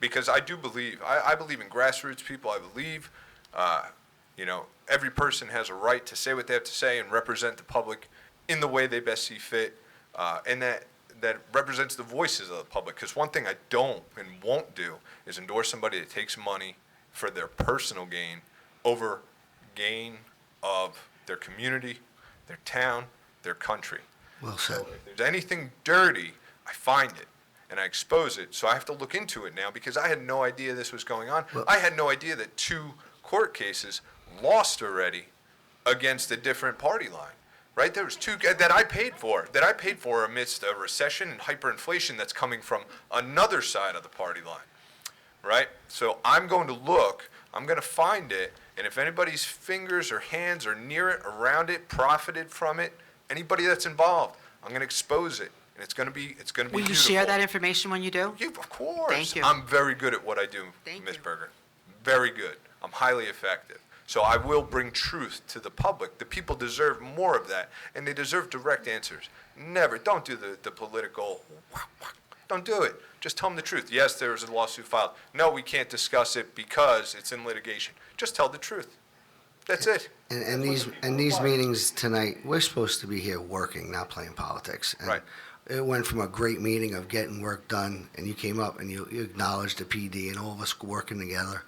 Speaker 6: Because I do believe, I believe in grassroots people. I believe, every person has a right to say what they have to say and represent the public in the way they best see fit, and that represents the voices of the public. Because one thing I don't and won't do is endorse somebody that takes money for their personal gain over gain of their community, their town, their country.
Speaker 3: Well said.
Speaker 6: So if there's anything dirty, I find it and I expose it. So I have to look into it now because I had no idea this was going on. I had no idea that 2 court cases lost already against a different party line. Right? There was 2 that I paid for amidst a recession and hyperinflation that's coming from another side of the party line. Right? So I'm going to look, I'm going to find it, and if anybody's fingers or hands are near it, around it, profited from it, anybody that's involved, I'm going to expose it. And it's going to be
Speaker 1: Will you
Speaker 6: beautiful.
Speaker 1: share that information when you do?
Speaker 6: Yeah, of course.
Speaker 1: Thank you.
Speaker 6: I'm very good at what I do,
Speaker 1: Thank
Speaker 6: Ms.
Speaker 1: you.
Speaker 6: Berger. Very good. I'm highly effective. So I will bring truth to the public. The people deserve more of that, and they deserve direct answers. Never, don't do the political, don't do it. Just tell them the truth. Yes, there was a lawsuit filed. No, we can't discuss it because it's in litigation. Just tell the truth. That's it.
Speaker 3: And these meetings tonight, we're supposed to be here working, not playing politics. And
Speaker 6: Right.
Speaker 3: It went from a great meeting of getting work done, and you came up and you acknowledged the PD and all of us working together.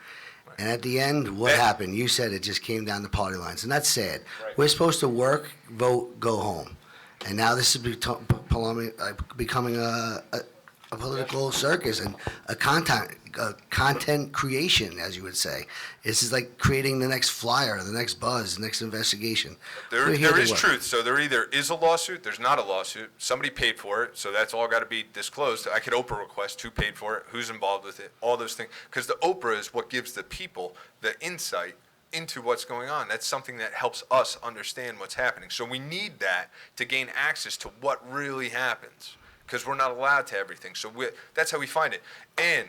Speaker 3: And at the end, what happened? You said it just came down to party lines, and that's sad.
Speaker 6: Right.
Speaker 3: We're supposed to work, vote, go home. And now this is becoming a political circus and a content creation, as you would say. This is like creating the next flyer, the next buzz, the next investigation.
Speaker 6: There
Speaker 3: We're here to
Speaker 6: is
Speaker 3: work.
Speaker 6: truth. So there either is a lawsuit, there's not a lawsuit. Somebody paid for it, so that's all got to be disclosed. I could Oprah request who paid for it, who's involved with it, all those things. Because the Oprah is what gives the people the insight into what's going on. That's something that helps us understand what's happening. So we need that to gain access to what really happens, because we're not allowed to everything. So that's how we find it. And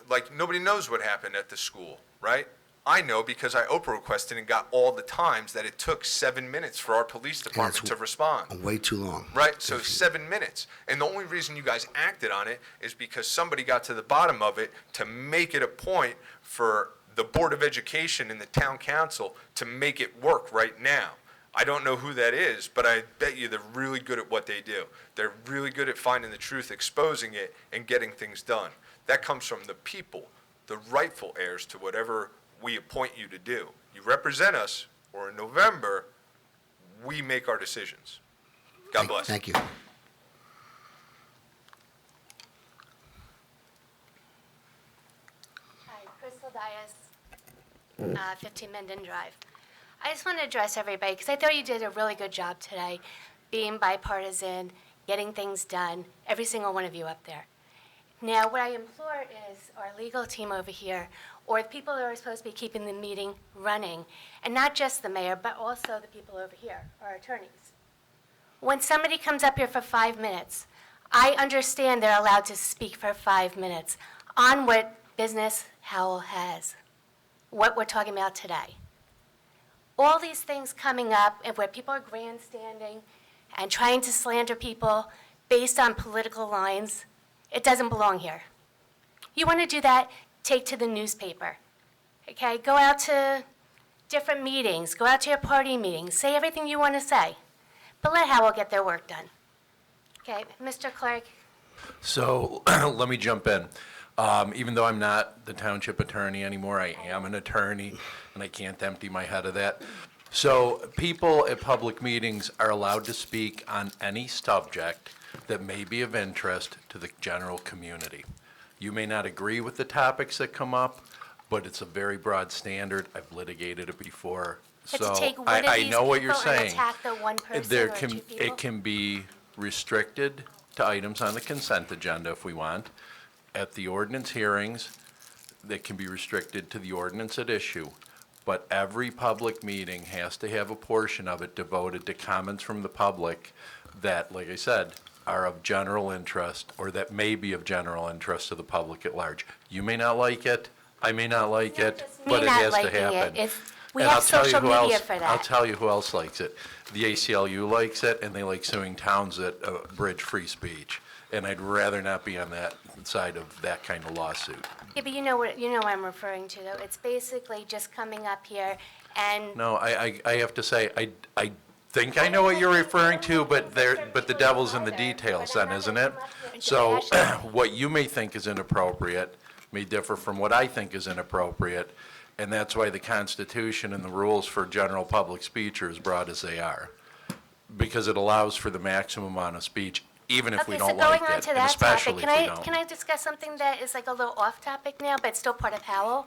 Speaker 6: like, nobody knows what happened at the school, right? I know because I Oprah requested and got all the times that it took 7 minutes for our police department to respond.
Speaker 3: Way too long.
Speaker 6: Right, so 7 minutes. And the only reason you guys acted on it is because somebody got to the bottom of it to make it a point for the Board of Education and the town council to make it work right now. I don't know who that is, but I bet you they're really good at what they do. They're really good at finding the truth, exposing it, and getting things done. That comes from the people, the rightful heirs to whatever we appoint you to do. You represent us, or in November, we make our decisions. God bless.
Speaker 3: Thank you.
Speaker 13: Hi, Crystal Dias, 15 Menden Drive. I just want to address everybody, because I thought you did a really good job today, being bipartisan, getting things done, every single one of you up there. Now, what I implore is our legal team over here, or the people that are supposed to be keeping the meeting running, and not just the mayor, but also the people over here, our attorneys. When somebody comes up here for 5 minutes, I understand they're allowed to speak for 5 minutes on what business Howell has, what we're talking about today. All these things coming up and where people are grandstanding and trying to slander people based on political lines, it doesn't belong here. You want to do that, take to the newspaper, okay? Go out to different meetings, go out to your party meetings, say everything you want to say, but let Howell get their work done. Okay, Mr. Clerk?
Speaker 4: So let me jump in. Even though I'm not the township attorney anymore, I am an attorney, and I can't empty my head of that. So people at public meetings are allowed to speak on any subject that may be of interest to the general community. You may not agree with the topics that come up, but it's a very broad standard. I've litigated it before.
Speaker 13: But
Speaker 4: So
Speaker 13: to take one of
Speaker 4: I
Speaker 13: these
Speaker 4: know what you're
Speaker 13: people and
Speaker 4: saying.
Speaker 13: attack the one person
Speaker 4: There
Speaker 13: or
Speaker 4: can,
Speaker 13: two people?
Speaker 4: it can be restricted to items on the consent agenda if we want. At the ordinance hearings, that can be restricted to the ordinance at issue. But every public meeting has to have a portion of it devoted to comments from the public that, like I said, are of general interest, or that may be of general interest to the public at large. You may not like it, I may not like it, but it
Speaker 13: not
Speaker 4: has to
Speaker 13: liking it.
Speaker 4: happen.
Speaker 13: We
Speaker 4: And
Speaker 13: have
Speaker 4: I'll tell you
Speaker 13: social
Speaker 4: who
Speaker 13: media
Speaker 4: else-
Speaker 13: for
Speaker 4: I'll
Speaker 13: that.
Speaker 4: tell you who else likes it. The ACLU likes it, and they like suing towns that abridge free speech. And I'd rather not be on that side of that kind of lawsuit.
Speaker 13: Yeah, but you know what I'm referring to, though. It's basically just coming up here and
Speaker 4: No, I have to say, I think I know what you're referring to, but the devil's in the details then, isn't it? So what you may think is inappropriate may differ from what I think is inappropriate, and that's why the Constitution and the rules for general public speech are as broad as they are, because it allows for the maximum amount of speach, even if we don't like
Speaker 13: going on
Speaker 4: it,
Speaker 13: to
Speaker 4: and
Speaker 13: that
Speaker 4: especially
Speaker 13: topic,
Speaker 4: if we don't.
Speaker 13: can I discuss something that is like a little off topic now, but still part of Howell?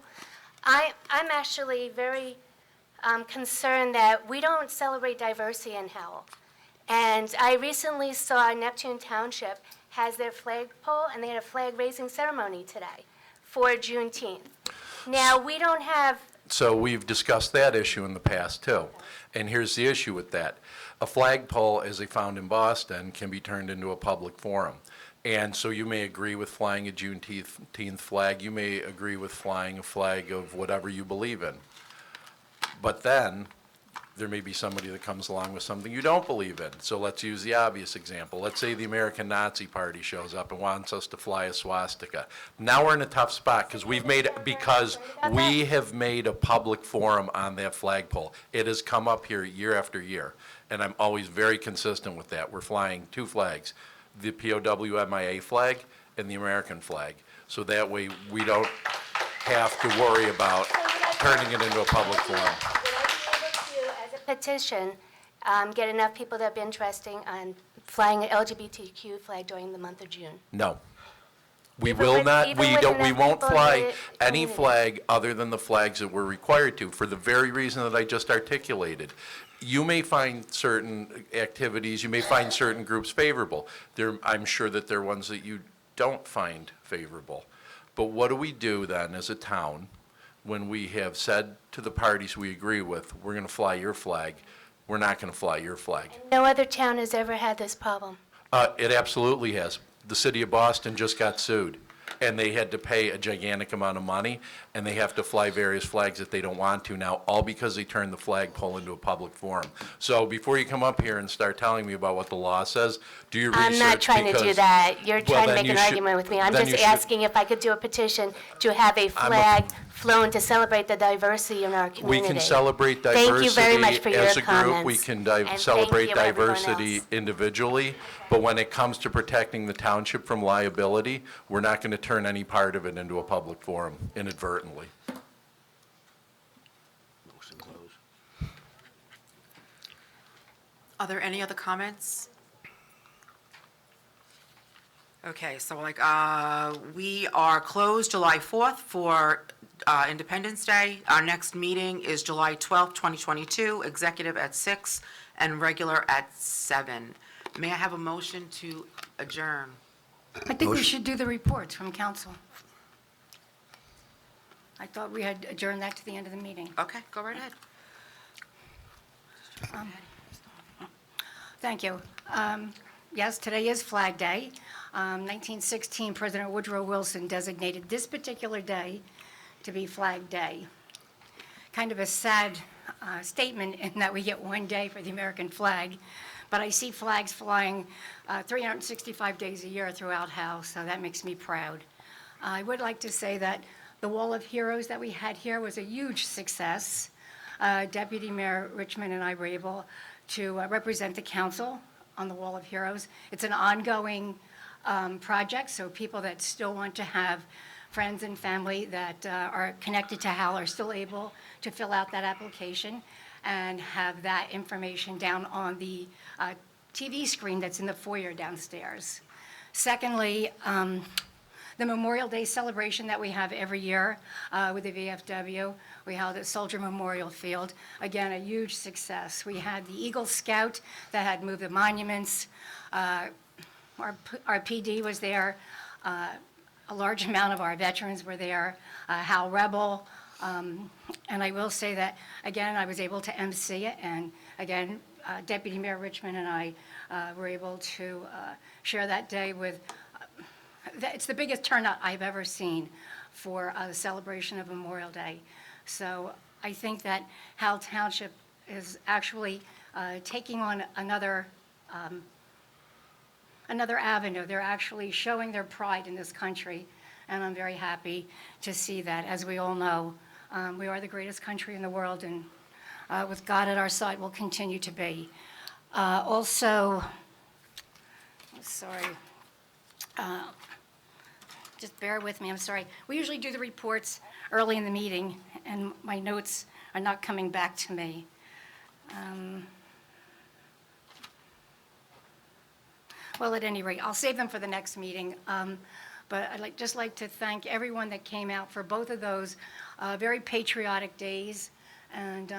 Speaker 13: I'm actually very concerned that we don't celebrate diversity in Howell. And I recently saw Neptune Township has their flagpole, and they had a flag raising ceremony today for Juneteenth. Now, we don't have
Speaker 4: So we've discussed that issue in the past, too. And here's the issue with that. A flagpole, as they found in Boston, can be turned into a public forum. And so you may agree with flying a Juneteenth flag. You may agree with flying a flag of whatever you believe in. But then, there may be somebody that comes along with something you don't believe in. So let's use the obvious example. Let's say the American Nazi Party shows up and wants us to fly a swastika. Now we're in a tough spot because we have made a public forum on that flagpole. It has come up here year after year, and I'm always very consistent with that. We're flying two flags, the POW MIA flag and the American flag. So that way we don't have to worry about turning it into a public forum.
Speaker 13: Petition, get enough people that be interested in flying an LGBTQ flag during the month of June.
Speaker 4: No. We
Speaker 13: Even
Speaker 4: will
Speaker 13: with-
Speaker 4: not,
Speaker 13: even
Speaker 4: we
Speaker 13: with
Speaker 4: don't, we
Speaker 13: enough
Speaker 4: won't
Speaker 13: people in
Speaker 4: fly
Speaker 13: the
Speaker 4: any
Speaker 13: community.
Speaker 4: flag other than the flags that we're required to, for the very reason that I just articulated. You may find certain activities, you may find certain groups favorable. I'm sure that there are ones that you don't find favorable. But what do we do then as a town when we have said to the parties we agree with, we're going to fly your flag, we're not going to fly your flag?
Speaker 13: No other town has ever had this problem.
Speaker 4: It absolutely has. The city of Boston just got sued, and they had to pay a gigantic amount of money, and they have to fly various flags that they don't want to now, all because they turned the flagpole into a public forum. So before you come up here and start telling me about what the law says, do your research.
Speaker 13: I'm not trying to do
Speaker 4: because-
Speaker 13: that. You're
Speaker 4: Well,
Speaker 13: trying to
Speaker 4: then
Speaker 13: make
Speaker 4: you
Speaker 13: an
Speaker 4: should-
Speaker 13: argument with me. I'm
Speaker 4: then you
Speaker 13: just
Speaker 4: should-
Speaker 13: asking if I could do a petition to have a flag flown to celebrate the diversity in our
Speaker 4: We
Speaker 13: community.
Speaker 4: can celebrate
Speaker 13: Thank you
Speaker 4: diversity
Speaker 13: very much for your
Speaker 4: as a group. We
Speaker 13: comments.
Speaker 4: can
Speaker 13: And thank
Speaker 4: celebrate
Speaker 13: you, everyone
Speaker 4: diversity
Speaker 13: else.
Speaker 4: individually. But when it comes to protecting the township from liability, we're not going to turn any part of it into a public forum inadvertently.
Speaker 1: Are there any other comments? Okay, so we are closed July 4th for Independence Day. Our next meeting is July 12th, 2022, executive at 6 and regular at 7. May I have a motion to adjourn?
Speaker 5: I think we should do the reports from council. I thought we had adjourned that to the end of the meeting.
Speaker 1: Okay, go right ahead.
Speaker 5: Thank you. Yes, today is Flag Day. 1916, President Woodrow Wilson designated this particular day to be Flag Day. Kind of a sad statement in that we get one day for the American flag, but I see flags flying 365 days a year throughout Howell, so that makes me proud. I would like to say that the Wall of Heroes that we had here was a huge success. Deputy Mayor Richmond and I were able to represent the council on the Wall of Heroes. It's an ongoing project, so people that still want to have friends and family that are connected to Howell are still able to fill out that application and have that information down on the TV screen that's in the foyer downstairs. Secondly, the Memorial Day celebration that we have every year with the VFW, we held at Soldier Memorial Field. Again, a huge success. We had the Eagle Scout that had moved the monuments. Our PD was there. A large amount of our veterans were there. Hal Rebel. And I will say that, again, I was able to MC it. And again, Deputy Mayor Richmond and I were able to share that day with it's the biggest turnout I've ever seen for the celebration of Memorial Day. So I think that Howell Township is actually taking on another avenue. They're actually showing their pride in this country, and I'm very happy to see that. As we all know, we are the greatest country in the world, and with God at our side, we'll continue to be. Also, sorry. Just bear with me, I'm sorry. We usually do the reports early in the meeting, and my notes are not coming back to me. Well, at any rate, I'll save them for the next meeting. But I'd just like to thank everyone that came out for both of those very patriotic days. And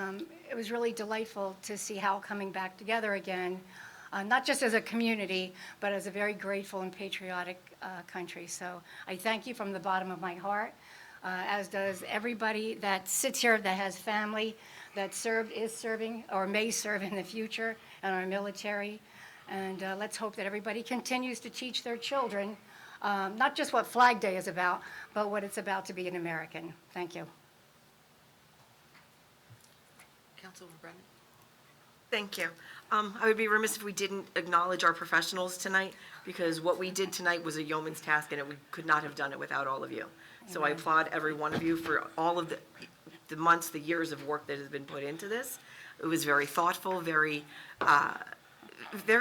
Speaker 5: it was really delightful to see Howell coming back together again, not just as a community, but as a very grateful and patriotic country. So I thank you from the bottom of my heart, as does everybody that sits here that has family that served, is serving, or may serve in the future, and our military. And let's hope that everybody continues to teach their children not just what Flag Day is about, but what it's about to be an American. Thank you.
Speaker 1: Councilwoman Brennan?
Speaker 7: Thank you. I would be remiss if we didn't acknowledge our professionals tonight, because what we did tonight was a yeoman's task, and we could not have done it without all of you. So I applaud every one of you for all of the months, the years of work that has been put into this. It was very thoughtful, very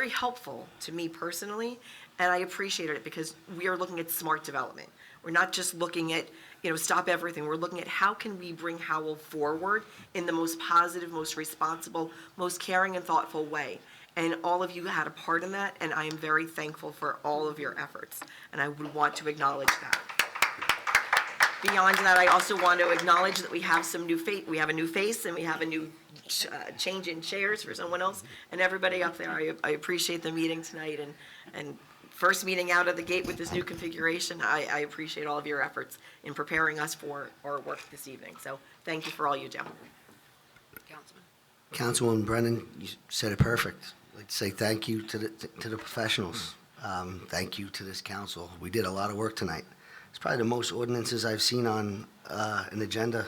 Speaker 7: helpful to me personally, and I appreciated it because we are looking at smart development. We're not just looking at, stop everything. We're looking at how can we bring Howell forward in the most positive, most responsible, most caring and thoughtful way. And all of you had a part in that, and I am very thankful for all of your efforts, and I would want to acknowledge that. Beyond that, I also want to acknowledge that we have some new face, we have a new face, and we have a new change in chairs for someone else, and everybody up there. I appreciate the meeting tonight, and first meeting out of the gate with this new configuration. I appreciate all of your efforts in preparing us for our work this evening. So thank you for all you do.
Speaker 1: Councilman?
Speaker 3: Councilwoman Brennan, you said it perfect. I'd like to say thank you to the professionals. Thank you to this council. We did a lot of work tonight. It's probably the most ordinances I've seen on an agenda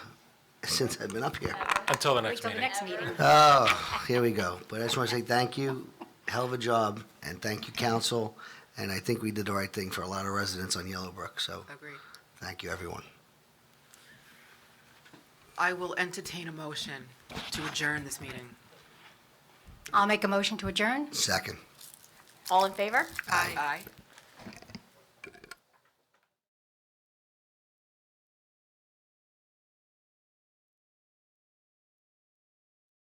Speaker 3: since I've been up here.
Speaker 10: Until the next
Speaker 5: Wait till the
Speaker 10: meeting.
Speaker 5: next meeting.
Speaker 3: Oh, here we go. But I just want to say thank you, hell of a job, and thank you, council. And I think we did the right thing for a lot of residents on Yellowbrook, so
Speaker 1: Agreed.
Speaker 3: thank you, everyone.
Speaker 1: I will entertain a motion to adjourn this meeting.
Speaker 5: I'll make a motion to adjourn.
Speaker 3: Second.
Speaker 2: All in favor?
Speaker 1: Aye.